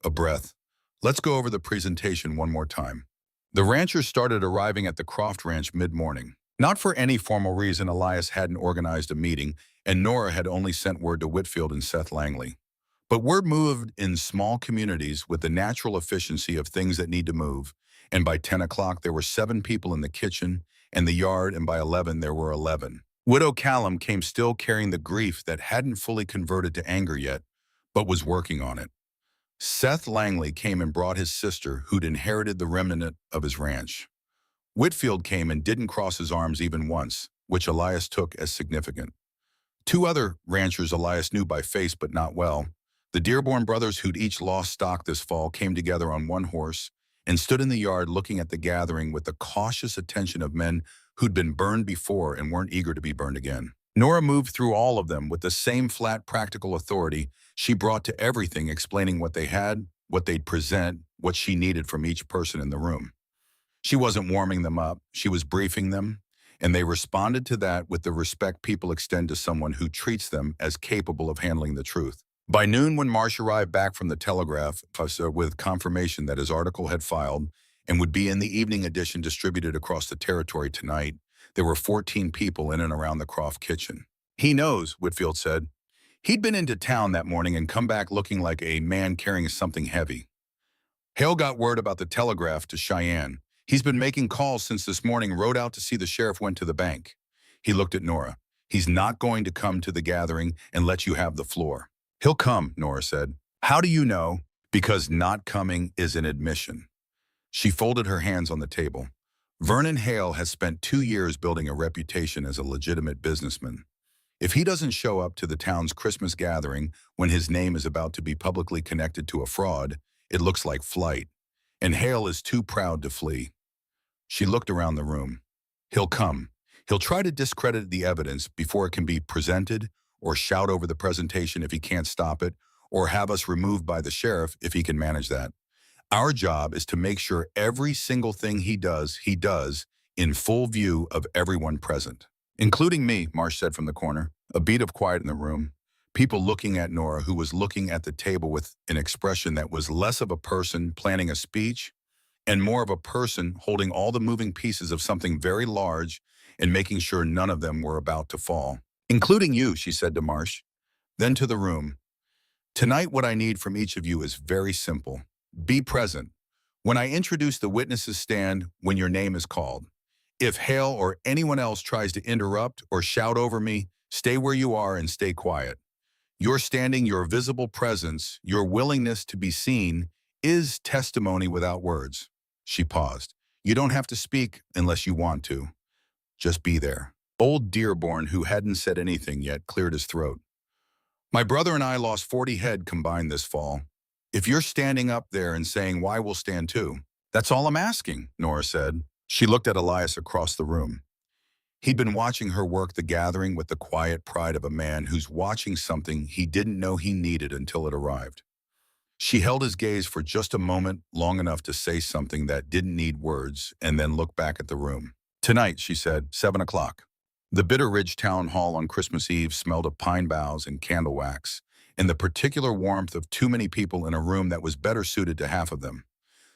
A breath. Let's go over the presentation one more time. The ranchers started arriving at the Croft Ranch mid-morning. Not for any formal reason. Elias hadn't organized a meeting, and Nora had only sent word to Whitfield and Seth Langley. But word moved in small communities with the natural efficiency of things that need to move, and by 10 o'clock there were 7 people in the kitchen and the yard, and by 11 there were 11. Widow Callum came still carrying the grief that hadn't fully converted to anger yet, but was working on it. Seth Langley came and brought his sister, who'd inherited the remnant of his ranch. Whitfield came and didn't cross his arms even once. which Elias took as significant. Two other ranchers Elias knew by face but not well, the Dearborn brothers who'd each lost stock this fall, came together on one horse and stood in the yard looking at the gathering with the cautious attention of men who'd been burned before and weren't eager to be burned again. Nora moved through all of them with the same flat, practical authority she brought to everything, explaining what they had, what they'd present, what she needed from each person in the room. She wasn't warming them up, she was briefing them, and they responded to that with the respect people extend to someone who treats them as capable of handling the truth. By noon, when Marsh arrived back from the Telegraph with confirmation that his article had filed and would be in the evening edition distributed across the territory tonight, there were 14 people in and around the Croft kitchen. "He knows," Whitfield said. He'd been into town that morning and come back looking like a man carrying something heavy. "Hale got word about the Telegraph to Cheyenne. He's been making calls since this morning, rode out to see the sheriff, went to the bank." He looked at Nora. "He's not going to come to the gathering and let you have the floor." "He'll come," Nora said. "How do you know?" "Because not coming is an admission." She folded her hands on the table. "Vernon Hale has spent 2 years building a reputation as a legitimate businessman. If he doesn't show up to the town's Christmas gathering when his name is about to be publicly connected to a fraud, it looks like flight. And Hale is too proud to flee." She looked around the room. "He'll come. He'll try to discredit the evidence before it can be presented, or shout over the presentation if he can't stop it, or have us removed by the sheriff if he can manage that. Our job is to make sure every single thing he does in full view of everyone present." "Including me," Marsh said from the corner. A beat of quiet in the room. People looking at Nora, who was looking at the table with an expression that was less of a person planning a speech and more of a person holding all the moving pieces of something very large and making sure none of them were about to fall. "Including you," she said to Marsh. Then to the room. "Tonight, what I need from each of you is very simple. Be present. When I introduce the witnesses, stand when your name is called. If Hale or anyone else tries to interrupt or shout over me, stay where you are and stay quiet. Your standing, your visible presence, your willingness to be seen is testimony without words." She paused. "You don't have to speak unless you want to. Just be there." Old Dearborn, who hadn't said anything yet, cleared his throat. "My brother and I lost 40 head combined this fall. If you're standing up there and saying why, we'll stand too." "That's all I'm asking," Nora said. She looked at Elias across the room. He'd been watching her work the gathering with the quiet pride of a man who's watching something he didn't know he needed until it arrived. She held his gaze for just a moment, long enough to say something that didn't need words, and then look back at the room. "Tonight," she said, 7 o'clock. The Bitter Ridge Town Hall on Christmas Eve smelled of pine boughs and candle wax, and the particular warmth of too many people in a room that was better suited to half of them.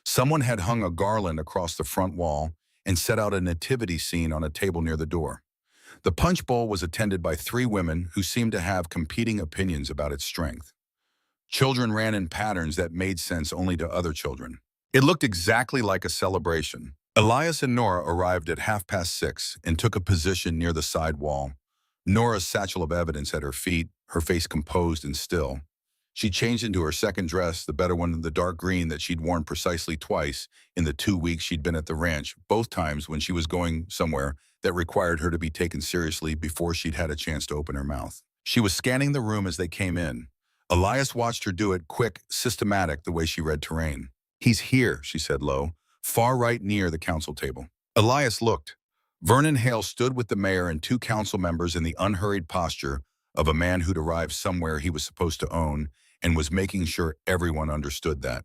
Someone had hung a garland across the front wall and set out a nativity scene on a table near the door. The punch bowl was attended by 3 women who seemed to have competing opinions about its strength. Children ran in patterns that made sense only to other children. It looked exactly like a celebration. Elias and Nora arrived at 6:30 and took a position near the side wall, Nora's satchel of evidence at her feet, her face composed and still. She changed into her second dress, the better one, the dark green that she'd worn precisely twice in the 2 weeks she'd been at the ranch, both times when she was going somewhere that required her to be taken seriously before she'd had a chance to open her mouth. She was scanning the room as they came in. Elias watched her do it, quick, systematic, the way she read terrain. "He's here," she said low, "far right near the council table." Elias looked. Vernon Hale stood with the mayor and 2 council members in the unhurried posture of a man who'd arrived somewhere he was supposed to own and was making sure everyone understood that.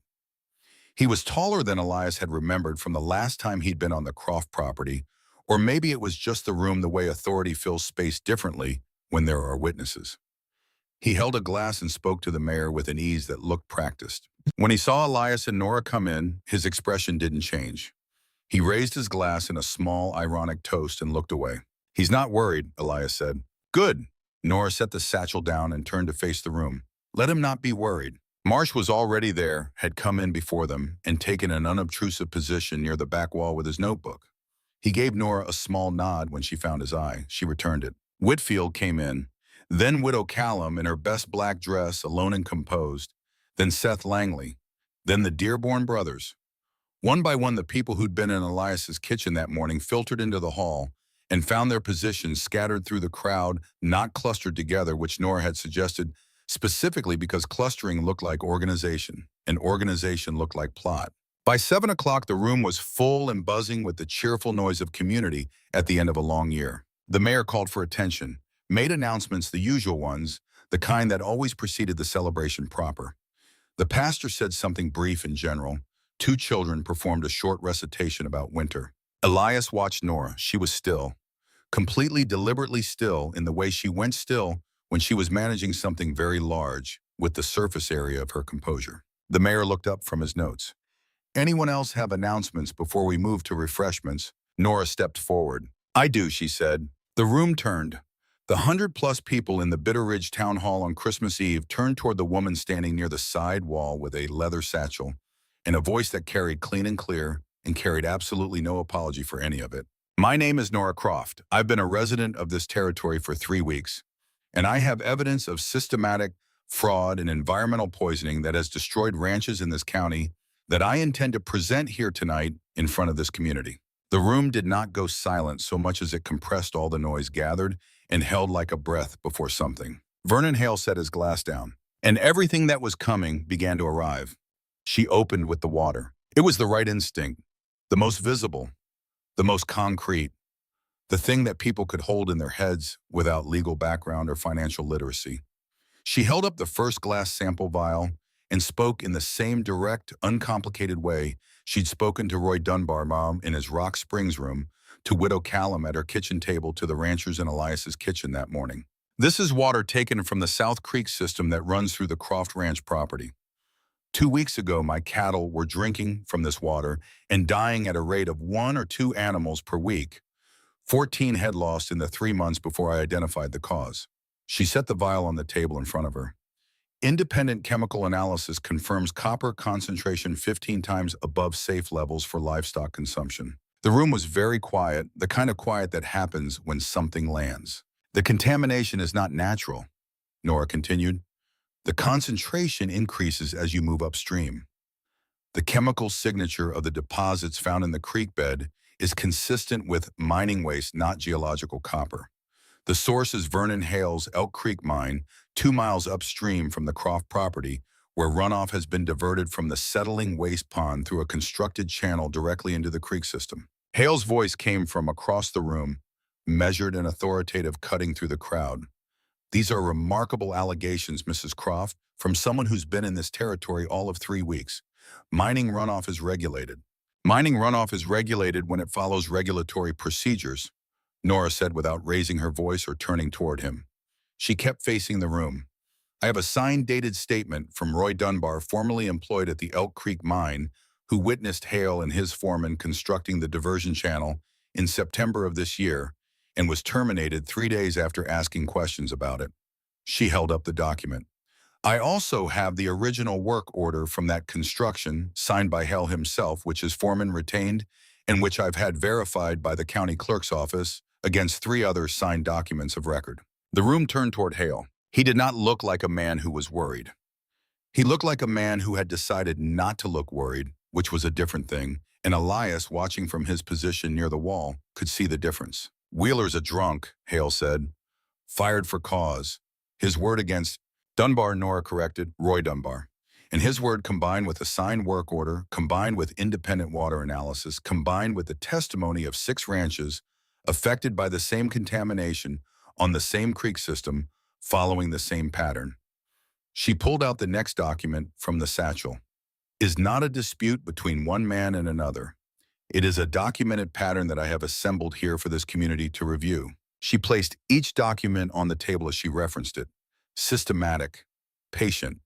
He was taller than Elias had remembered from the last time he'd been on the Croft property, or maybe it was just the room, the way authority fills space differently when there are witnesses. He held a glass and spoke to the mayor with an ease that looked practiced. When he saw Elias and Nora come in, his expression didn't change. He raised his glass in a small, ironic toast and looked away. "He's not worried," Elias said. "Good." Nora set the satchel down and turned to face the room. "Let him not be worried." Marsh was already there, had come in before them, and taken an unobtrusive position near the back wall with his notebook. He gave Nora a small nod when she found his eye. She returned it. Whitfield came in, then Widow Callum in her best black dress, alone and composed, then Seth Langley, then the Dearborn brothers. One by one, the people who'd been in Elias's kitchen that morning filtered into the hall, and found their positions scattered through the crowd, not clustered together, which Nora had suggested specifically because clustering looked like organization, and organization looked like plot. By 7 o'clock, the room was full and buzzing with the cheerful noise of community at the end of a long year. The mayor called for attention, made announcements, the usual ones, the kind that always preceded the celebration proper. The pastor said something brief and general. Two children performed a short recitation about winter. Elias watched Nora. She was still, completely deliberately still in the way she went still when she was managing something very large with the surface area of her composure. The mayor looked up from his notes. Anyone else have announcements before we move to refreshments? Nora stepped forward. I do, she said. The room turned. The 100-plus people in the Bitter Ridge Town Hall on Christmas Eve turned toward the woman standing near the side wall with a leather satchel and a voice that carried clean and clear and carried absolutely no apology for any of it. My name is Nora Croft. I've been a resident of this territory for 3 weeks, and I have evidence of systematic fraud and environmental poisoning that has destroyed ranches in this county that I intend to present here tonight in front of this community. The room did not go silent so much as it compressed all the noise gathered and held like a breath before something. Vernon Hale set his glass down, and everything that was coming began to arrive. She opened with the water. It was the right instinct, the most visible, the most concrete, the thing that people could hold in their heads without legal background or financial literacy. She held up the first glass sample vial and spoke in the same direct, uncomplicated way she'd spoken to Roy Dunbar mom in his Rock Springs room, to Widow Callum at her kitchen table, to the ranchers in Elias's kitchen that morning. This is water taken from the South Creek system that runs through the Croft Ranch property. 2 weeks ago, my cattle were drinking from this water and dying at a rate of 1 or 2 animals per week. 14 had lost in the 3 months before I identified the cause. She set the vial on the table in front of her. Independent chemical analysis confirms copper concentration 15 times above safe levels for livestock consumption. The room was very quiet, the kind of quiet that happens when something lands. The contamination is not natural, Nora continued. The concentration increases as you move upstream. The chemical signature of the deposits found in the creek bed is consistent with mining waste, not geological copper. The source is Vernon Hale's Elk Creek mine, 2 miles upstream from the Croft property, where runoff has been diverted from the settling waste pond through a constructed channel directly into the creek system. Hale's voice came from across the room, measured and authoritative, cutting through the crowd. These are remarkable allegations, Mrs. Croft, from someone who's been in this territory all of 3 weeks. Mining runoff is regulated. Mining runoff is regulated when it follows regulatory procedures, Nora said without raising her voice or turning toward him. She kept facing the room. I have a signed dated statement from Roy Dunbar, formerly employed at the Elk Creek mine, who witnessed Hale and his foreman constructing the diversion channel in September of this year and was terminated 3 days after asking questions about it. She held up the document. I also have the original work order from that construction, signed by Hale himself, which his foreman retained and which I've had verified by the county clerk's office against 3 other signed documents of record. The room turned toward Hale. He did not look like a man who was worried. He looked like a man who had decided not to look worried, which was a different thing, and Elias, watching from his position near the wall, could see the difference. Wheeler's a drunk, Hale said. Fired for cause. His word against Dunbar, Nora corrected, Roy Dunbar. And his word, combined with a signed work order, combined with independent water analysis, combined with the testimony of 6 ranches affected by the same contamination on the same creek system, following the same pattern. She pulled out the next document from the satchel. Is not a dispute between one man and another. It is a documented pattern that I have assembled here for this community to review. She placed each document on the table as she referenced it. Systematic, patient,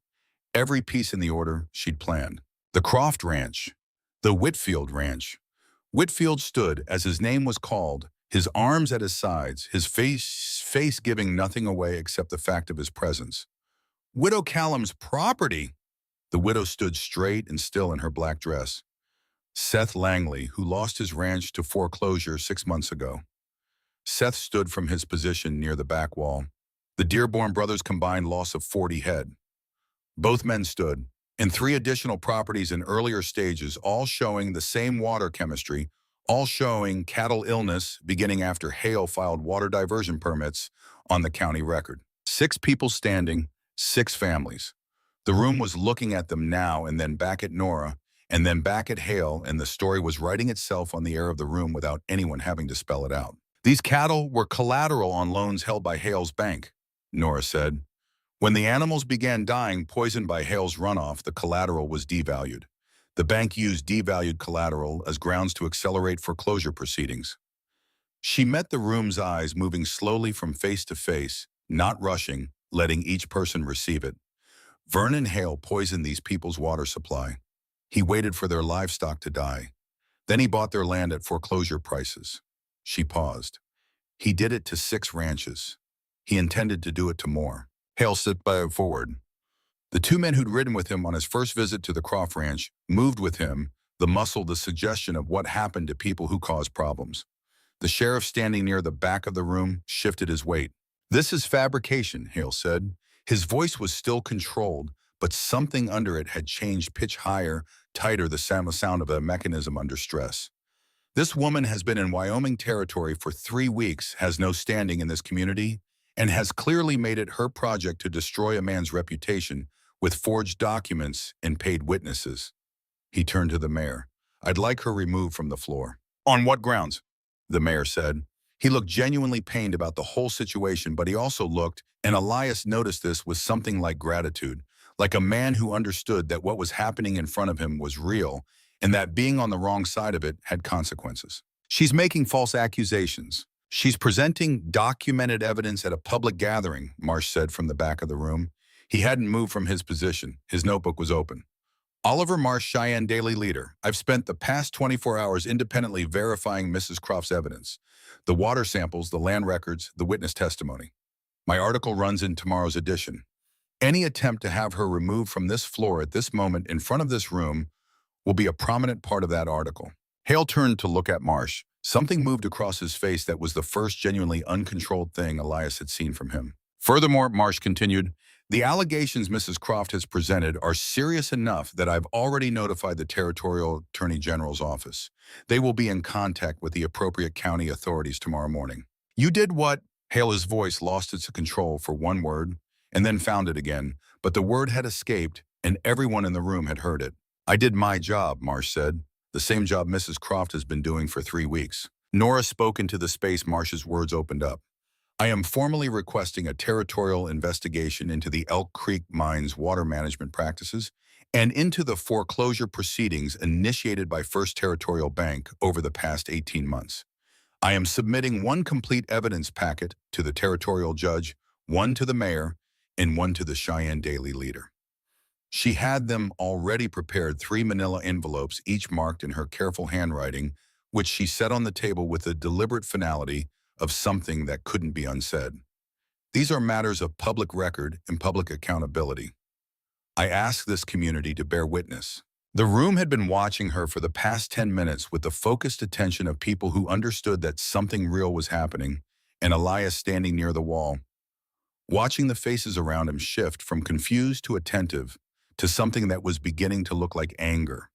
every piece in the order she'd planned. The Croft Ranch, the Whitfield Ranch. Whitfield stood as his name was called, his arms at his sides, his face giving nothing away except the fact of his presence. Widow Callum's property. The widow stood straight and still in her black dress. Seth Langley, who lost his ranch to foreclosure 6 months ago. Seth stood from his position near the back wall. The Dearborn brothers' combined loss of 40 head. Both men stood, and 3 additional properties in earlier stages, all showing the same water chemistry, all showing cattle illness beginning after Hale filed water diversion permits on the county record. 6 people standing, 6 families. The room was looking at them now and then back at Nora, and then back at Hale, and the story was writing itself on the air of the room without anyone having to spell it out. These cattle were collateral on loans held by Hale's bank, Nora said. When the animals began dying poisoned by Hale's runoff, the collateral was devalued. The bank used devalued collateral as grounds to accelerate foreclosure proceedings. She met the room's eyes moving slowly from face to face, not rushing, letting each person receive it. Vernon Hale poisoned these people's water supply. He waited for their livestock to die. Then he bought their land at foreclosure prices. She paused. He did it to 6 ranches. He intended to do it to more. Hale stepped forward. The 2 men who'd ridden with him on his first visit to the Croft Ranch moved with him, the muscle, the suggestion of what happened to people who cause problems. The sheriff standing near the back of the room shifted his weight. "This is fabrication," Hale said. His voice was still controlled, but something under it had changed, pitch higher, tighter, the sound of a mechanism under stress. "This woman has been in Wyoming territory for 3 weeks, has no standing in this community, and has clearly made it her project to destroy a man's reputation with forged documents and paid witnesses." He turned to the mayor. "I'd like her removed from the floor." "On what grounds?" the mayor said. He looked genuinely pained about the whole situation, but he also looked, and Elias noticed this, with something like gratitude, like a man who understood that what was happening in front of him was real, and that being on the wrong side of it had consequences. "She's making false accusations. She's presenting documented evidence at a public gathering," Marsh said from the back of the room. He hadn't moved from his position. His notebook was open. "Oliver Marsh, Cheyenne Daily Leader. I've spent the past 24 hours independently verifying Mrs. Croft's evidence. The water samples, the land records, the witness testimony. My article runs in tomorrow's edition. Any attempt to have her removed from this floor at this moment in front of this room will be a prominent part of that article." Hale turned to look at Marsh. Something moved across his face that was the first genuinely uncontrolled thing Elias had seen from him. "Furthermore," Marsh continued, "the allegations Mrs. Croft has presented are serious enough that I've already notified the Territorial Attorney General's office. They will be in contact with the appropriate county authorities tomorrow morning." "You did what?" Hale's voice lost its control for one word, and then found it again, but the word had escaped, and everyone in the room had heard it. "I did my job," Marsh said. "The same job Mrs. Croft has been doing for 3 weeks." Nora spoke into the space Marsh's words opened up. "I am formally requesting a territorial investigation into the Elk Creek Mine's water management practices and into the foreclosure proceedings initiated by First Territorial Bank over the past 18 months. I am submitting 1 complete evidence packet to the territorial judge, 1 to the mayor, and 1 to the Cheyenne Daily Leader." She had them already prepared, 3 manila envelopes, each marked in her careful handwriting, which she set on the table with the deliberate finality of something that couldn't be unsaid. "These are matters of public record and public accountability. I ask this community to bear witness." The room had been watching her for the past 10 minutes with the focused attention of people who understood that something real was happening, and Elias standing near the wall, watching the faces around him shift from confused to attentive to something that was beginning to look like anger.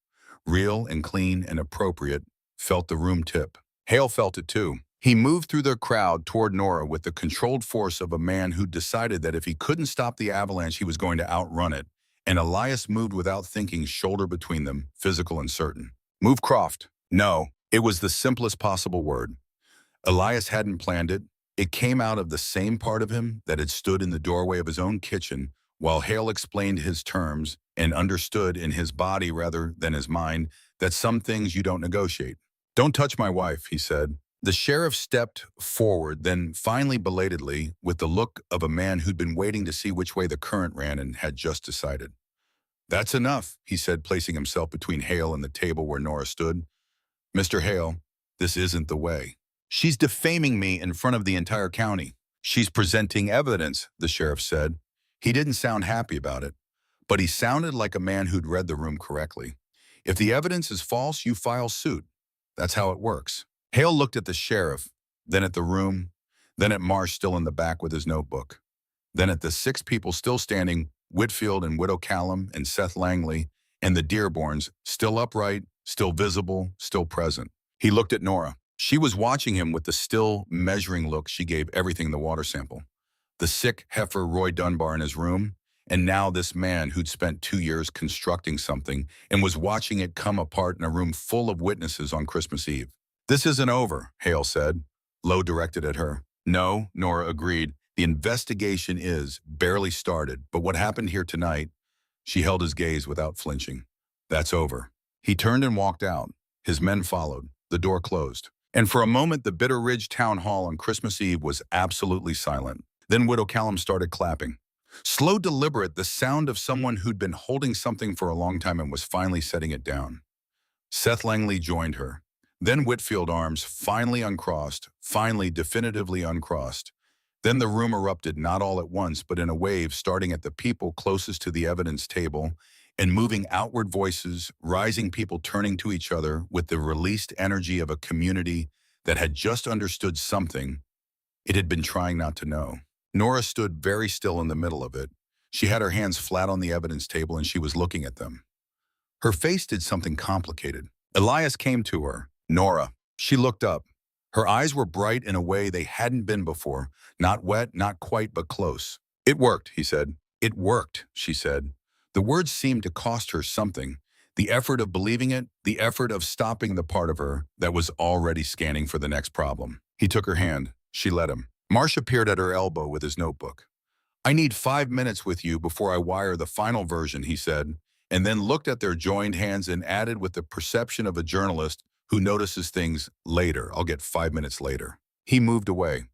Real and clean and appropriate, felt the room tip. Hale felt it too. He moved through the crowd toward Nora with the controlled force of a man who decided that if he couldn't stop the avalanche, he was going to outrun it. And Elias moved without thinking, shoulder between them, physical and certain. "Move, Croft." No, it was the simplest possible word. Elias hadn't planned it. It came out of the same part of him that had stood in the doorway of his own kitchen while Hale explained his terms and understood in his body rather than his mind that some things you don't negotiate. "Don't touch my wife," he said. The sheriff stepped forward, then finally belatedly, with the look of a man who'd been waiting to see which way the current ran and had just decided. "That's enough," he said, placing himself between Hale and the table where Nora stood. "Mr. Hale, this isn't the way. She's defaming me in front of the entire county." "She's presenting evidence," the sheriff said. He didn't sound happy about it, but he sounded like a man who'd read the room correctly. "If the evidence is false, you file suit. That's how it works." Hale looked at the sheriff, then at the room, then at Marsh still in the back with his notebook, then at the 6 people still standing, Whitfield and Widow Callum and Seth Langley, and the Dearborns, still upright, still visible, still present. He looked at Nora. She was watching him with the still, measuring look she gave everything in the water sample. The sick heifer Roy Dunbar in his room, and now this man who'd spent 2 years constructing something and was watching it come apart in a room full of witnesses on Christmas Eve. "This isn't over," Hale said. Lowe directed at her. "No," Nora agreed. "The investigation is barely started, but what happened here tonight," she held his gaze without flinching. "That's over." He turned and walked out. His men followed. The door closed. And for a moment, the Bitter Ridge Town Hall on Christmas Eve was absolutely silent. Then Widow Callum started clapping. Slow, deliberate, the sound of someone who'd been holding something for a long time and was finally setting it down. Seth Langley joined her. Then Whitfield arms finally uncrossed, finally definitively uncrossed. Then the room erupted, not all at once, but in a wave, starting at the people closest to the evidence table and moving outward, voices, rising, people turning to each other with the released energy of a community that had just understood something it had been trying not to know. Nora stood very still in the middle of it. She had her hands flat on the evidence table and she was looking at them. Her face did something complicated. Elias came to her. "Nora." She looked up. Her eyes were bright in a way they hadn't been before. Not wet, not quite, but close. "It worked," he said. "It worked," she said. The words seemed to cost her something. The effort of believing it, the effort of stopping the part of her that was already scanning for the next problem. He took her hand. She let him. Marsh appeared at her elbow with his notebook. "I need 5 minutes with you before I wire the final version," he said, and then looked at their joined hands and added with the perception of a journalist who notices things later. "I'll get 5 minutes later." He moved away.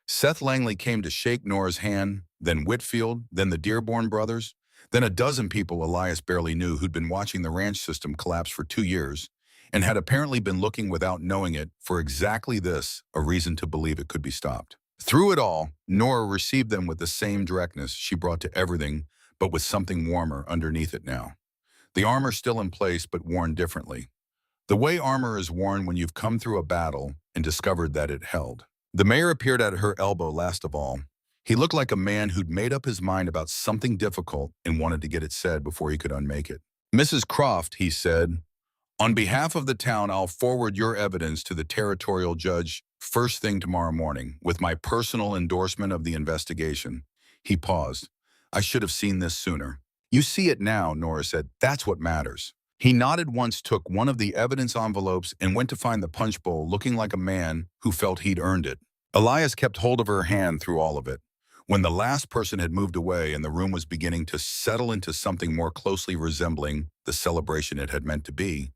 Seth Langley came to shake Nora's hand, then Whitfield, then the Dearborn brothers, then a dozen people Elias barely knew who'd been watching the ranch system collapse for 2 years and had apparently been looking without knowing it for exactly this, a reason to believe it could be stopped. Through it all, Nora received them with the same directness she brought to everything, but with something warmer underneath it now. The armor still in place, but worn differently. The way armor is worn when you've come through a battle and discovered that it held. The mayor appeared at her elbow last of all. He looked like a man who'd made up his mind about something difficult and wanted to get it said before he could unmake it. "Mrs. Croft," he said, "on behalf of the town, I'll forward your evidence to the territorial judge first thing tomorrow morning, with my personal endorsement of the investigation." He paused. "I should have seen this sooner." "You see it now," Nora said. "That's what matters." He nodded once, took one of the evidence envelopes, and went to find the punch bowl, looking like a man who felt he'd earned it. Elias kept hold of her hand through all of it. When the last person had moved away and the room was beginning to settle into something more closely resembling the celebration it had meant to be,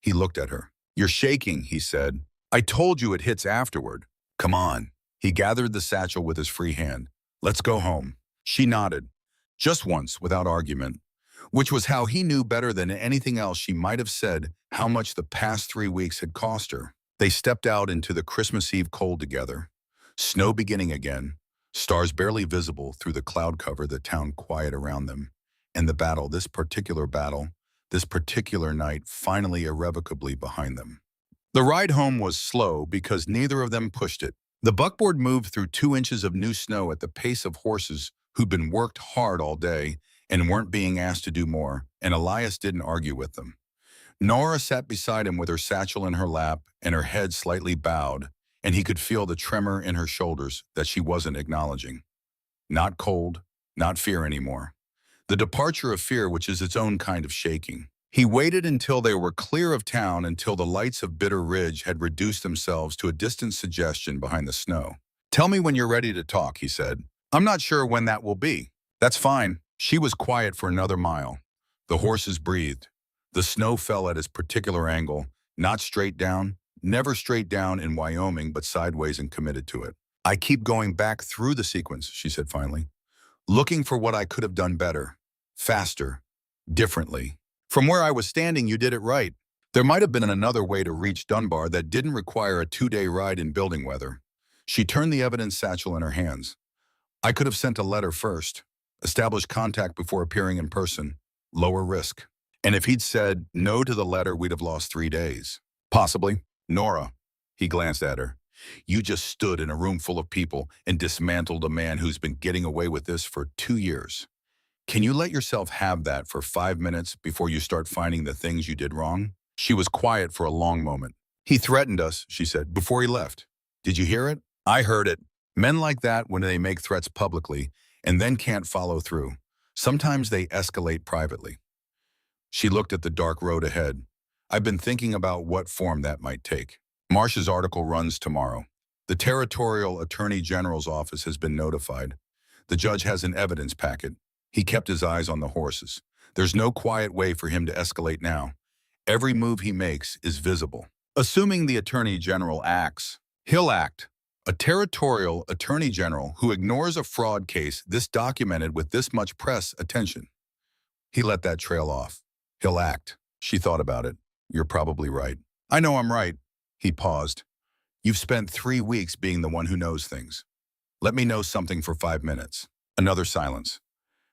he looked at her. "You're shaking," he said. "I told you it hits afterward. Come on." He gathered the satchel with his free hand. "Let's go home." She nodded. Just once, without argument, which was how he knew better than anything else she might have said how much the past 3 weeks had cost her. They stepped out into the Christmas Eve cold together. Snow beginning again, stars barely visible through the cloud cover, the town quiet around them. And the battle, this particular night, finally irrevocably behind them. The ride home was slow because neither of them pushed it. The buckboard moved through 2 inches of new snow at the pace of horses who'd been worked hard all day and weren't being asked to do more, and Elias didn't argue with them. Nora sat beside him with her satchel in her lap and her head slightly bowed, and he could feel the tremor in her shoulders that she wasn't acknowledging. Not cold, not fear anymore. The departure of fear, which is its own kind of shaking. He waited until they were clear of town, until the lights of Bitter Ridge had reduced themselves to a distant suggestion behind the snow. "Tell me when you're ready to talk," he said. "I'm not sure when that will be." "That's fine." She was quiet for another mile. The horses breathed. The snow fell at its particular angle, not straight down, never straight down in Wyoming, but sideways, and committed to it. "I keep going back through the sequence," she said finally, "looking for what I could have done better, faster, differently. From where I was standing, you did it right. There might have been another way to reach Dunbar that didn't require a 2-day ride in building weather." She turned the evidence satchel in her hands. "I could have sent a letter first, established contact before appearing in person, lower risk. And if he'd said no to the letter, we'd have lost 3 days. Possibly." "Nora," he glanced at her, "you just stood in a room full of people and dismantled a man who's been getting away with this for 2 years. Can you let yourself have that for 5 minutes before you start finding the things you did wrong?" She was quiet for a long moment. He threatened us, she said, before he left. Did you hear it? I heard it. Men like that, when they make threats publicly and then can't follow through, sometimes they escalate privately. She looked at the dark road ahead. I've been thinking about what form that might take. Marsh's article runs tomorrow. The Territorial Attorney General's office has been notified. The judge has an evidence packet. He kept his eyes on the horses. There's no quiet way for him to escalate now. Every move he makes is visible. Assuming the Attorney General acts, he'll act. A territorial Attorney General who ignores a fraud case this documented with this much press attention. He let that trail off. He'll act. She thought about it. You're probably right. I know I'm right. He paused. You've spent 3 weeks being the one who knows things. Let me know something for 5 minutes. Another silence.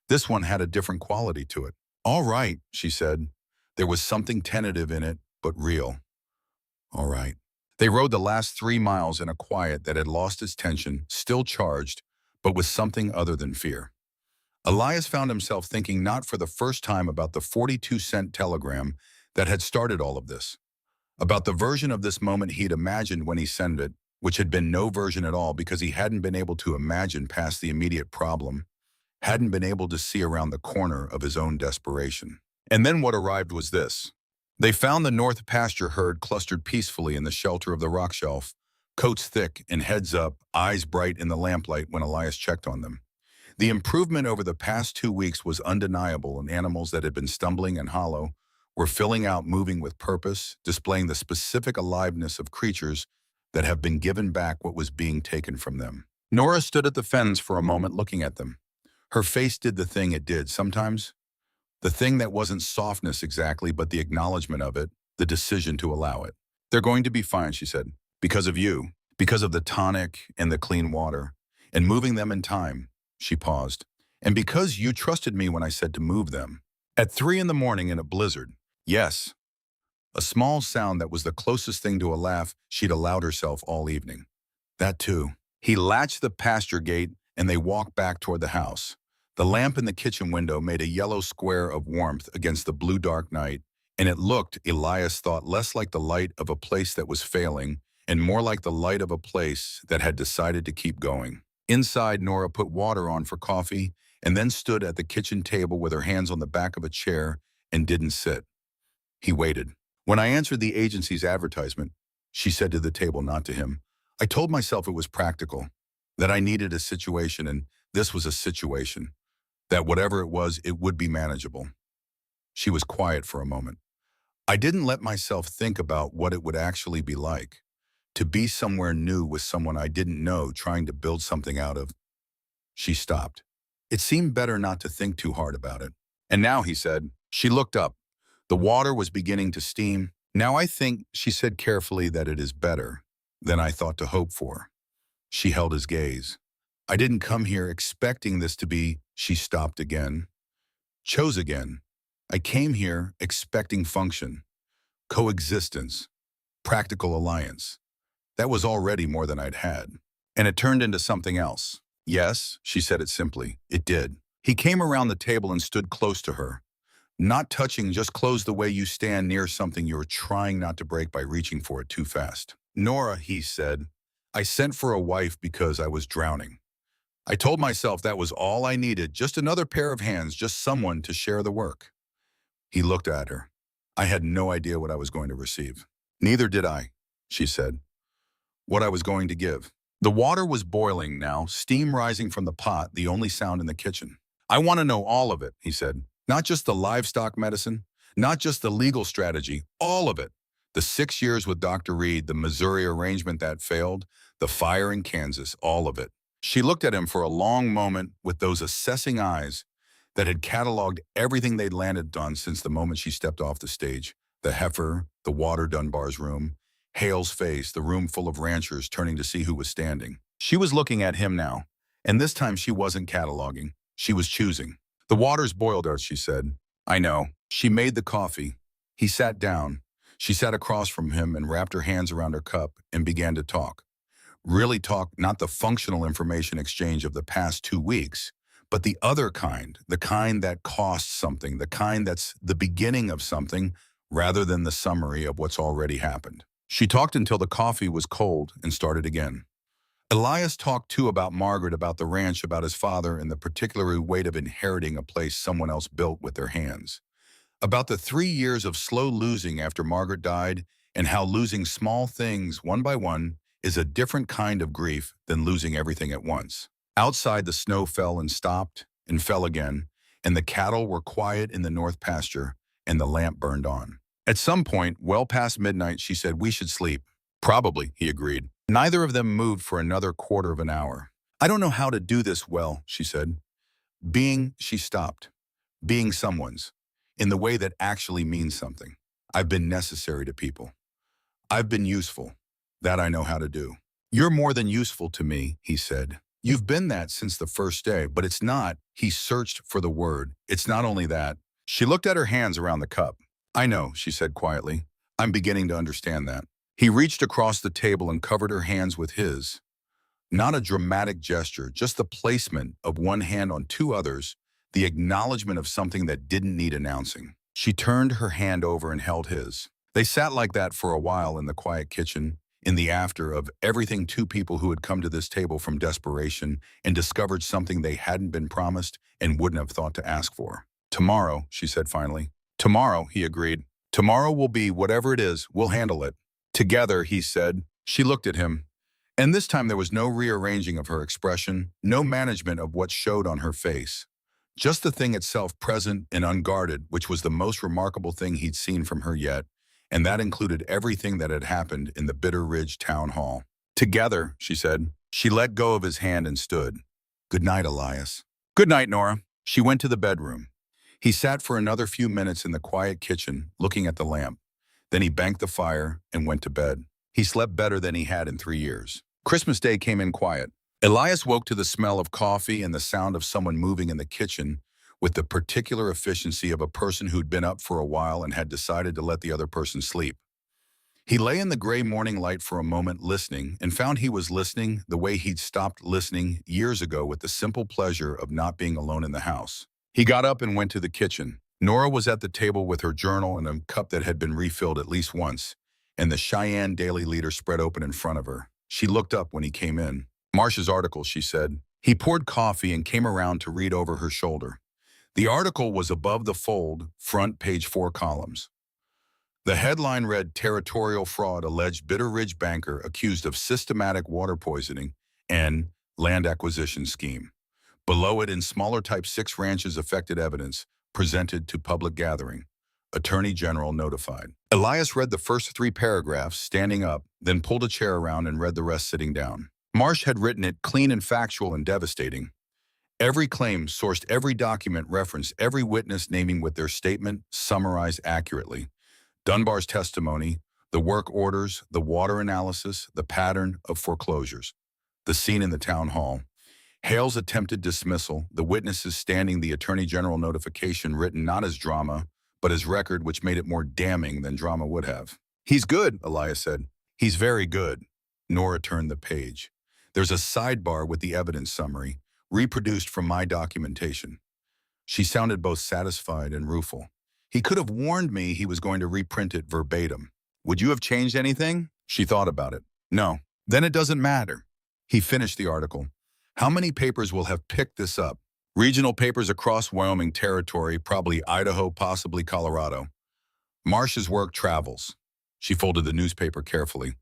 This one had a different quality to it. All right, she said. There was something tentative in it, but real. All right. They rode the last 3 miles in a quiet that had lost its tension, still charged, but with something other than fear. Elias found himself thinking not for the first time about the 42-cent telegram that had started all of this, about the version of this moment he'd imagined when he sent it, which had been no version at all because he hadn't been able to imagine past the immediate problem, hadn't been able to see around the corner of his own desperation. And then what arrived was this. They found the North pasture herd clustered peacefully in the shelter of the rock shelf, coats thick and heads up, eyes bright in the lamplight when Elias checked on them. The improvement over the past 2 weeks was undeniable, and animals that had been stumbling and hollow were filling out, moving with purpose, displaying the specific aliveness of creatures that have been given back what was being taken from them. Nora stood at the fence for a moment looking at them. Her face did the thing it did sometimes. The thing that wasn't softness exactly, but the acknowledgement of it, the decision to allow it. They're going to be fine, she said, because of you, because of the tonic and the clean water, and moving them in time. She paused. And because you trusted me when I said to move them. At 3 in the morning in a blizzard. Yes. A small sound that was the closest thing to a laugh she'd allowed herself all evening. That too. He latched the pasture gate and they walked back toward the house. The lamp in the kitchen window made a yellow square of warmth against the blue dark night, and it looked, Elias thought, less like the light of a place that was failing and more like the light of a place that had decided to keep going. Inside, Nora put water on for coffee and then stood at the kitchen table with her hands on the back of a chair and didn't sit. He waited. When I answered the agency's advertisement, she said to the table, not to him, I told myself it was practical, that I needed a situation, and this was a situation, that whatever it was, it would be manageable. She was quiet for a moment. I didn't let myself think about what it would actually be like, to be somewhere new with someone I didn't know, trying to build something out of. She stopped. It seemed better not to think too hard about it. And now, he said. She looked up. The water was beginning to steam. Now I think, she said carefully, that it is better than I thought to hope for. She held his gaze. I didn't come here expecting this to be, she stopped again. Chose again. I came here expecting function, coexistence, practical alliance. That was already more than I'd had. And it turned into something else. Yes, she said it simply. It did. He came around the table and stood close to her. Not touching, just close the way you stand near something you're trying not to break by reaching for it too fast. Nora, he said, I sent for a wife because I was drowning. I told myself that was all I needed, just another pair of hands, just someone to share the work. He looked at her. I had no idea what I was going to receive. Neither did I, she said. What I was going to give. The water was boiling now, steam rising from the pot, the only sound in the kitchen. I want to know all of it, he said. Not just the livestock medicine, not just the legal strategy, all of it. The 6 years with Dr. Reed, the Missouri arrangement that failed, the fire in Kansas, all of it. She looked at him for a long moment with those assessing eyes that had cataloged everything they'd landed on since the moment she stepped off the stage. The heifer, the water, Dunbar's room, Hale's face, the room full of ranchers turning to see who was standing. She was looking at him now, and this time she wasn't cataloging. She was choosing. The water's boiled, she said. I know. She made the coffee. He sat down. She sat across from him and wrapped her hands around her cup and began to talk. Really talk, not the functional information exchange of the past 2 weeks, but the other kind, the kind that costs something, the kind that's the beginning of something rather than the summary of what's already happened. She talked until the coffee was cold and started again. Elias talked too about Margaret, about the ranch, about his father, and the particular weight of inheriting a place someone else built with their hands. About the 3 years of slow losing after Margaret died, and how losing small things one by one is a different kind of grief than losing everything at once. Outside, the snow fell and stopped and fell again, and the cattle were quiet in the north pasture, and the lamp burned on. At some point, well past midnight, she said, "We should sleep." "Probably," he agreed. Neither of them moved for another quarter of an hour. "I don't know how to do this well," she said. She stopped. Being someone's, in the way that actually means something. I've been necessary to people. I've been useful. That I know how to do. "You're more than useful to me," he said. "You've been that since the first day, but it's not." He searched for the word. "It's not only that." She looked at her hands around the cup. "I know," she said quietly. "I'm beginning to understand that." He reached across the table and covered her hands with his. Not a dramatic gesture, just the placement of one hand on two others, the acknowledgement of something that didn't need announcing. She turned her hand over and held his. They sat like that for a while in the quiet kitchen, in the after of everything, two people who had come to this table from desperation and discovered something they hadn't been promised and wouldn't have thought to ask for. "Tomorrow," she said finally. "Tomorrow," he agreed. "Tomorrow will be whatever it is, we'll handle it." "Together," he said. She looked at him. And this time there was no rearranging of her expression, no management of what showed on her face. Just the thing itself, present and unguarded, which was the most remarkable thing he'd seen from her yet, and that included everything that had happened in the Bitter Ridge town hall. "Together," she said. She let go of his hand and stood. "Good night, Elias." "Good night, Nora." She went to the bedroom. He sat for another few minutes in the quiet kitchen, looking at the lamp. Then he banked the fire and went to bed. He slept better than he had in 3 years. Christmas Day came in quiet. Elias woke to the smell of coffee and the sound of someone moving in the kitchen with the particular efficiency of a person who'd been up for a while and had decided to let the other person sleep. He lay in the gray morning light for a moment listening and found he was listening the way he'd stopped listening years ago, with the simple pleasure of not being alone in the house. He got up and went to the kitchen. Nora was at the table with her journal and a cup that had been refilled at least once, and the Cheyenne Daily Leader spread open in front of her. She looked up when he came in. "Marsh's article," she said. He poured coffee and came around to read over her shoulder. The article was above the fold, front page, 4 columns. The headline read, "Territorial Fraud, Alleged Bitter Ridge Banker Accused of Systematic Water Poisoning and Land Acquisition Scheme." Below it, in smaller type, 6 ranches affected, evidence presented to public gathering. Attorney General notified. Elias read the first 3 paragraphs, standing up, then pulled a chair around and read the rest sitting down. Marsh had written it clean and factual and devastating. Every claim, sourced every document, referenced every witness, naming with their statement, summarized accurately. Dunbar's testimony, the work orders, the water analysis, the pattern of foreclosures, the scene in the town hall, Hale's attempted dismissal, the witnesses standing, the Attorney General notification written not as drama, but as record, which made it more damning than drama would have. "He's good," Elias said. "He's very good." Nora turned the page. There's a sidebar with the evidence summary, reproduced from my documentation. She sounded both satisfied and rueful. "He could have warned me he was going to reprint it verbatim." "Would you have changed anything?" She thought about it. "No." "Then it doesn't matter." He finished the article. "How many papers will have picked this up?" "Regional papers across Wyoming territory, probably Idaho, possibly Colorado. Marsh's work travels." She folded the newspaper carefully.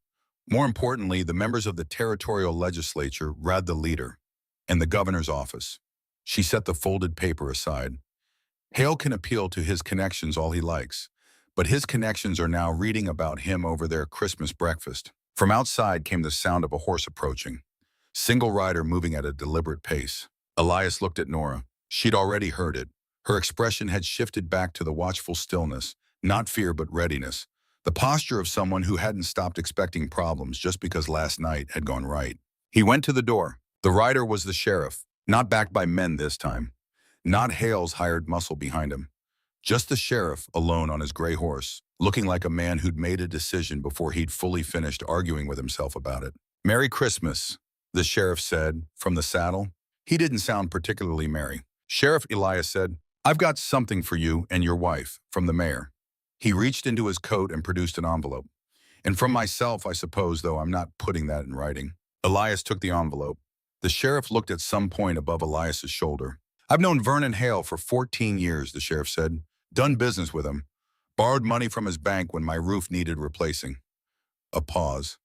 "More importantly, the members of the territorial legislature read the leader, and the governor's office." She set the folded paper aside. "Hale can appeal to his connections all he likes, but his connections are now reading about him over their Christmas breakfast." From outside came the sound of a horse approaching. Single rider moving at a deliberate pace. Elias looked at Nora. She'd already heard it. Her expression had shifted back to the watchful stillness, not fear but readiness, the posture of someone who hadn't stopped expecting problems just because last night had gone right. He went to the door. The rider was the sheriff, not backed by men this time. Not Hale's hired muscle behind him. Just the sheriff, alone on his gray horse, looking like a man who'd made a decision before he'd fully finished arguing with himself about it. "Merry Christmas," the sheriff said, from the saddle. He didn't sound particularly merry. "Sheriff," Elias said, "I've got something for you and your wife, from the mayor." He reached into his coat and produced an envelope. And from myself, I suppose, though I'm not putting that in writing. Elias took the envelope. The sheriff looked at some point above Elias's shoulder. I've known Vernon Hale for 14 years, the sheriff said. Done business with him. Borrowed money from his bank when my roof needed replacing. A pause.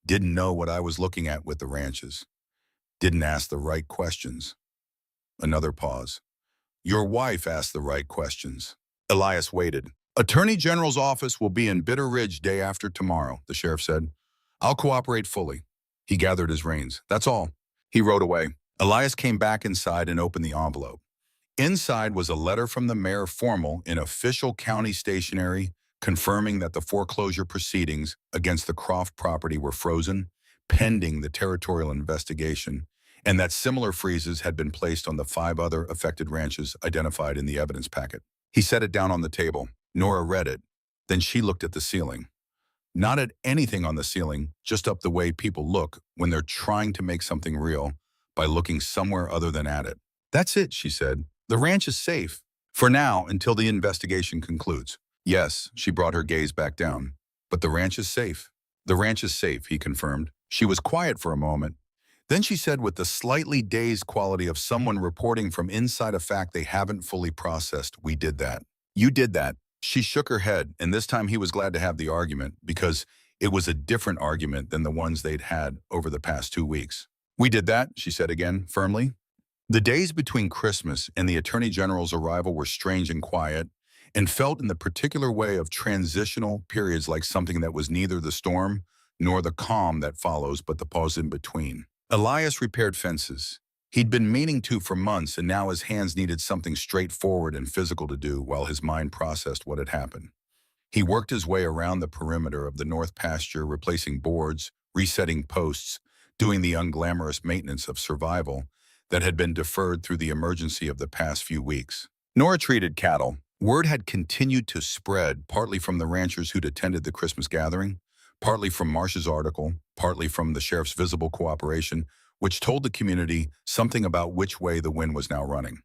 Didn't know what I was looking at with the ranches. Didn't ask the right questions. Another pause. Your wife asked the right questions. Elias waited. Attorney General's office will be in Bitter Ridge day after tomorrow, the sheriff said. I'll cooperate fully. He gathered his reins. That's all. He rode away. Elias came back inside and opened the envelope. Inside was a letter from the mayor formal in official county stationery confirming that the foreclosure proceedings against the Croft property were frozen, pending the territorial investigation, and that similar freezes had been placed on the 5 other affected ranches identified in the evidence packet. He set it down on the table. Nora read it. Then she looked at the ceiling. Not at anything on the ceiling, just up the way people look when they're trying to make something real by looking somewhere other than at it. That's it, she said. The ranch is safe. For now, until the investigation concludes. Yes, she brought her gaze back down. But the ranch is safe. The ranch is safe, he confirmed. She was quiet for a moment. Then she said with the slightly dazed quality of someone reporting from inside a fact they haven't fully processed, we did that. You did that. She shook her head, and this time he was glad to have the argument because it was a different argument than the ones they'd had over the past 2 weeks. We did that, she said again, firmly. The days between Christmas and the Attorney General's arrival were strange and quiet, and felt in the particular way of transitional periods like something that was neither the storm nor the calm that follows but the pause in between. Elias repaired fences. He'd been meaning to for months, and now his hands needed something straightforward and physical to do while his mind processed what had happened. He worked his way around the perimeter of the north pasture, replacing boards, resetting posts, doing the unglamorous maintenance of survival that had been deferred through the emergency of the past few weeks. Nora treated cattle. Word had continued to spread, partly from the ranchers who'd attended the Christmas gathering, partly from Marsh's article, partly from the sheriff's visible cooperation, which told the community something about which way the wind was now running.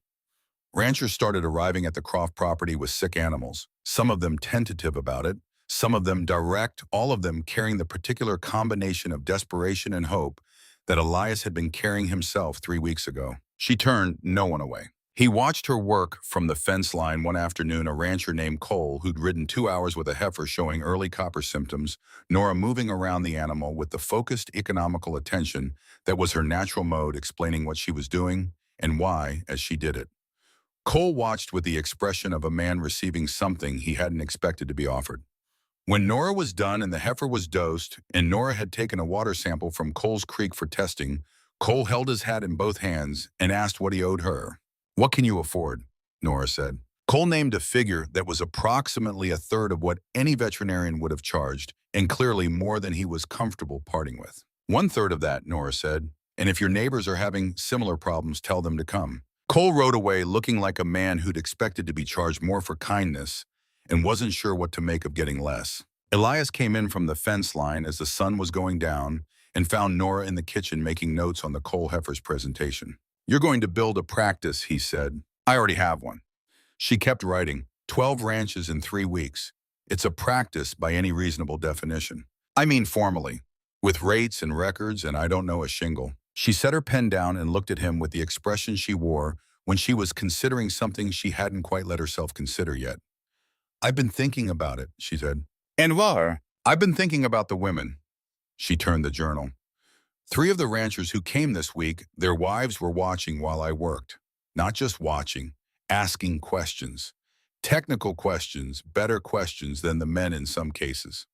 Ranchers started arriving at the Croft property with sick animals, some of them tentative about it, some of them direct, all of them carrying the particular combination of desperation and hope that Elias had been carrying himself 3 weeks ago. She turned no one away. He watched her work from the fence line one afternoon, a rancher named Cole, who'd ridden 2 hours with a heifer showing early copper symptoms, Nora moving around the animal with the focused economical attention that was her natural mode, explaining what she was doing and why as she did it. Cole watched with the expression of a man receiving something he hadn't expected to be offered. When Nora was done and the heifer was dosed, and Nora had taken a water sample from Cole's creek for testing, Cole held his hat in both hands and asked what he owed her. What can you afford? Nora said. Cole named a figure that was approximately a third of what any veterinarian would have charged, and clearly more than he was comfortable parting with. 1/3 of that, Nora said, and if your neighbors are having similar problems, tell them to come. Cole rode away looking like a man who'd expected to be charged more for kindness and wasn't sure what to make of getting less. Elias came in from the fence line as the sun was going down and found Nora in the kitchen making notes on the Cole heifer's presentation. You're going to build a practice, he said. I already have one. She kept writing, 12 ranches in 3 weeks. It's a practice by any reasonable definition. I mean formally, with rates and records and I don't know a shingle. She set her pen down and looked at him with the expression she wore when she was considering something she hadn't quite let herself consider yet. I've been thinking about it, she said. And what? I've been thinking about the women. She turned the journal. 3 of the ranchers who came this week, their wives were watching while I worked. Not just watching, asking questions. Technical questions, better questions than the men in some cases.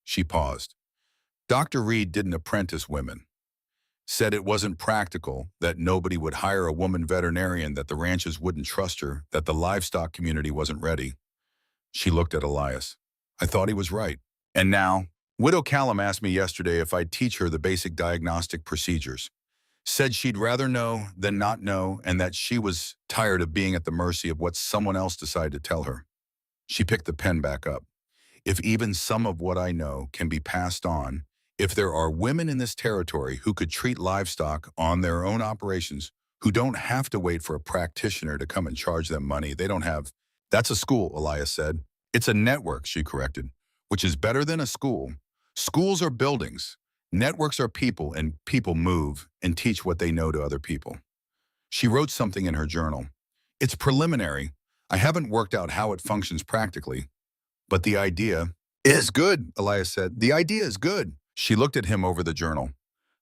She paused. Dr. Reed didn't apprentice women. Said it wasn't practical, that nobody would hire a woman veterinarian, that the ranches wouldn't trust her, that the livestock community wasn't ready. She looked at Elias. I thought he was right. And now, Widow Callum asked me yesterday if I'd teach her the basic diagnostic procedures. Said she'd rather know than not know, and that she was tired of being at the mercy of what someone else decided to tell her. She picked the pen back up. If even some of what I know can be passed on, if there are women in this territory who could treat livestock on their own operations, who don't have to wait for a practitioner to come and charge them money, they don't have. That's a school, Elias said. It's a network, she corrected, which is better than a school. Schools are buildings. Networks are people, and people move and teach what they know to other people. She wrote something in her journal. It's preliminary. I haven't worked out how it functions practically, but the idea is good, Elias said. The idea is good. She looked at him over the journal.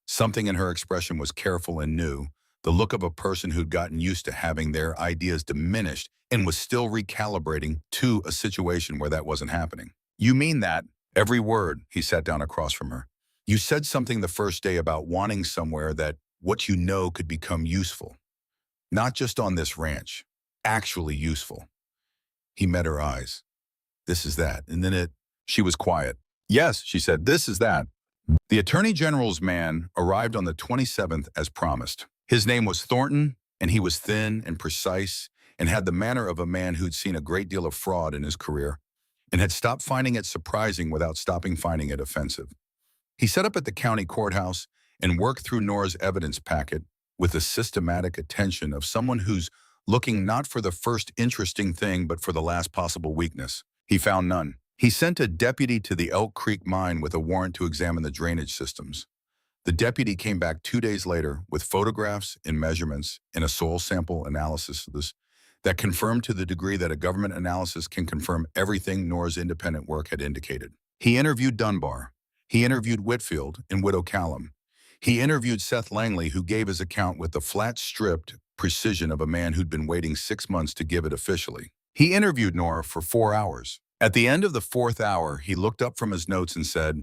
Something in her expression was careful and new, the look of a person who'd gotten used to having their ideas diminished and was still recalibrating to a situation where that wasn't happening. You mean that? Every word. He sat down across from her. You said something the first day about wanting somewhere that what you know could become useful. Not just on this ranch, actually useful. He met her eyes. This is that. And then she was quiet. Yes, she said, this is that. The Attorney General's man arrived on the 27th as promised. His name was Thornton, and he was thin and precise and had the manner of a man who'd seen a great deal of fraud in his career and had stopped finding it surprising without stopping finding it offensive. He set up at the county courthouse and worked through Nora's evidence packet with the systematic attention of someone who's looking not for the first interesting thing but for the last possible weakness. He found none. He sent a deputy to the Elk Creek mine with a warrant to examine the drainage systems. The deputy came back 2 days later with photographs and measurements and a soil sample analysis that confirmed to the degree that a government analysis can confirm everything Nora's independent work had indicated. He interviewed Dunbar. He interviewed Whitfield and Widow Callum. He interviewed Seth Langley, who gave his account with the flat-stripped precision of a man who'd been waiting 6 months to give it officially. He interviewed Nora for 4 hours. At the end of the 4th hour, he looked up from his notes and said,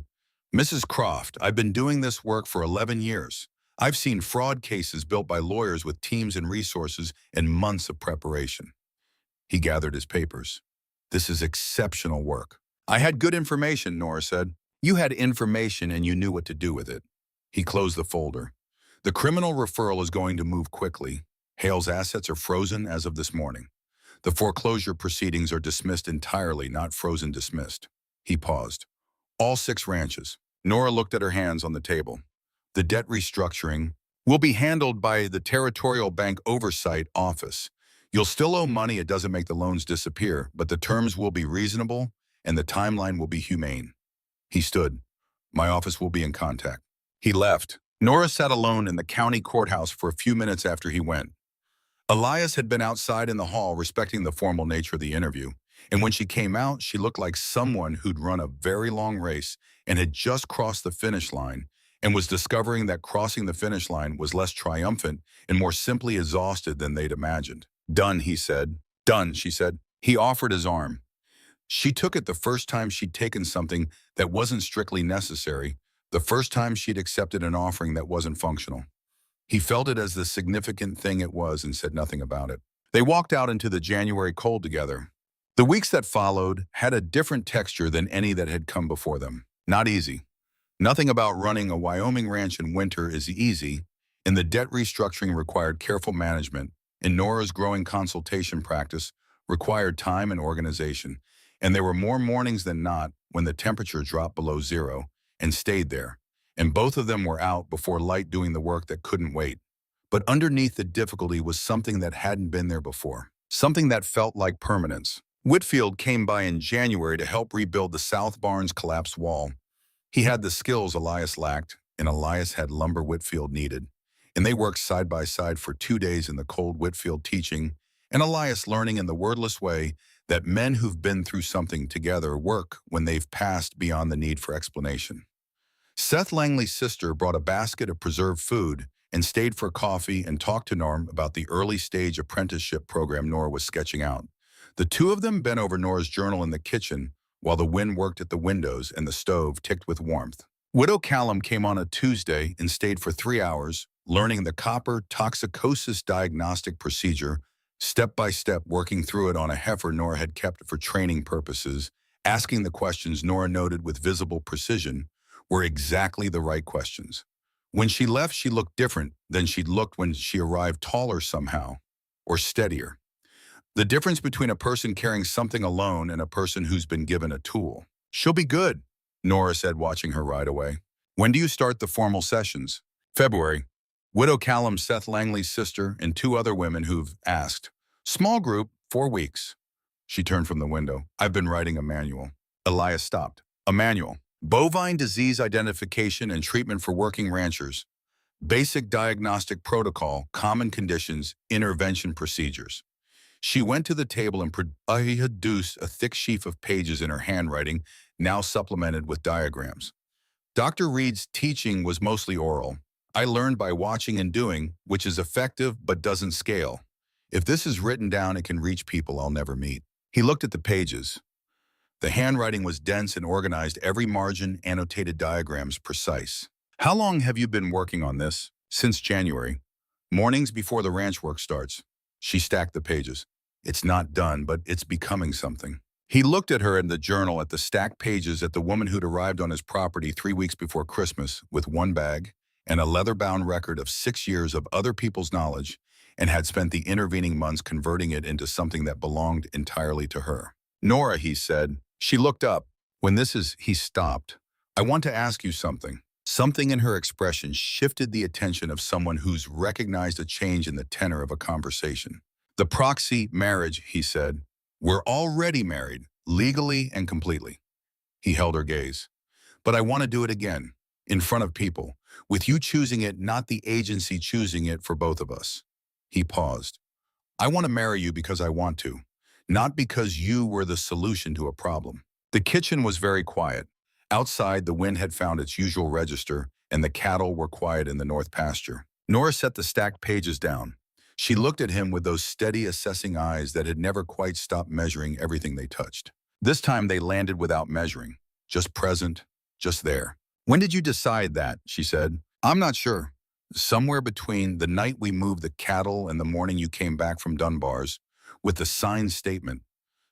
Mrs. Croft, I've been doing this work for 11 years. I've seen fraud cases built by lawyers with teams and resources and months of preparation. He gathered his papers. This is exceptional work. I had good information, Nora said. You had information and you knew what to do with it. He closed the folder. The criminal referral is going to move quickly. Hale's assets are frozen as of this morning. The foreclosure proceedings are dismissed entirely, not frozen dismissed. He paused. All 6 ranches. Nora looked at her hands on the table. The debt restructuring will be handled by the Territorial Bank Oversight Office. You'll still owe money, it doesn't make the loans disappear, but the terms will be reasonable and the timeline will be humane. He stood. My office will be in contact. He left. Nora sat alone in the county courthouse for a few minutes after he went. Elias had been outside in the hall respecting the formal nature of the interview, and when she came out, she looked like someone who'd run a very long race and had just crossed the finish line and was discovering that crossing the finish line was less triumphant and more simply exhausted than they'd imagined. Done, he said. Done, she said. He offered his arm. She took it the first time she'd taken something that wasn't strictly necessary, the first time she'd accepted an offering that wasn't functional. He felt it as the significant thing it was and said nothing about it. They walked out into the January cold together. The weeks that followed had a different texture than any that had come before them. Not easy. Nothing about running a Wyoming ranch in winter is easy, and the debt restructuring required careful management, and Nora's growing consultation practice required time and organization, and there were more mornings than not when the temperature dropped below 0 and stayed there, and both of them were out before light doing the work that couldn't wait. But underneath the difficulty was something that hadn't been there before, something that felt like permanence. Whitfield came by in January to help rebuild the South Barns collapsed wall. He had the skills Elias lacked, and Elias had lumber Whitfield needed. And they worked side by side for 2 days in the cold, Whitfield teaching, and Elias learning in the wordless way that men who've been through something together work when they've passed beyond the need for explanation. Seth Langley's sister brought a basket of preserved food and stayed for coffee and talked to Norm about the early-stage apprenticeship program Nora was sketching out. The two of them bent over Nora's journal in the kitchen while the wind worked at the windows and the stove ticked with warmth. Widow Callum came on a Tuesday and stayed for 3 hours, learning the copper toxicosis diagnostic procedure, step by step working through it on a heifer Nora had kept for training purposes, asking the questions Nora noted with visible precision were exactly the right questions. When she left, she looked different than she'd looked when she arrived, taller somehow, or steadier. The difference between a person carrying something alone and a person who's been given a tool. She'll be good, Nora said, watching her ride away. When do you start the formal sessions? February. Widow Callum, Seth Langley's sister, and 2 other women who've asked. Small group, 4 weeks. She turned from the window. I've been writing a manual. Elias stopped. A manual. Bovine disease identification and treatment for working ranchers. Basic diagnostic protocol, common conditions, intervention procedures. She went to the table and produced a thick sheaf of pages in her handwriting, now supplemented with diagrams. Dr. Reed's teaching was mostly oral. I learned by watching and doing, which is effective but doesn't scale. If this is written down, it can reach people I'll never meet. He looked at the pages. The handwriting was dense and organized, every margin, annotated diagrams, precise. How long have you been working on this? Since January. Mornings before the ranch work starts. She stacked the pages. It's not done, but it's becoming something. He looked at her in the journal, at the stacked pages, at the woman who'd arrived on his property 3 weeks before Christmas with one bag and a leather-bound record of 6 years of other people's knowledge, and had spent the intervening months converting it into something that belonged entirely to her. Nora, he said. She looked up. He stopped. I want to ask you something. Something in her expression shifted the attention of someone who's recognized a change in the tenor of a conversation. The proxy marriage, he said. We're already married, legally and completely. He held her gaze. But I want to do it again, in front of people, with you choosing it, not the agency choosing it for both of us. He paused. I want to marry you because I want to, not because you were the solution to a problem. The kitchen was very quiet. Outside, the wind had found its usual register, and the cattle were quiet in the north pasture. Nora set the stacked pages down. She looked at him with those steady, assessing eyes that had never quite stopped measuring everything they touched. This time they landed without measuring, just present, just there. When did you decide that? She said. I'm not sure. Somewhere between the night we moved the cattle and the morning you came back from Dunbar's, with the signed statement.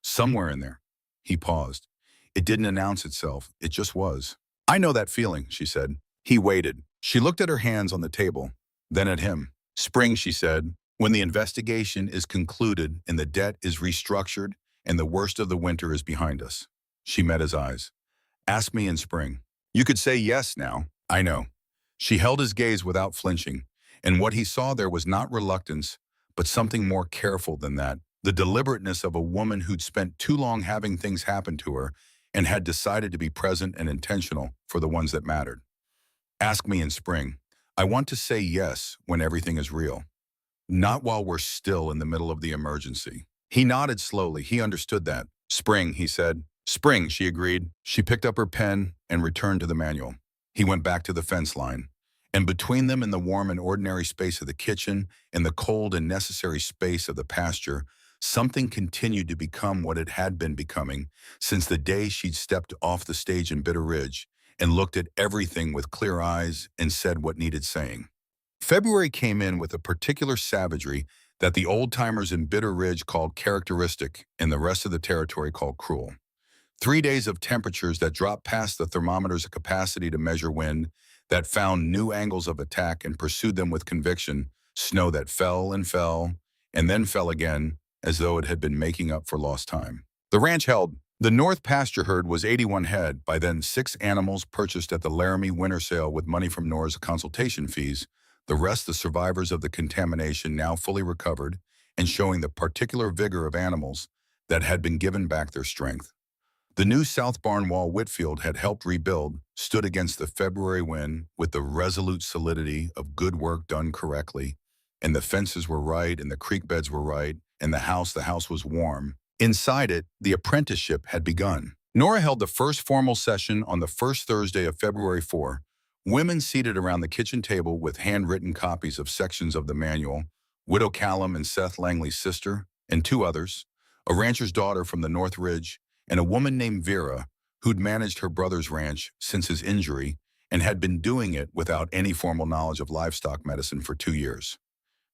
Somewhere in there. He paused. It didn't announce itself. It just was. I know that feeling, she said. He waited. She looked at her hands on the table, then at him. Spring, she said. When the investigation is concluded and the debt is restructured and the worst of the winter is behind us. She met his eyes. Ask me in spring. You could say yes now. I know. She held his gaze without flinching, and what he saw there was not reluctance, but something more careful than that, the deliberateness of a woman who'd spent too long having things happen to her and had decided to be present and intentional for the ones that mattered. Ask me in spring. I want to say yes when everything is real. Not while we're still in the middle of the emergency. He nodded slowly. He understood that. Spring, he said. Spring, she agreed. She picked up her pen and returned to the manual. He went back to the fence line. And between them, in the warm and ordinary space of the kitchen and the cold and necessary space of the pasture, something continued to become what it had been becoming since the day she'd stepped off the stage in Bitter Ridge and looked at everything with clear eyes and said what needed saying. February came in with a particular savagery that the old-timers in Bitter Ridge called characteristic and the rest of the territory called cruel. 3 days of temperatures that dropped past the thermometer's capacity to measure wind, that found new angles of attack and pursued them with conviction, snow that fell and then fell again, as though it had been making up for lost time. The ranch held. The north pasture herd was 81 head, by then 6 animals purchased at the Laramie winter sale with money from Nora's consultation fees, the rest the survivors of the contamination now fully recovered and showing the particular vigor of animals that had been given back their strength. The new South Barn wall Whitfield had helped rebuild stood against the February wind with the resolute solidity of good work done correctly, and the fences were right and the creek beds were right, and the house was warm. Inside it, the apprenticeship had begun. Nora held the first formal session on the first Thursday of February 4. Women seated around the kitchen table with handwritten copies of sections of the manual, Widow Callum and Seth Langley's sister, and 2 others, a rancher's daughter from the North Ridge, and a woman named Vera, who'd managed her brother's ranch since his injury and had been doing it without any formal knowledge of livestock medicine for 2 years.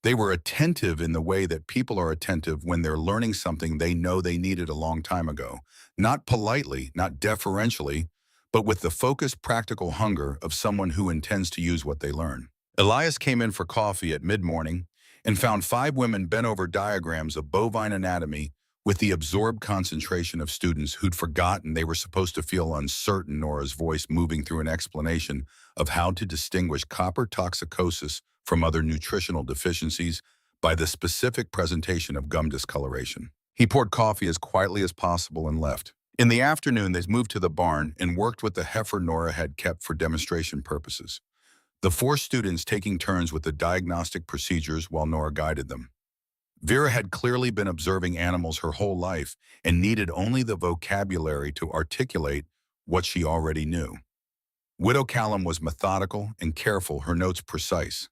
They were attentive in the way that people are attentive when they're learning something they know they needed a long time ago, not politely, not deferentially, but with the focused, practical hunger of someone who intends to use what they learn. Elias came in for coffee at mid-morning and found 5 women bent over diagrams of bovine anatomy with the absorbed concentration of students who'd forgotten they were supposed to feel uncertain, Nora's voice moving through an explanation of how to distinguish copper toxicosis from other nutritional deficiencies by the specific presentation of gum discoloration. He poured coffee as quietly as possible and left. In the afternoon, they moved to the barn and worked with the heifer Nora had kept for demonstration purposes. The four students taking turns with the diagnostic procedures while Nora guided them. Vera had clearly been observing animals her whole life and needed only the vocabulary to articulate what she already knew. Widow Callum was methodical and careful, her notes precise.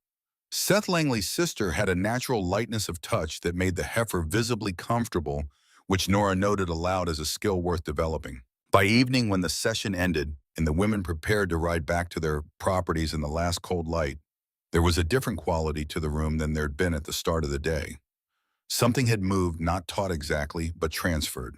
Seth Langley's sister had a natural lightness of touch that made the heifer visibly comfortable, which Nora noted aloud as a skill worth developing. By evening, when the session ended and the women prepared to ride back to their properties in the last cold light, there was a different quality to the room than there'd been at the start of the day. Something had moved, not taught exactly, but transferred.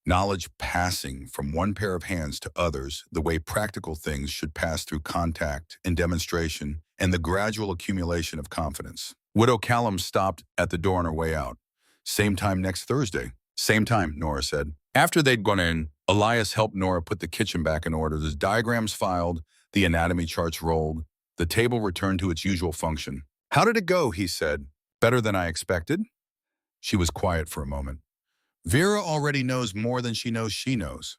Knowledge passing from one pair of hands to others, the way practical things should pass through contact and demonstration, and the gradual accumulation of confidence. Widow Callum stopped at the door on her way out. Same time next Thursday. Same time, Nora said. After they'd gone in, Elias helped Nora put the kitchen back in order. The diagrams filed, the anatomy charts rolled, the table returned to its usual function. How did it go, he said. Better than I expected? She was quiet for a moment. Vera already knows more than she knows.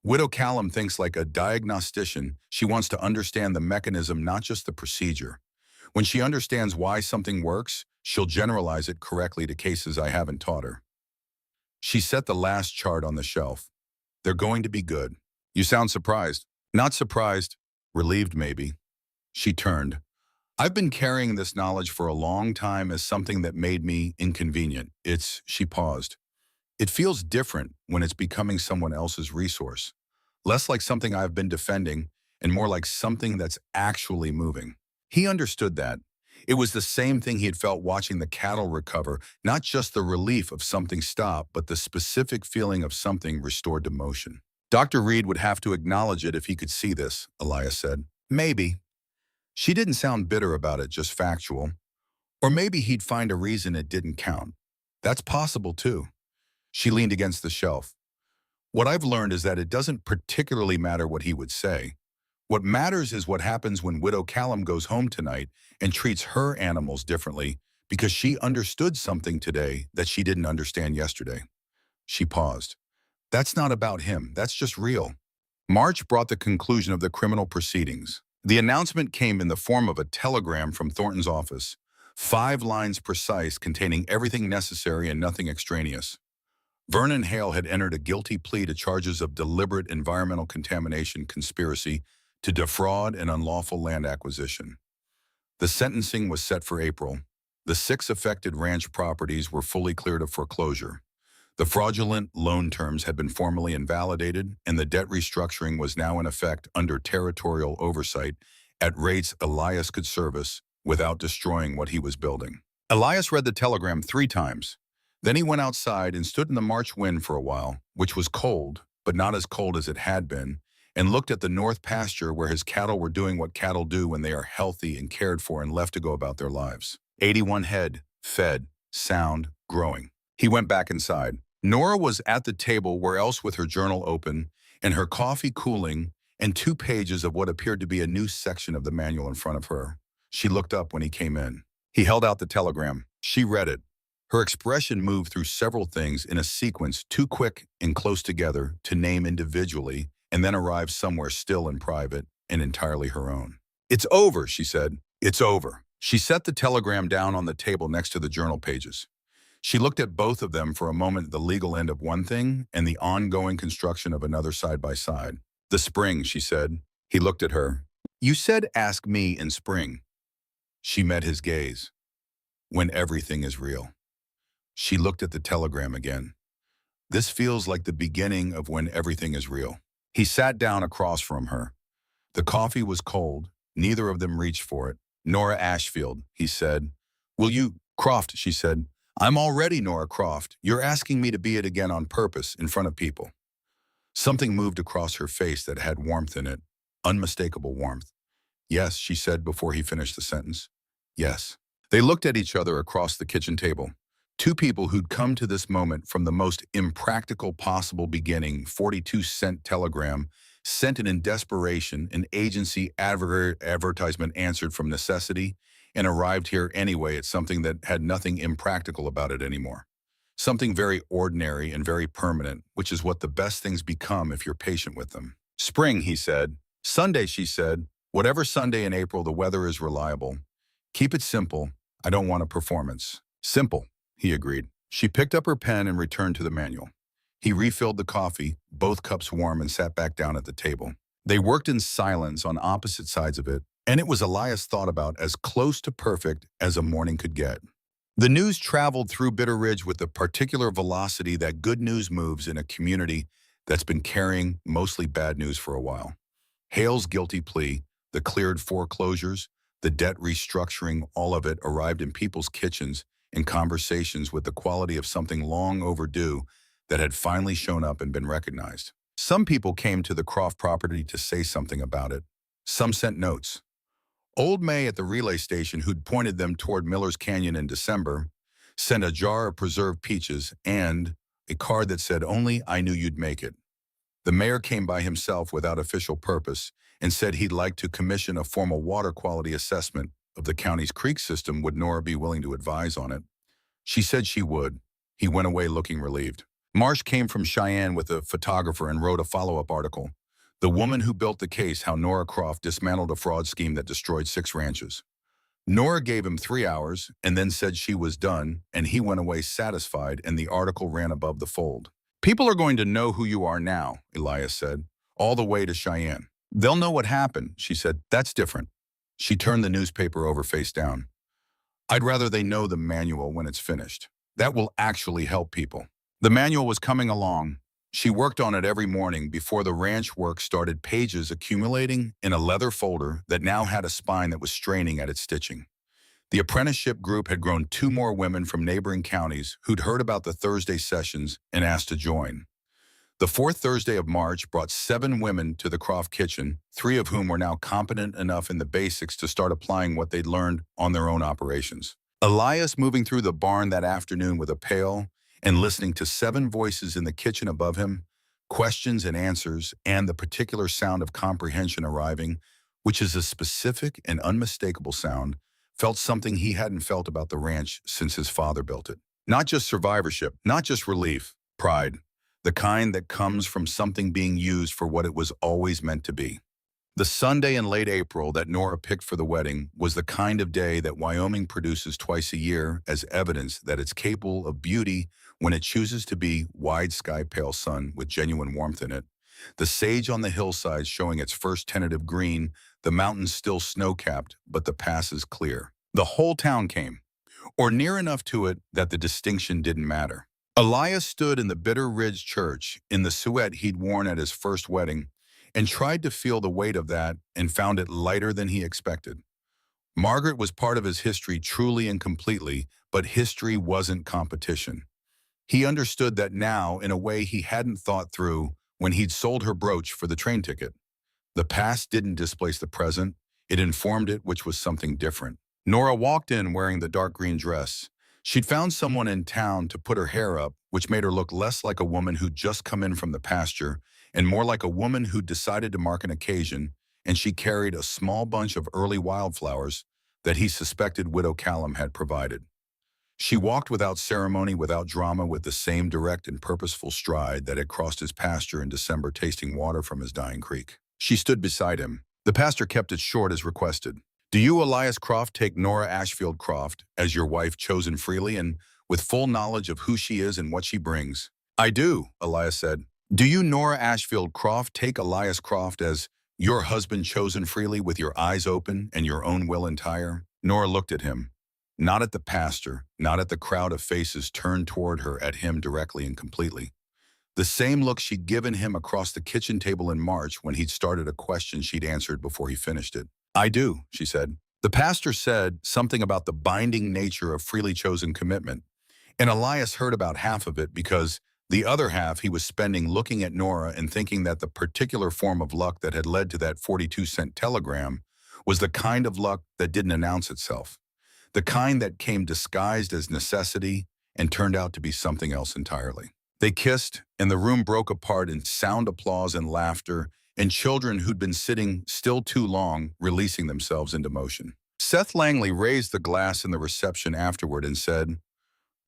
Widow Callum thinks like a diagnostician. She wants to understand the mechanism, not just the procedure. When she understands why something works, she'll generalize it correctly to cases I haven't taught her. She set the last chart on the shelf. They're going to be good. You sound surprised. Not surprised, relieved maybe. She turned. I've been carrying this knowledge for a long time as something that made me inconvenient. She paused. It feels different when it's becoming someone else's resource. Less like something I've been defending and more like something that's actually moving. He understood that. It was the same thing he had felt watching the cattle recover, not just the relief of something stopped, but the specific feeling of something restored to motion. Dr. Reed would have to acknowledge it if he could see this, Elias said. Maybe. She didn't sound bitter about it, just factual. Or maybe he'd find a reason it didn't count. That's possible too. She leaned against the shelf. What I've learned is that it doesn't particularly matter what he would say. What matters is what happens when Widow Callum goes home tonight and treats her animals differently because she understood something today that she didn't understand yesterday. She paused. That's not about him. That's just real. March brought the conclusion of the criminal proceedings. The announcement came in the form of a telegram from Thornton's office, 5 lines precise containing everything necessary and nothing extraneous. Vernon Hale had entered a guilty plea to charges of deliberate environmental contamination conspiracy to defraud and unlawful land acquisition. The sentencing was set for April. The 6 affected ranch properties were fully cleared of foreclosure. The fraudulent loan terms had been formally invalidated, and the debt restructuring was now in effect under territorial oversight at rates Elias could service without destroying what he was building. Elias read the telegram 3 times. Then he went outside and stood in the March wind for a while, which was cold, but not as cold as it had been, and looked at the north pasture where his cattle were doing what cattle do when they are healthy and cared for and left to go about their lives. 81 head, fed, sound, growing. He went back inside. Nora was at the table, where else with her journal open and her coffee cooling and 2 pages of what appeared to be a new section of the manual in front of her. She looked up when he came in. He held out the telegram. She read it. Her expression moved through several things in a sequence too quick and close together to name individually, and then arrived somewhere still and private and entirely her own. It's over, she said. It's over. She set the telegram down on the table next to the journal pages. She looked at both of them for a moment, the legal end of one thing and the ongoing construction of another side by side. The spring, she said. He looked at her. You said ask me in spring. She met his gaze. When everything is real. She looked at the telegram again. This feels like the beginning of when everything is real. He sat down across from her. The coffee was cold. Neither of them reached for it. Nora Ashfield, he said. Will you? Croft, she said. I'm already Nora Croft. You're asking me to be it again on purpose in front of people. Something moved across her face that had warmth in it, unmistakable warmth. Yes, she said before he finished the sentence. Yes. They looked at each other across the kitchen table. 2 people who'd come to this moment from the most impractical possible beginning, 42-cent telegram, sent in desperation, an agency advertisement answered from necessity, and arrived here anyway at something that had nothing impractical about it anymore. Something very ordinary and very permanent, which is what the best things become if you're patient with them. Spring, he said. Sunday, she said. Whatever Sunday in April, the weather is reliable. Keep it simple. I don't want a performance. Simple, he agreed. She picked up her pen and returned to the manual. He refilled the coffee, both cups warm, and sat back down at the table. They worked in silence on opposite sides of it, and it was, Elias thought about, as close to perfect as a morning could get. The news traveled through Bitter Ridge with the particular velocity that good news moves in a community that's been carrying mostly bad news for a while. Hale's guilty plea, the cleared foreclosures, the debt restructuring, all of it arrived in people's kitchens in conversations with the quality of something long overdue that had finally shown up and been recognized. Some people came to the Croft property to say something about it. Some sent notes. Old May at the relay station, who'd pointed them toward Miller's Canyon in December, sent a jar of preserved peaches and a card that said, "Only I knew you'd make it." The mayor came by himself without official purpose and said he'd like to commission a formal water quality assessment of the county's creek system. Would Nora be willing to advise on it? She said she would. He went away looking relieved. Marsh came from Cheyenne with a photographer and wrote a follow-up article. The Woman Who Built the Case: How Nora Croft Dismantled a Fraud Scheme That Destroyed 6 Ranches. Nora gave him 3 hours and then said she was done, and he went away satisfied, and the article ran above the fold. "People are going to know who you are now," Elias said, "all the way to Cheyenne." "They'll know what happened," she said. "That's different." She turned the newspaper over face down. "I'd rather they know the manual when it's finished. That will actually help people." The manual was coming along. She worked on it every morning before the ranch work started, pages accumulating in a leather folder that now had a spine that was straining at its stitching. The apprenticeship group had grown 2 more women from neighboring counties who'd heard about the Thursday sessions and asked to join. The 4th Thursday of March brought 7 women to the Croft kitchen, 3 of whom were now competent enough in the basics to start applying what they'd learned on their own operations. Elias, moving through the barn that afternoon with a pail and listening to 7 voices in the kitchen above him, questions and answers, and the particular sound of comprehension arriving, which is a specific and unmistakable sound, felt something he hadn't felt about the ranch since his father built it. Not just survivorship, not just relief, pride, the kind that comes from something being used for what it was always meant to be. The Sunday in late April that Nora picked for the wedding was the kind of day that Wyoming produces twice a year as evidence that it's capable of beauty when it chooses to be wide sky, pale sun with genuine warmth in it. The sage on the hillsides showing its first tentative green, the mountains still snow-capped, but the passes clear. The whole town came, or near enough to it that the distinction didn't matter. Elias stood in the Bitter Ridge church in the suet he'd worn at his first wedding and tried to feel the weight of that and found it lighter than he expected. Margaret was part of his history truly and completely, but history wasn't competition. He understood that now in a way he hadn't thought through when he'd sold her brooch for the train ticket. The past didn't displace the present, it informed it, which was something different. Nora walked in wearing the dark green dress. She'd found someone in town to put her hair up, which made her look less like a woman who'd just come in from the pasture and more like a woman who'd decided to mark an occasion, and she carried a small bunch of early wildflowers that he suspected Widow Callum had provided. She walked without ceremony, without drama, with the same direct and purposeful stride that had crossed his pasture in December, tasting water from his dying creek. She stood beside him. The pastor kept it short as requested. "Do you, Elias Croft, take Nora Ashfield Croft as your wife, chosen freely and with full knowledge of who she is and what she brings?" "I do," Elias said. "Do you, Nora Ashfield Croft, take Elias Croft as your husband, chosen freely, with your eyes open and your own will entire?" Nora looked at him, not at the pastor, not at the crowd of faces turned toward her, at him directly and completely. The same look she'd given him across the kitchen table in March when he'd started a question she'd answered before he finished it. "I do," she said. The pastor said something about the binding nature of freely chosen commitment, and Elias heard about half of it because the other half he was spending looking at Nora and thinking that the particular form of luck that had led to that 42-cent telegram was the kind of luck that didn't announce itself, the kind that came disguised as necessity and turned out to be something else entirely. They kissed, and the room broke apart in sound applause and laughter, and children who'd been sitting still too long releasing themselves into motion. Seth Langley raised the glass in the reception afterward and said,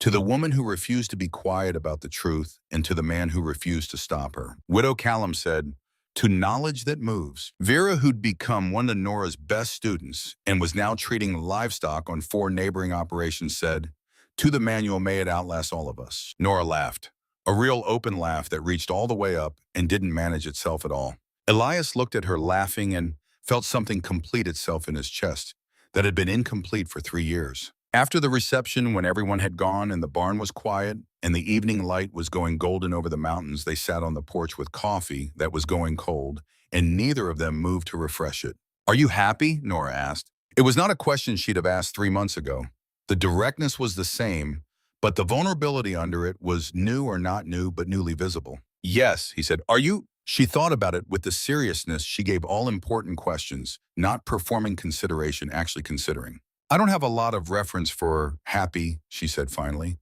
To the woman who refused to be quiet about the truth, and to the man who refused to stop her. Widow Callum said, to knowledge that moves. Vera, who'd become one of Nora's best students and was now treating livestock on 4 neighboring operations, said, to the manual, may it outlast all of us. Nora laughed, a real open laugh that reached all the way up and didn't manage itself at all. Elias looked at her laughing and felt something complete itself in his chest that had been incomplete for 3 years. After the reception, when everyone had gone and the barn was quiet and the evening light was going golden over the mountains, they sat on the porch with coffee that was going cold, and neither of them moved to refresh it. Are you happy? Nora asked. It was not a question she'd have asked 3 months ago. The directness was the same, but the vulnerability under it was new, or not new, but newly visible. Yes, he said. Are you? She thought about it with the seriousness she gave all important questions, not performing consideration, actually considering. I don't have a lot of reference for happy, she said finally.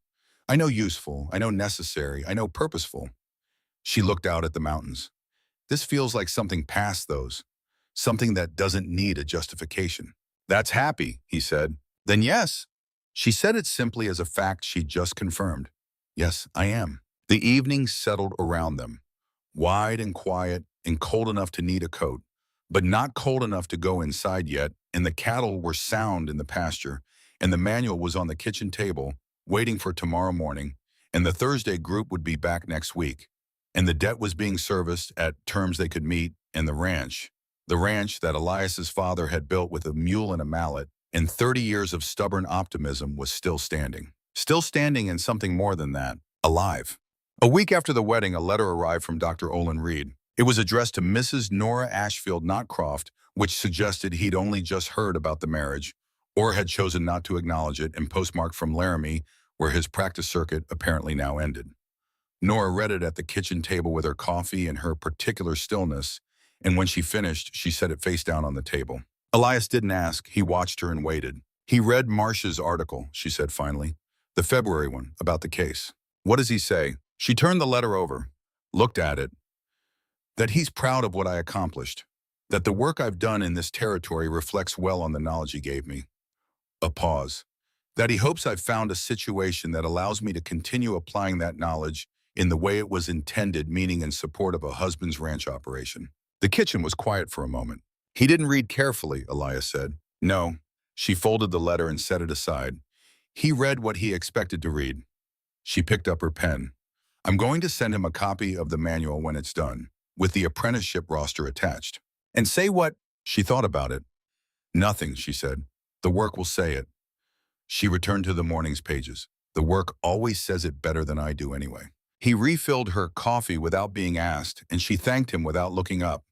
I know useful, I know necessary, I know purposeful. She looked out at the mountains. This feels like something past those, something that doesn't need a justification. That's happy, he said. Then yes. She said it simply as a fact she'd just confirmed. Yes, I am. The evening settled around them, wide and quiet and cold enough to need a coat, but not cold enough to go inside yet, and the cattle were sound in the pasture, and the manual was on the kitchen table, waiting for tomorrow morning, and the Thursday group would be back next week, and the debt was being serviced at terms they could meet, and the ranch that Elias's father had built with a mule and a mallet, and 30 years of stubborn optimism, was still standing. Still standing, and something more than that, alive. A week after the wedding, a letter arrived from Dr. Olin Reed. It was addressed to Mrs. Nora Ashfield Notcroft, which suggested he'd only just heard about the marriage, or had chosen not to acknowledge it, and postmarked from Laramie, where his practice circuit apparently now ended. Nora read it at the kitchen table with her coffee and her particular stillness, and when she finished, she set it face down on the table. Elias didn't ask. He watched her and waited. He read Marcia's article, she said finally, the February one, about the case. What does he say? She turned the letter over, looked at it. That he's proud of what I accomplished, that the work I've done in this territory reflects well on the knowledge he gave me. A pause. That he hopes I've found a situation that allows me to continue applying that knowledge in the way it was intended, meaning in support of a husband's ranch operation. The kitchen was quiet for a moment. He didn't read carefully, Elias said. No. She folded the letter and set it aside. He read what he expected to read. She picked up her pen. I'm going to send him a copy of the manual when it's done, with the apprenticeship roster attached. And say what? She thought about it. Nothing, she said. The work will say it. She returned to the morning's pages. The work always says it better than I do anyway. He refilled her coffee without being asked, and she thanked him without looking up,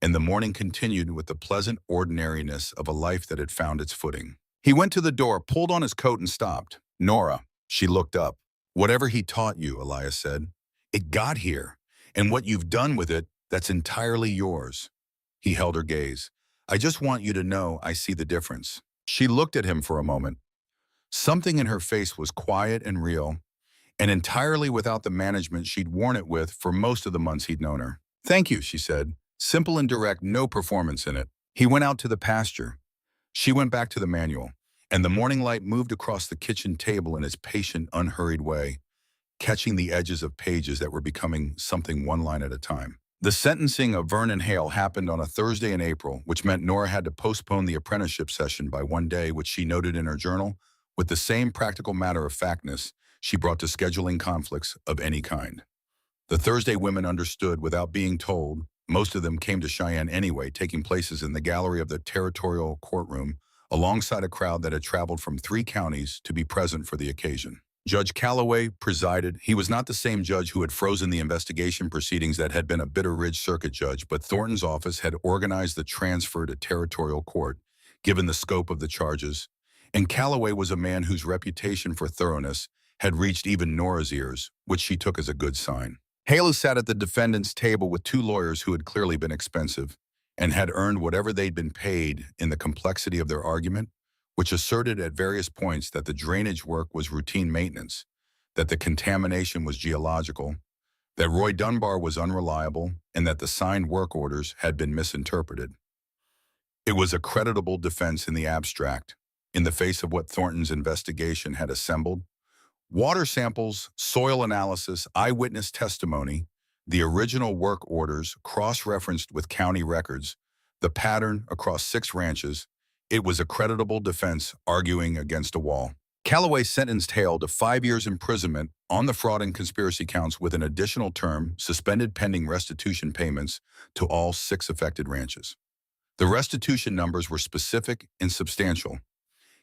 and the morning continued with the pleasant ordinariness of a life that had found its footing. He went to the door, pulled on his coat, and stopped. Nora, she looked up. Whatever he taught you, Elias said, it got here, and what you've done with it, that's entirely yours. He held her gaze. I just want you to know I see the difference. She looked at him for a moment. Something in her face was quiet and real, and entirely without the management she'd worn it with for most of the months he'd known her. Thank you, she said. Simple and direct, no performance in it. He went out to the pasture. She went back to the manual, and the morning light moved across the kitchen table in its patient, unhurried way, catching the edges of pages that were becoming something one line at a time. The sentencing of Vernon Hale happened on a Thursday in April, which meant Nora had to postpone the apprenticeship session by 1 day, which she noted in her journal, with the same practical matter-of-factness she brought to scheduling conflicts of any kind. The Thursday women understood without being told. Most of them came to Cheyenne anyway, taking places in the gallery of the territorial courtroom, alongside a crowd that had traveled from 3 counties to be present for the occasion. Judge Calloway presided. He was not the same judge who had frozen the investigation proceedings that had been a Bitter Ridge circuit judge, but Thornton's office had organized the transfer to territorial court, given the scope of the charges, and Calloway was a man whose reputation for thoroughness had reached even Nora's ears, which she took as a good sign. Hale sat at the defendant's table with 2 lawyers who had clearly been expensive and had earned whatever they'd been paid in the complexity of their argument, which asserted at various points that the drainage work was routine maintenance, that the contamination was geological, that Roy Dunbar was unreliable, and that the signed work orders had been misinterpreted. It was a creditable defense in the abstract, in the face of what Thornton's investigation had assembled, Water samples, soil analysis, eyewitness testimony, the original work orders cross-referenced with county records, the pattern across 6 ranches. It was a creditable defense arguing against a wall. Calloway sentenced Hale to 5 years imprisonment on the fraud and conspiracy counts with an additional term suspended pending restitution payments to all 6 affected ranches. The restitution numbers were specific and substantial,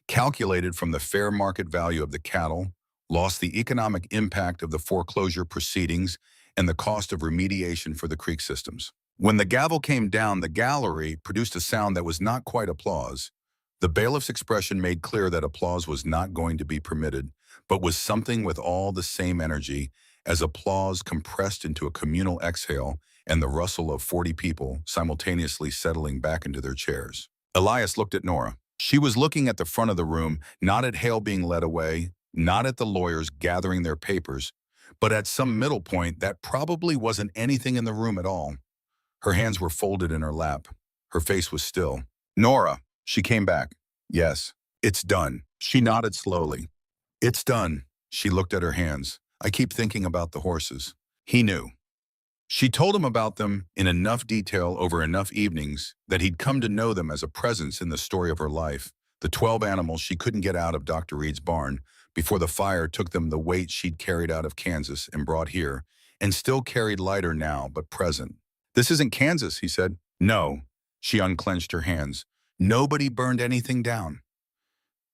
calculated from the fair market value of the cattle, lost the economic impact of the foreclosure proceedings, and the cost of remediation for the creek systems. When the gavel came down, the gallery produced a sound that was not quite applause. The bailiff's expression made clear that applause was not going to be permitted, but was something with all the same energy as applause compressed into a communal exhale and the rustle of 40 people simultaneously settling back into their chairs. Elias looked at Nora. She was looking at the front of the room, not at Hale being led away, not at the lawyers gathering their papers, but at some middle point that probably wasn't anything in the room at all. Her hands were folded in her lap. Her face was still. Nora, she came back. Yes, it's done. She nodded slowly. It's done. She looked at her hands. I keep thinking about the horses. He knew. She told him about them in enough detail over enough evenings that he'd come to know them as a presence in the story of her life, the 12 animals she couldn't get out of Dr. Reed's barn before the fire took them the weight she'd carried out of Kansas and brought here, and still carried lighter now, but present. This isn't Kansas, he said. No. She unclenched her hands. Nobody burned anything down.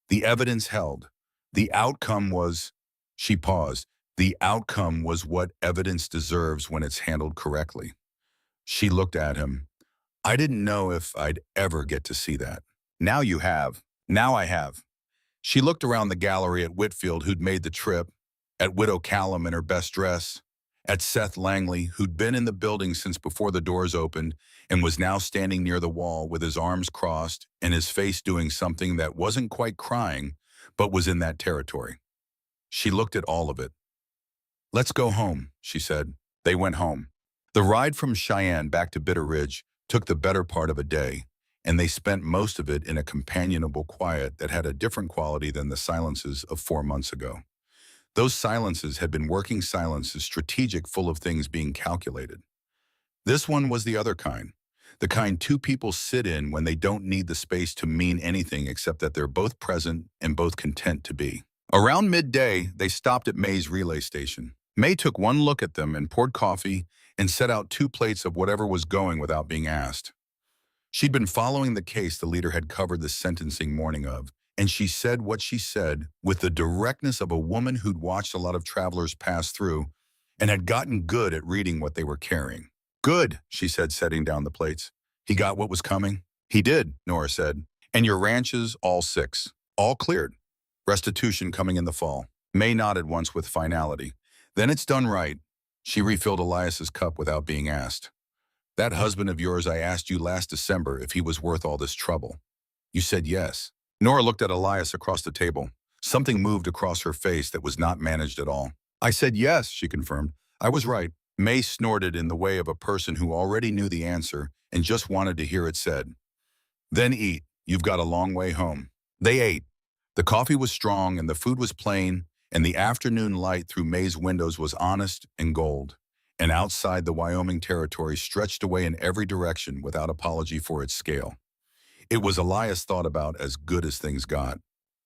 The evidence held. The outcome was... She paused. The outcome was what evidence deserves when it's handled correctly. She looked at him. I didn't know if I'd ever get to see that. Now you have. Now I have. She looked around the gallery at Whitfield, who'd made the trip, at Widow Callum in her best dress, at Seth Langley, who'd been in the building since before the doors opened and was now standing near the wall with his arms crossed and his face doing something that wasn't quite crying, but was in that territory. She looked at all of it. Let's go home, she said. They went home. The ride from Cheyenne back to Bitter Ridge took the better part of a day, and they spent most of it in a companionable quiet that had a different quality than the silences of 4 months ago. Those silences had been working silences, strategic, full of things being calculated. This one was the other kind, the kind 2 people sit in when they don't need the space to mean anything except that they're both present and both content to be. Around midday, they stopped at May's relay station. May took one look at them and poured coffee and set out 2 plates of whatever was going without being asked. She'd been following the case the leader had covered the sentencing morning of, and she said what she said with the directness of a woman who'd watched a lot of travelers pass through and had gotten good at reading what they were carrying. Good, she said, setting down the plates. He got what was coming? He did, Nora said. And your ranches, all 6, all cleared. Restitution coming in the fall. May nodded once with finality. Then it's done right. She refilled Elias's cup without being asked. That husband of yours, I asked you last December if he was worth all this trouble. You said yes. Nora looked at Elias across the table. Something moved across her face that was not managed at all. I said yes, she confirmed. I was right. May snorted in the way of a person who already knew the answer and just wanted to hear it said. Then eat. You've got a long way home. They ate. The coffee was strong and the food was plain, and the afternoon light through May's windows was honest and gold. And outside, the Wyoming territory stretched away in every direction without apology for its scale. It was, Elias thought, about as good as things got.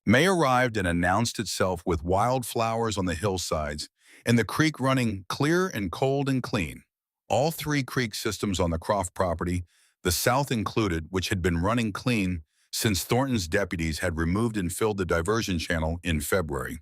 May arrived and announced itself with wildflowers on the hillsides and the creek running clear and cold and clean. All 3 creek systems on the Croft property, the south included, which had been running clean since Thornton's deputies had removed and filled the diversion channel in February.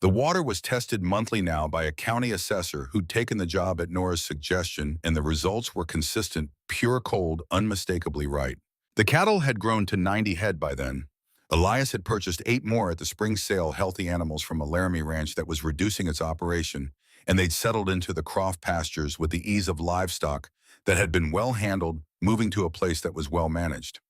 The water was tested monthly now by a county assessor who'd taken the job at Nora's suggestion, and the results were consistent, pure cold, unmistakably right. The cattle had grown to 90 head by then. Elias had purchased 8 more at the spring sale, healthy animals from a Laramie ranch that was reducing its operation, and they'd settled into the Croft pastures with the ease of livestock that had been well handled, moving to a place that was well managed.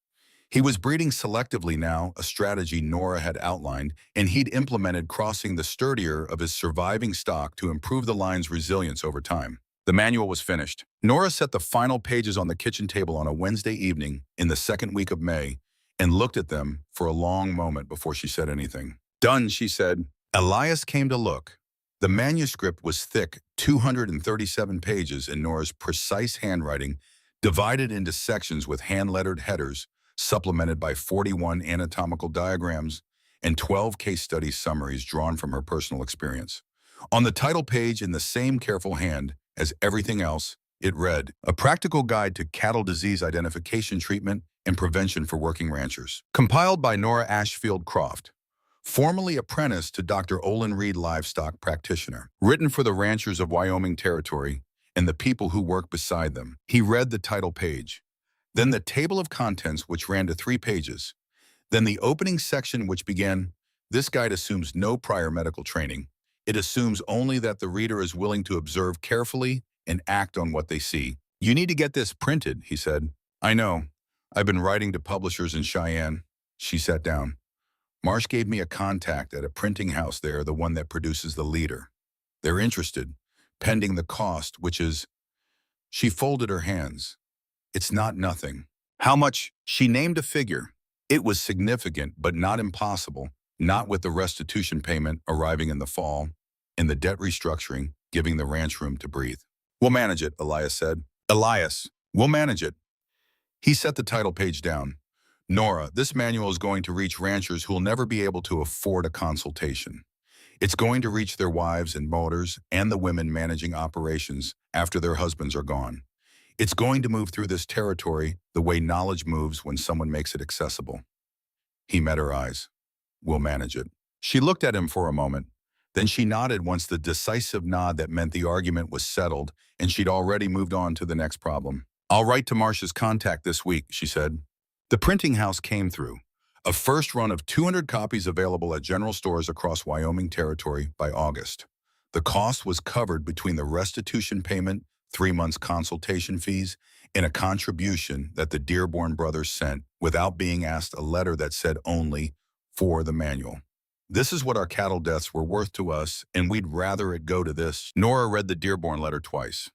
He was breeding selectively now, a strategy Nora had outlined, and he'd implemented, crossing the sturdier of his surviving stock to improve the line's resilience over time. The manual was finished. Nora set the final pages on the kitchen table on a Wednesday evening in the 2nd week of May and looked at them for a long moment before she said anything. Done, she said. Elias came to look. The manuscript was thick, 237 pages in Nora's precise handwriting, divided into sections with hand-lettered headers, supplemented by 41 anatomical diagrams and 12 case study summaries drawn from her personal experience. On the title page, in the same careful hand as everything else, it read, "A Practical Guide to Cattle Disease Identification, Treatment, and Prevention for Working Ranchers." Compiled by Nora Ashfield Croft, formerly apprenticed to Dr. Olin Reed, livestock practitioner. Written for the ranchers of Wyoming Territory and the people who work beside them. He read the title page, then the table of contents, which ran to 3 pages, then the opening section, which began, "This guide assumes no prior medical training. It assumes only that the reader is willing to observe carefully and act on what they see. You need to get this printed," he said. "I know. I've been writing to publishers in Cheyenne." She sat down. "Marsh gave me a contact at a printing house there, the one that produces the leader. They're interested, pending the cost, which is—" She folded her hands. "It's not nothing." "How much?" She named a figure. It was significant, but not impossible, not with the restitution payment arriving in the fall, and the debt restructuring giving the ranch room to breathe. "We'll manage it," Elias said. "Elias, we'll manage it." He set the title page down. "Nora, this manual is going to reach ranchers who will never be able to afford a consultation. It's going to reach their wives and mothers and the women managing operations after their husbands are gone. It's going to move through this territory the way knowledge moves when someone makes it accessible." He met her eyes. "We'll manage it." She looked at him for a moment. Then she nodded once, the decisive nod that meant the argument was settled and she'd already moved on to the next problem. "I'll write to Marsh's contact this week," she said. The printing house came through. A first run of 200 copies available at general stores across Wyoming Territory by August. The cost was covered between the restitution payment, 3 months consultation fees, and a contribution that the Dearborn brothers sent without being asked, a letter that said only, "For the manual. This is what our cattle deaths were worth to us, and we'd rather it go to this." Nora read the Dearborn letter twice.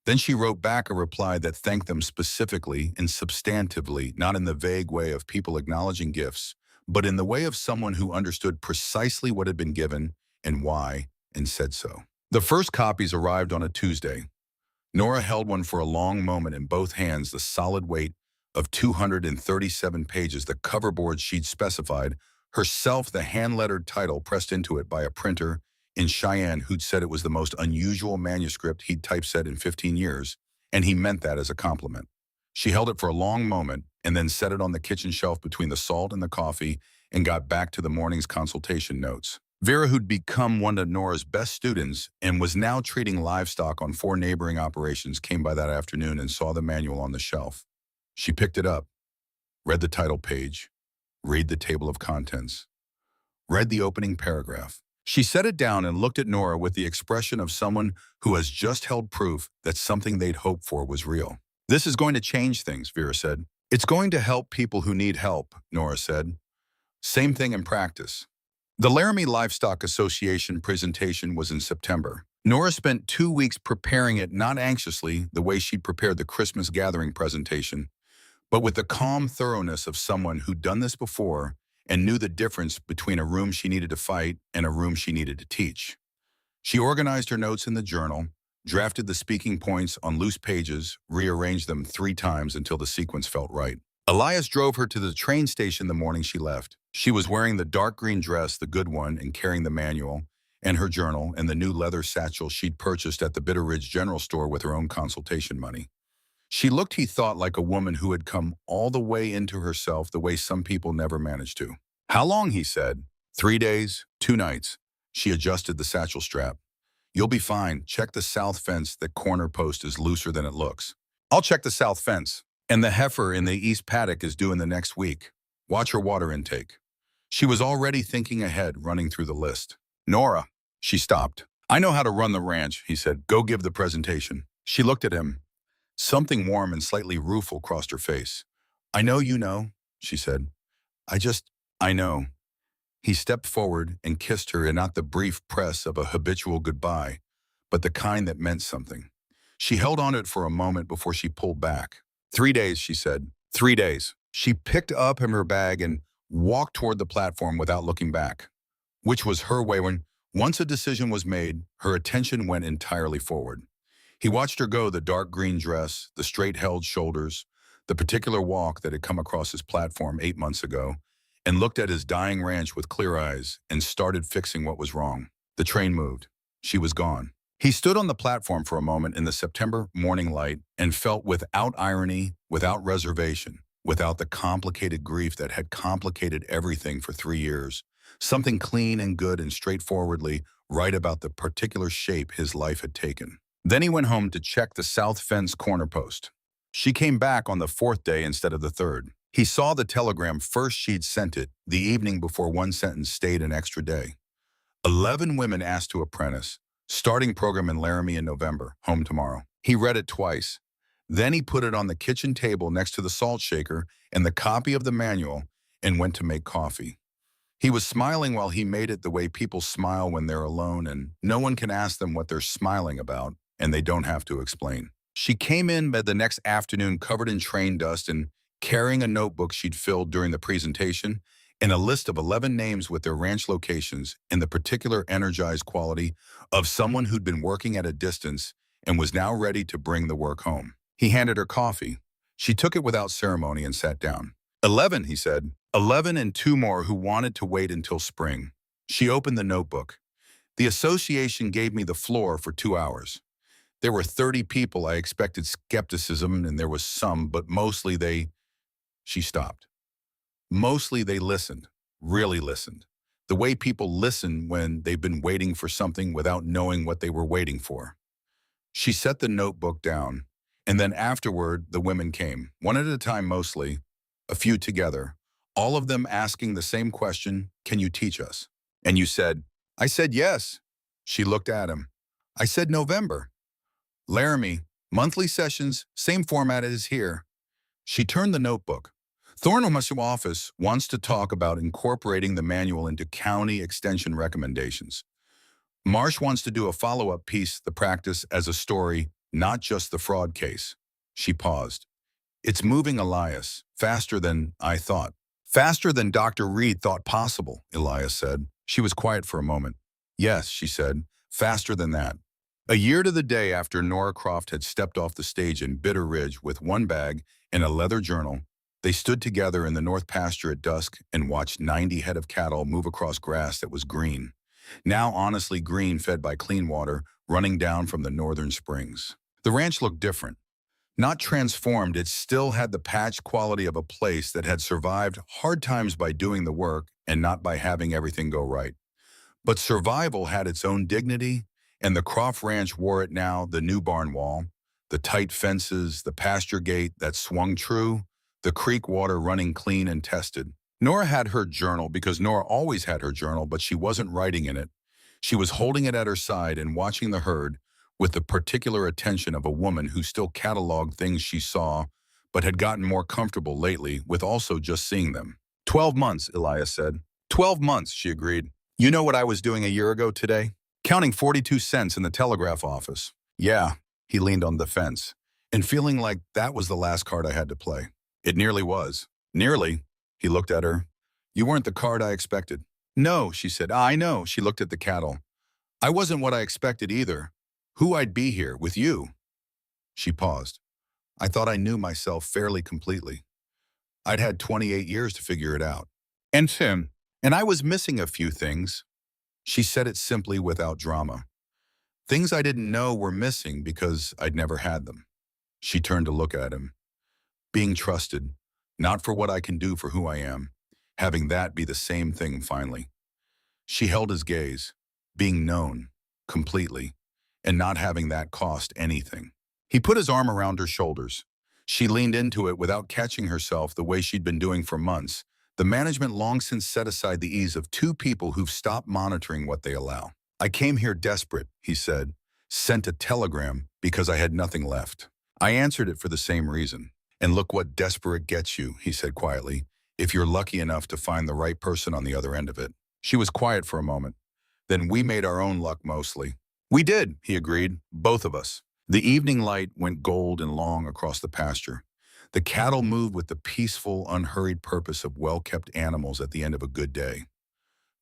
Then she wrote back a reply that thanked them specifically and substantively, not in the vague way of people acknowledging gifts, but in the way of someone who understood precisely what had been given and why, and said so. The first copies arrived on a Tuesday. Nora held one for a long moment in both hands, the solid weight of 237 pages, the coverboard she'd specified, herself the hand-lettered title pressed into it by a printer in Cheyenne who'd said it was the most unusual manuscript he'd typeset in 15 years, and he meant that as a compliment. She held it for a long moment and then set it on the kitchen shelf between the salt and the coffee and got back to the morning's consultation notes. Vera, who'd become one of Nora's best students and was now treating livestock on 4 neighboring operations, came by that afternoon and saw the manual on the shelf. She picked it up, read the title page, read the table of contents, read the opening paragraph. She set it down and looked at Nora with the expression of someone who has just held proof that something they'd hoped for was real. "This is going to change things," Vera said. "It's going to help people who need help," Nora said. "Same thing in practice." The Laramie Livestock Association presentation was in September. Nora spent 2 weeks preparing it, not anxiously the way she'd prepared the Christmas gathering presentation, but with the calm thoroughness of someone who'd done this before and knew the difference between a room she needed to fight and a room she needed to teach. She organized her notes in the journal, drafted the speaking points on loose pages, rearranged them 3 times until the sequence felt right. Elias drove her to the train station the morning she left. She was wearing the dark green dress, the good one, and carrying the manual, and her journal, and the new leather satchel she'd purchased at the Bitter Ridge General Store with her own consultation money. She looked, he thought, like a woman who had come all the way into herself the way some people never manage to. "How long?" he said. 3 days, 2 nights. She adjusted the satchel strap. "You'll be fine. Check the south fence. The corner post is looser than it looks." "I'll check the south fence. And the heifer in the east paddock is due in the next week. Watch her water intake." She was already thinking ahead, running through the list. "Nora." She stopped. "I know how to run the ranch," he said. "Go give the presentation." She looked at him. Something warm and slightly rueful crossed her face. "I know you know," she said. I know." He stepped forward and kissed her in not the brief press of a habitual goodbye, but the kind that meant something. She held on to it for a moment before she pulled back. 3 days, she said. 3 days. She picked up her bag and walked toward the platform without looking back. which was her way when, once a decision was made, her attention went entirely forward. He watched her go, the dark green dress, the straight-held shoulders, the particular walk that had come across his platform 8 months ago, and looked at his dying ranch with clear eyes and started fixing what was wrong. The train moved. She was gone. He stood on the platform for a moment in the September morning light and felt, without irony, without reservation, without the complicated grief that had complicated everything for 3 years, something clean and good and straightforwardly right about the particular shape his life had taken. Then he went home to check the south fence corner post. She came back on the fourth day instead of the third. He saw the telegram first she'd sent it the evening before one sentence stayed an extra day. 11 women asked to apprentice. Starting program in Laramie in November. Home tomorrow. He read it twice. Then he put it on the kitchen table next to the salt shaker and the copy of the manual and went to make coffee. He was smiling while he made it, the way people smile when they're alone and no one can ask them what they're smiling about and they don't have to explain. She came in bed the next afternoon covered in train dust and carrying a notebook she'd filled during the presentation and a list of 11 names with their ranch locations and the particular energized quality of someone who'd been working at a distance and was now ready to bring the work home. He handed her coffee. She took it without ceremony and sat down. 11, he said. 11 and 2 more who wanted to wait until spring. She opened the notebook. The association gave me the floor for 2 hours. There were 30 people. I expected skepticism, and there was some, but mostly they... She stopped. Mostly they listened, really listened. The way people listen when they've been waiting for something without knowing what they were waiting for. She set the notebook down, and then afterward the women came, one at a time mostly, a few together, all of them asking the same question, can you teach us? And you said, I said yes. She looked at him. I said November. Laramie, monthly sessions, same format as here. She turned the notebook. Thornham office wants to talk about incorporating the manual into county extension recommendations. Marsh wants to do a follow-up piece, the practice as a story, not just the fraud case. She paused. It's moving, Elias, faster than I thought. Faster than Dr. Reed thought possible, Elias said. She was quiet for a moment. Yes, she said, faster than that. A year to the day after Nora Croft had stepped off the stage in Bitter Ridge with one bag and a leather journal, they stood together in the north pasture at dusk and watched 90 head of cattle move across grass that was green. Now honestly green, fed by clean water running down from the northern springs. The ranch looked different. Not transformed, it still had the patch quality of a place that had survived hard times by doing the work and not by having everything go right. But survival had its own dignity, and the Croft Ranch wore it now, the new barn wall, the tight fences, the pasture gate that swung true, the creek water running clean and tested. Nora had her journal because Nora always had her journal, but she wasn't writing in it. She was holding it at her side and watching the herd with the particular attention of a woman who still cataloged things she saw, but had gotten more comfortable lately with also just seeing them. 12 months, Elias said. 12 months, she agreed. You know what I was doing a year ago today? Counting 42 cents in the telegraph office. Yeah, he leaned on the fence, and feeling like that was the last card I had to play. It nearly was. Nearly. He looked at her. You weren't the card I expected. No, she said. I know. She looked at the cattle. I wasn't what I expected either. Who I'd be here, with you. She paused. I thought I knew myself fairly completely. I'd had 28 years to figure it out. And I was missing a few things. She said it simply without drama. Things I didn't know were missing because I'd never had them. She turned to look at him. Being trusted, not for what I can do, for who I am, having that be the same thing finally. She held his gaze, being known, completely, and not having that cost anything. He put his arm around her shoulders. She leaned into it without catching herself the way she'd been doing for months. The management long since set aside the ease of two people who've stopped monitoring what they allow. I came here desperate, he said, sent a telegram because I had nothing left. I answered it for the same reason. And look what desperate gets you, he said quietly, if you're lucky enough to find the right person on the other end of it. She was quiet for a moment. Then we made our own luck mostly. We did, he agreed, both of us. The evening light went gold and long across the pasture. The cattle moved with the peaceful, unhurried purpose of well-kept animals at the end of a good day.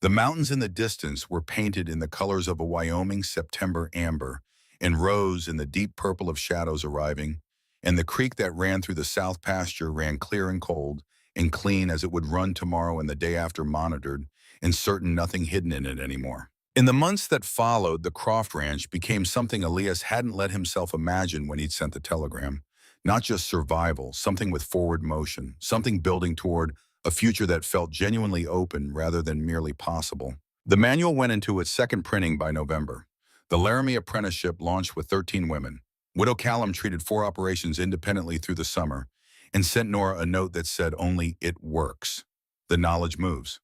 The mountains in the distance were painted in the colors of a Wyoming September amber, and rose in the deep purple of shadows arriving, and the creek that ran through the south pasture ran clear and cold and clean as it would run tomorrow and the day after monitored, and certain nothing hidden in it anymore. In the months that followed, the Croft Ranch became something Elias hadn't let himself imagine when he'd sent the telegram. Not just survival, something with forward motion, something building toward a future that felt genuinely open rather than merely possible. The manual went into its second printing by November. The Laramie Apprenticeship launched with 13 women. Widow Callum treated 4 operations independently through the summer and sent Nora a note that said only "it works. The knowledge moves."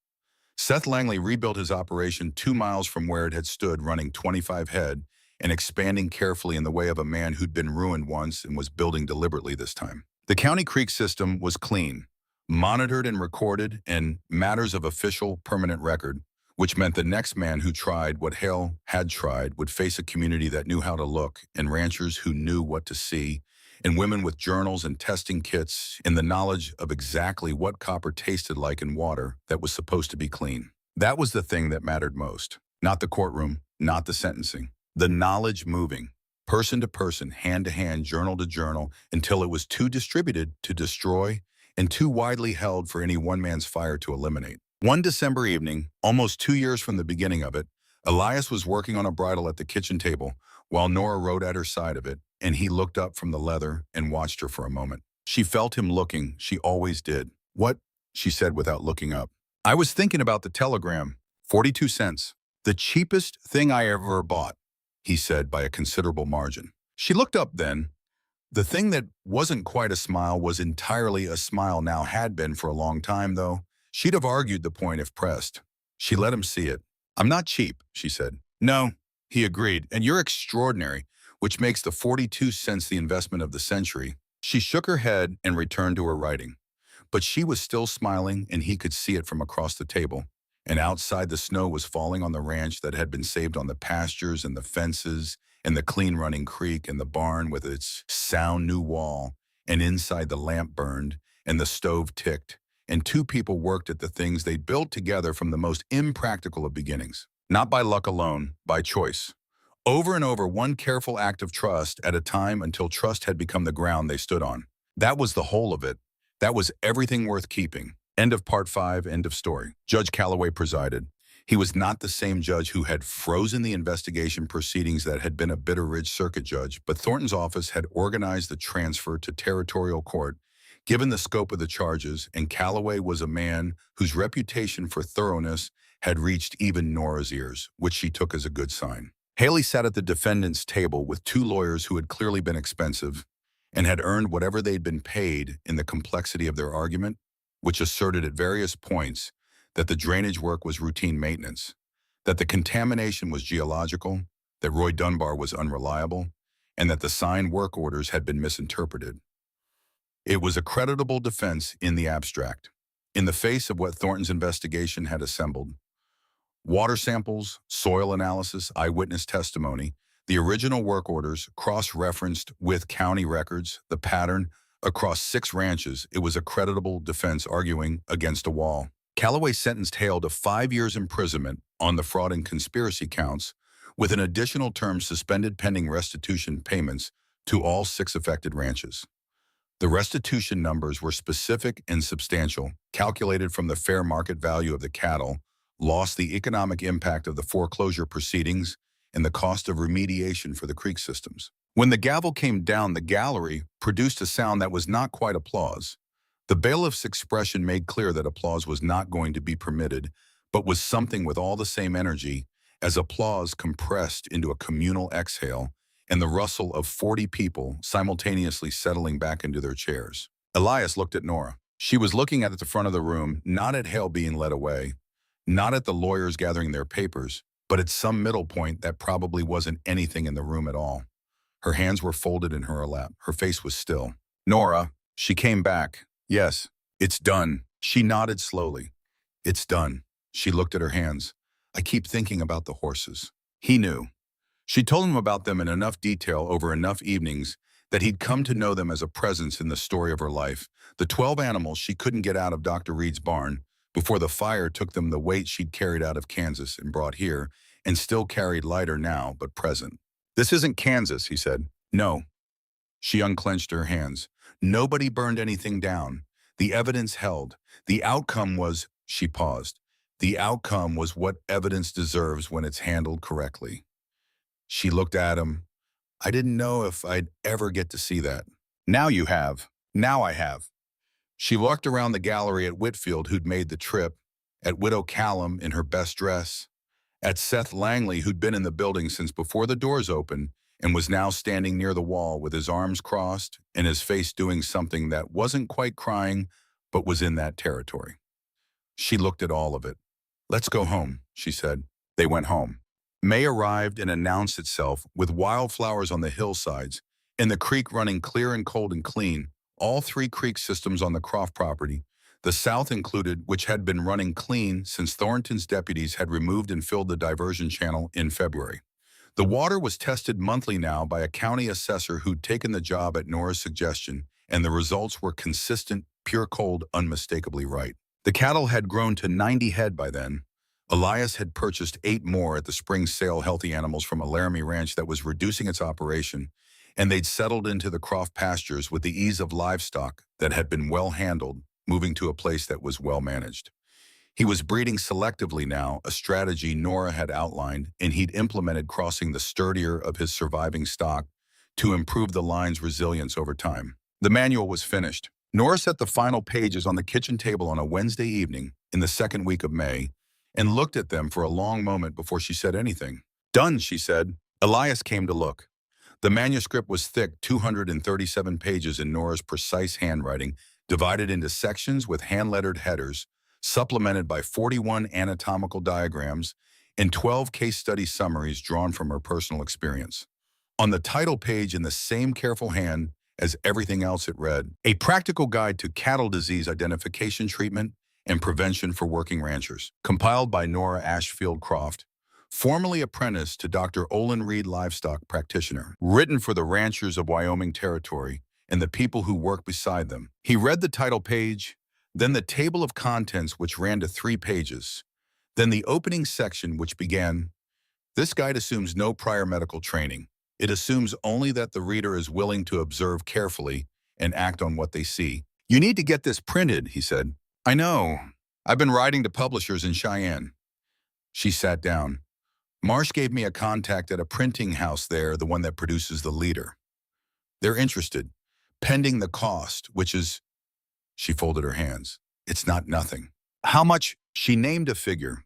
Seth Langley rebuilt his operation 2 miles from where it had stood, running 25 head and expanding carefully in the way of a man who'd been ruined once and was building deliberately this time. The county creek system was clean, monitored and recorded, and matters of official permanent record, which meant the next man who tried what Hale had tried would face a community that knew how to look, and ranchers who knew what to see, and women with journals and testing kits and the knowledge of exactly what copper tasted like in water that was supposed to be clean. That was the thing that mattered most. Not the courtroom, not the sentencing. The knowledge moving, person to person, hand to hand, journal to journal, until it was too distributed to destroy and too widely held for any one man's fire to eliminate. One December evening, almost 2 years from the beginning of it, Elias was working on a bridle at the kitchen table while Nora rode at her side of it, and he looked up from the leather and watched her for a moment. She felt him looking. She always did. "What?" she said without looking up. "I was thinking about the telegram. 42 cents. The cheapest thing I ever bought," he said by a considerable margin. She looked up then. The thing that wasn't quite a smile was entirely a smile, now had been for a long time, though. She'd have argued the point if pressed. She let him see it. "I'm not cheap," she said. "No," he agreed, "and you're extraordinary, which makes the 42 cents the investment of the century." She shook her head and returned to her writing. But she was still smiling, and he could see it from across the table. And outside, the snow was falling on the ranch that had been saved, on the pastures and the fences and the clean running creek and the barn with its sound new wall. And inside, the lamp burned and the stove ticked, and 2 people worked at the things they'd built together from the most impractical of beginnings. Not by luck alone, by choice. Over and over, one careful act of trust at a time, until trust had become the ground they stood on. That was the whole of it. That was everything worth keeping. End of part 5, end of story. Judge Calloway presided. He was not the same judge who had frozen the investigation proceedings that had been a Bitter Ridge circuit judge, but Thornton's office had organized the transfer to territorial court, given the scope of the charges, and Calloway was a man whose reputation for thoroughness had reached even Nora's ears, which she took as a good sign. Haley sat at the defendant's table with 2 lawyers who had clearly been expensive and had earned whatever they'd been paid in the complexity of their argument, which asserted at various points that the drainage work was routine maintenance, that the contamination was geological, that Roy Dunbar was unreliable, and that the signed work orders had been misinterpreted. It was a creditable defense in the abstract, in the face of what Thornton's investigation had assembled. Water samples, soil analysis, eyewitness testimony, the original work orders cross-referenced with county records, the pattern across 6 ranches. It was a creditable defense arguing against a wall. Calloway sentenced Hale to 5 years imprisonment on the fraud and conspiracy counts, with an additional term suspended pending restitution payments to all 6 affected ranches. The restitution numbers were specific and substantial, calculated from the fair market value of the cattle, lost, the economic impact of the foreclosure proceedings, and the cost of remediation for the creek systems. When the gavel came down, the gallery produced a sound that was not quite applause. The bailiff's expression made clear that applause was not going to be permitted, but was something with all the same energy, as applause compressed into a communal exhale and the rustle of 40 people simultaneously settling back into their chairs. Elias looked at Nora. She was looking at the front of the room, not at Hale being led away, not at the lawyers gathering their papers, but at some middle point that probably wasn't anything in the room at all. Her hands were folded in her lap. Her face was still. "Nora," she came back. "Yes, it's done." She nodded slowly. "It's done." She looked at her hands. "I keep thinking about the horses." He knew. She told him about them in enough detail over enough evenings that he'd come to know them as a presence in the story of her life. The 12 animals she couldn't get out of Dr. Reed's barn, before the fire took them the weight she'd carried out of Kansas and brought here, and still carried lighter now, but present. "This isn't Kansas," he said. "No." She unclenched her hands. "Nobody burned anything down. The evidence held. The outcome was—" She paused. "The outcome was what evidence deserves when it's handled correctly." She looked at him. "I didn't know if I'd ever get to see that." "Now you have. Now I have." She walked around the gallery at Whitfield, who'd made the trip, at Widow Callum in her best dress, at Seth Langley, who'd been in the building since before the doors opened and was now standing near the wall with his arms crossed and his face doing something that wasn't quite crying, but was in that territory. She looked at all of it. "Let's go home," she said. They went home. May arrived and announced itself with wildflowers on the hillsides and the creek running clear and cold and clean, all three creek systems on the Croft property, the south included, which had been running clean since Thornton's deputies had removed and filled the diversion channel in February. The water was tested monthly now by a county assessor who'd taken the job at Nora's suggestion, and the results were consistent, pure cold, unmistakably right. The cattle had grown to 90 head by then. Elias had purchased 8 more at the spring sale healthy animals from a Laramie ranch that was reducing its operation, and they'd settled into the Croft pastures with the ease of livestock that had been well handled, moving to a place that was well managed. He was breeding selectively now, a strategy Nora had outlined, and he'd implemented crossing the sturdier of his surviving stock to improve the line's resilience over time. The manual was finished. Nora set the final pages on the kitchen table on a Wednesday evening in the second week of May and looked at them for a long moment before she said anything. "Done," she said. Elias came to look. The manuscript was thick, 237 pages in Nora's precise handwriting, divided into sections with hand-lettered headers, supplemented by 41 anatomical diagrams and 12 case study summaries drawn from her personal experience. On the title page, in the same careful hand as everything else, it read, "A Practical Guide to Cattle Disease Identification, Treatment, and Prevention for Working Ranchers," compiled by Nora Ashfield Croft, formerly apprenticed to Dr. Olin Reed, livestock practitioner, written for the ranchers of Wyoming Territory and the people who work beside them. He read the title page, then the table of contents, which ran to 3 pages, then the opening section, which began, "This guide assumes no prior medical training. It assumes only that the reader is willing to observe carefully and act on what they see. You need to get this printed," he said. "I know. I've been writing to publishers in Cheyenne." She sat down. "Marsh gave me a contact at a printing house there, the one that produces the leader. They're interested, pending the cost, which is—" She folded her hands. "It's not nothing." "How much?" She named a figure.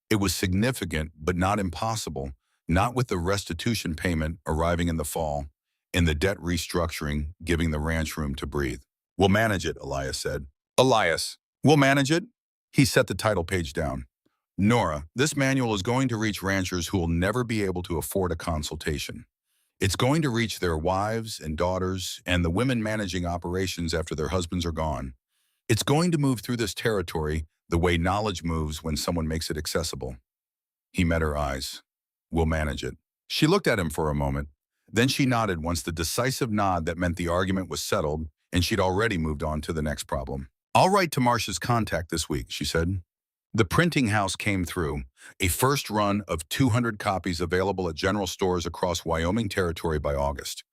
It was significant, but not impossible, not with the restitution payment arriving in the fall and the debt restructuring giving the ranch room to breathe. "We'll manage it," Elias said. "Elias, we'll manage it?" He set the title page down. "Nora, this manual is going to reach ranchers who will never be able to afford a consultation. It's going to reach their wives and daughters and the women managing operations after their husbands are gone. It's going to move through this territory the way knowledge moves when someone makes it accessible." He met her eyes. "We'll manage it." She looked at him for a moment. Then she nodded once the decisive nod that meant the argument was settled and she'd already moved on to the next problem. "I'll write to Marsh's contact this week," she said. The printing house came through, a first run of 200 copies available at general stores across Wyoming Territory by August.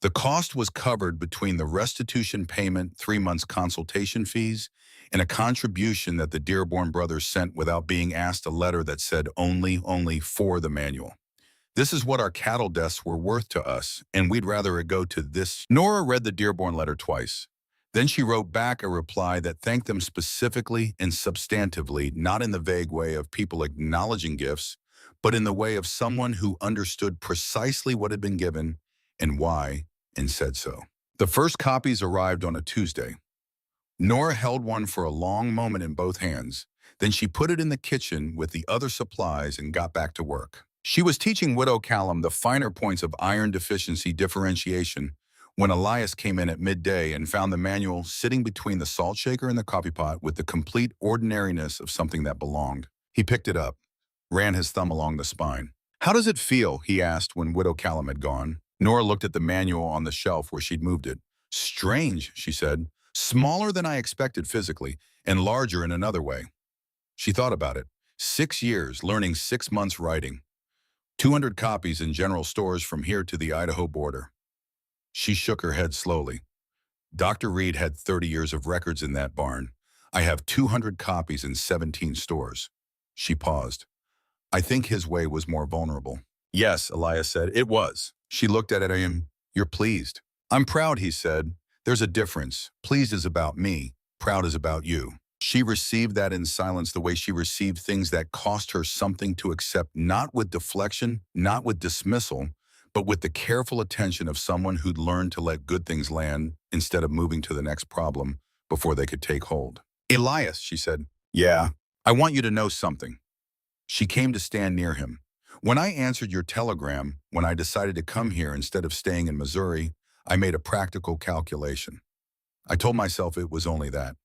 The cost was covered between the restitution payment, 3 months consultation fees, and a contribution that the Dearborn brothers sent without being asked, a letter that said only for the manual. "This is what our cattle deaths were worth to us, and we'd rather it go to this." Nora read the Dearborn letter twice. Then she wrote back a reply that thanked them specifically and substantively, not in the vague way of people acknowledging gifts, but in the way of someone who understood precisely what had been given and why, and said so. The first copies arrived on a Tuesday. Nora held one for a long moment in both hands. Then she put it in the kitchen with the other supplies and got back to work. She was teaching Widow Callum the finer points of iron deficiency differentiation when Elias came in at midday and found the manual sitting between the salt shaker and the coffee pot with the complete ordinariness of something that belonged. He picked it up, ran his thumb along the spine. "How does it feel?" he asked when Widow Callum had gone. Nora looked at the manual on the shelf where she'd moved it. "Strange," she said. "Smaller than I expected physically, and larger in another way." She thought about it. 6 years, learning 6 months writing. 200 copies in general stores from here to the Idaho border. She shook her head slowly. Dr. Reed had 30 years of records in that barn. I have 200 copies in 17 stores. She paused. I think his way was more vulnerable. Yes, Elias said, it was. She looked at him. You're pleased. I'm proud, he said. There's a difference. Pleased is about me. Proud is about you. She received that in silence, the way she received things that cost her something to accept, not with deflection, not with dismissal, but with the careful attention of someone who'd learned to let good things land instead of moving to the next problem before they could take hold. Elias, she said. Yeah, I want you to know something. She came to stand near him. When I answered your telegram, when I decided to come here instead of staying in Missouri, I made a practical calculation. I told myself it was only that.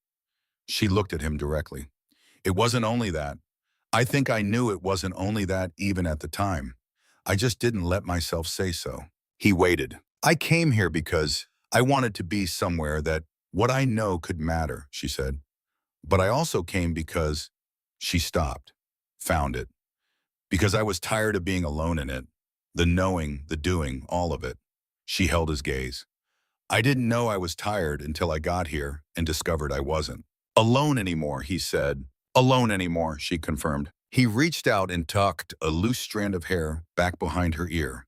She looked at him directly. It wasn't only that. I think I knew it wasn't only that even at the time. I just didn't let myself say so. He waited. I came here because I wanted to be somewhere that what I know could matter, she said. But I also came because she stopped, found it. Because I was tired of being alone in it. The knowing, the doing, all of it. She held his gaze. I didn't know I was tired until I got here and discovered I wasn't. Alone anymore, he said. Alone anymore, she confirmed. He reached out and tucked a loose strand of hair back behind her ear.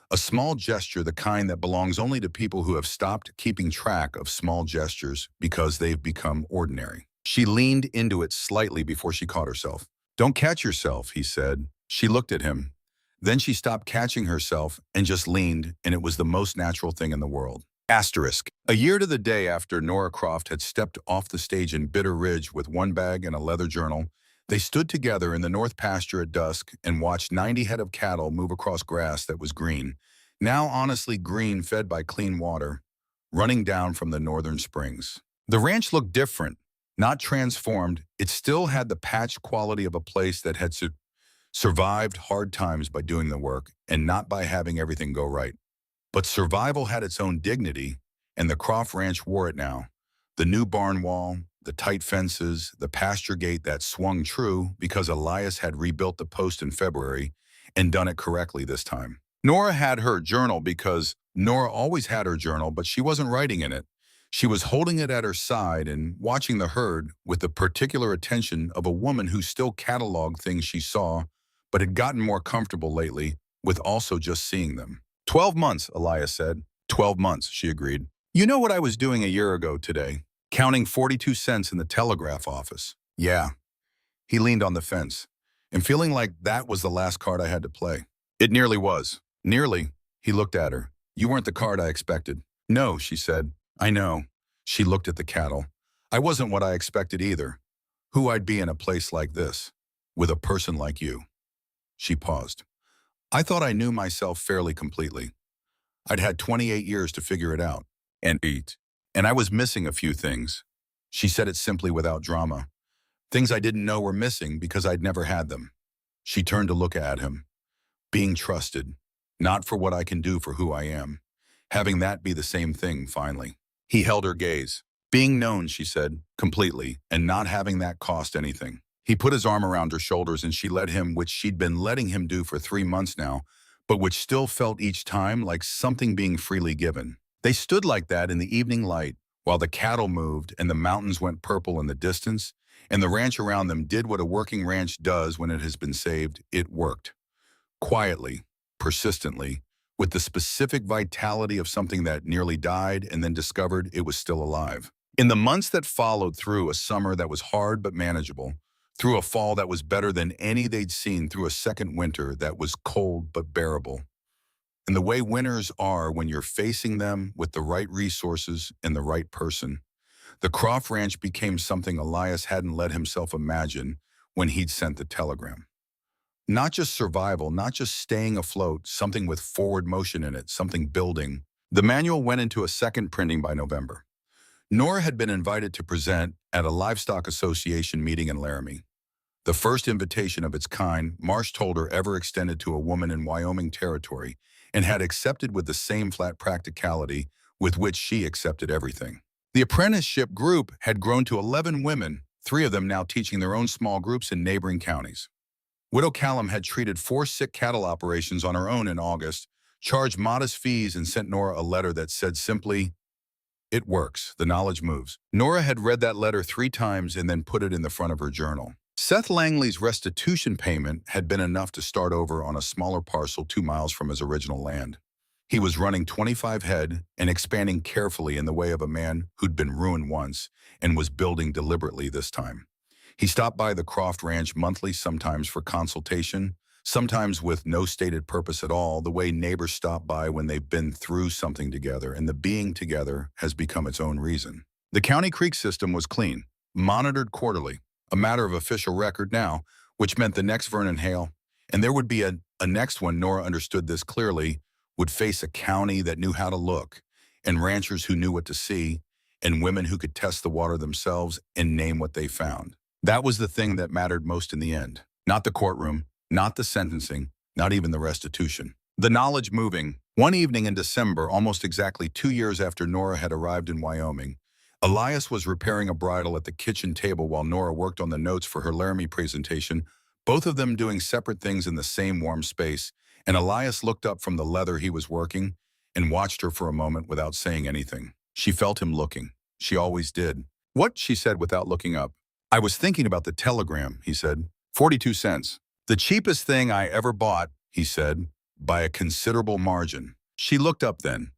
A small gesture, the kind that belongs only to people who have stopped keeping track of small gestures because they've become ordinary. She leaned into it slightly before she caught herself. Don't catch yourself, he said. She looked at him. Then she stopped catching herself and just leaned, and it was the most natural thing in the world. Asterisk. A year to the day after Nora Croft had stepped off the stage in Bitter Ridge with one bag and a leather journal, they stood together in the north pasture at dusk and watched 90 head of cattle move across grass that was green, now honestly green, fed by clean water, running down from the northern springs. The ranch looked different, not transformed. It still had the patch quality of a place that had survived hard times by doing the work and not by having everything go right. But survival had its own dignity, and the Croft Ranch wore it now. The new barn wall, the tight fences, the pasture gate that swung true because Elias had rebuilt the post in February and done it correctly this time. Nora had her journal because Nora always had her journal, but she wasn't writing in it. She was holding it at her side and watching the herd with the particular attention of a woman who still cataloged things she saw, but had gotten more comfortable lately with also just seeing them. 12 months, Elias said. 12 months, she agreed. You know what I was doing a year ago today? Counting 42 cents in the telegraph office. Yeah. He leaned on the fence, and feeling like that was the last card I had to play. It nearly was. Nearly. He looked at her. You weren't the card I expected. No, she said. I know. She looked at the cattle. I wasn't what I expected either. Who I'd be in a place like this, with a person like you. She paused. I thought I knew myself fairly completely. I'd had 28 years to figure it out and eat. And I was missing a few things. She said it simply without drama. Things I didn't know were missing because I'd never had them. She turned to look at him. Being trusted, not for what I can do, for who I am. Having that be the same thing, finally. He held her gaze. Being known, she said, completely, and not having that cost anything. He put his arm around her shoulders and she let him, which she'd been letting him do for 3 months now, but which still felt each time like something being freely given. They stood like that in the evening light while the cattle moved and the mountains went purple in the distance, and the ranch around them did what a working ranch does when it has been saved. It worked. Quietly, persistently, with the specific vitality of something that nearly died and then discovered it was still alive. In the months that followed, through a summer that was hard but manageable, through a fall that was better than any they'd seen, through a second winter that was cold but bearable. And the way winters are when you're facing them with the right resources and the right person, the Croft Ranch became something Elias hadn't let himself imagine when he'd sent the telegram. Not just survival, not just staying afloat, something with forward motion in it, something building. The manual went into a second printing by November. Nora had been invited to present at a Livestock Association meeting in Laramie. The first invitation of its kind, Marsh told her, ever extended to a woman in Wyoming territory, and had accepted with the same flat practicality with which she accepted everything. The apprenticeship group had grown to 11 women, three of them now teaching their own small groups in neighboring counties. Widow Callum had treated 4 sick cattle operations on her own in August, charged modest fees, and sent Nora a letter that said simply, "It works, the knowledge moves." Nora had read that letter 3 times and then put it in the front of her journal. Seth Langley's restitution payment had been enough to start over on a smaller parcel 2 miles from his original land. He was running 25 head and expanding carefully in the way of a man who'd been ruined once and was building deliberately this time. He stopped by the Croft Ranch monthly, sometimes for consultation, sometimes with no stated purpose at all, the way neighbors stop by when they've been through something together, and the being together has become its own reason. The County Creek system was clean, monitored quarterly, a matter of official record now, which meant the next Vernon Hale, and there would be a next one. Nora understood this clearly, would face a county that knew how to look, and ranchers who knew what to see, and women who could test the water themselves and name what they found. That was the thing that mattered most in the end. Not the courtroom, not the sentencing, not even the restitution. The knowledge moving. One evening in December, almost exactly 2 years after Nora had arrived in Wyoming, Elias was repairing a bridle at the kitchen table while Nora worked on the notes for her Laramie presentation, both of them doing separate things in the same warm space, and Elias looked up from the leather he was working and watched her for a moment without saying anything. She felt him looking. She always did. "What?" she said without looking up. "I was thinking about the telegram," he said. 42 cents. "The cheapest thing I ever bought," he said, "by a considerable margin." She looked up then.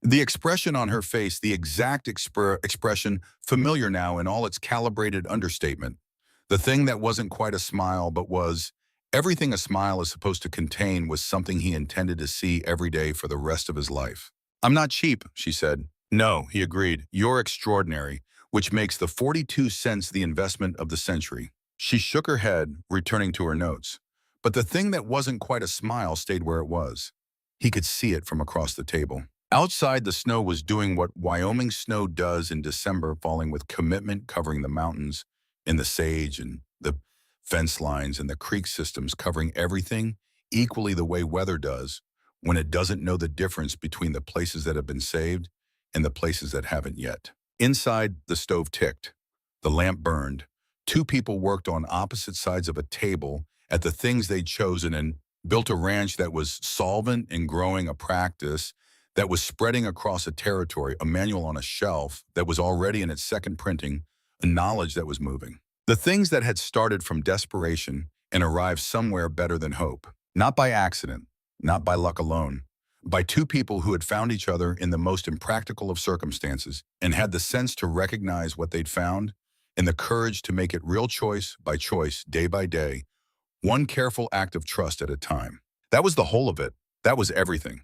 The expression on her face, the exact expression, familiar now in all its calibrated understatement. The thing that wasn't quite a smile but was everything a smile is supposed to contain, was something he intended to see every day for the rest of his life. "I'm not cheap," she said. "No," he agreed. "You're extraordinary, which makes the 42 cents the investment of the century." She shook her head, returning to her notes. But the thing that wasn't quite a smile stayed where it was. He could see it from across the table. Outside, the snow was doing what Wyoming snow does in December, falling with commitment, covering the mountains and the sage and the fence lines and the creek systems, covering everything equally the way weather does when it doesn't know the difference between the places that have been saved and the places that haven't yet. Inside, the stove ticked. The lamp burned. 2 people worked on opposite sides of a table at the things they'd chosen and built a ranch that was solvent and growing, a practice that was spreading across a territory, a manual on a shelf that was already in its second printing, a knowledge that was moving. The things that had started from desperation and arrived somewhere better than hope. Not by accident, not by luck alone, by 2 people who had found each other in the most impractical of circumstances and had the sense to recognize what they'd found and the courage to make it real, choice by choice, day by day, one careful act of trust at a time. That was the whole of it. That was everything.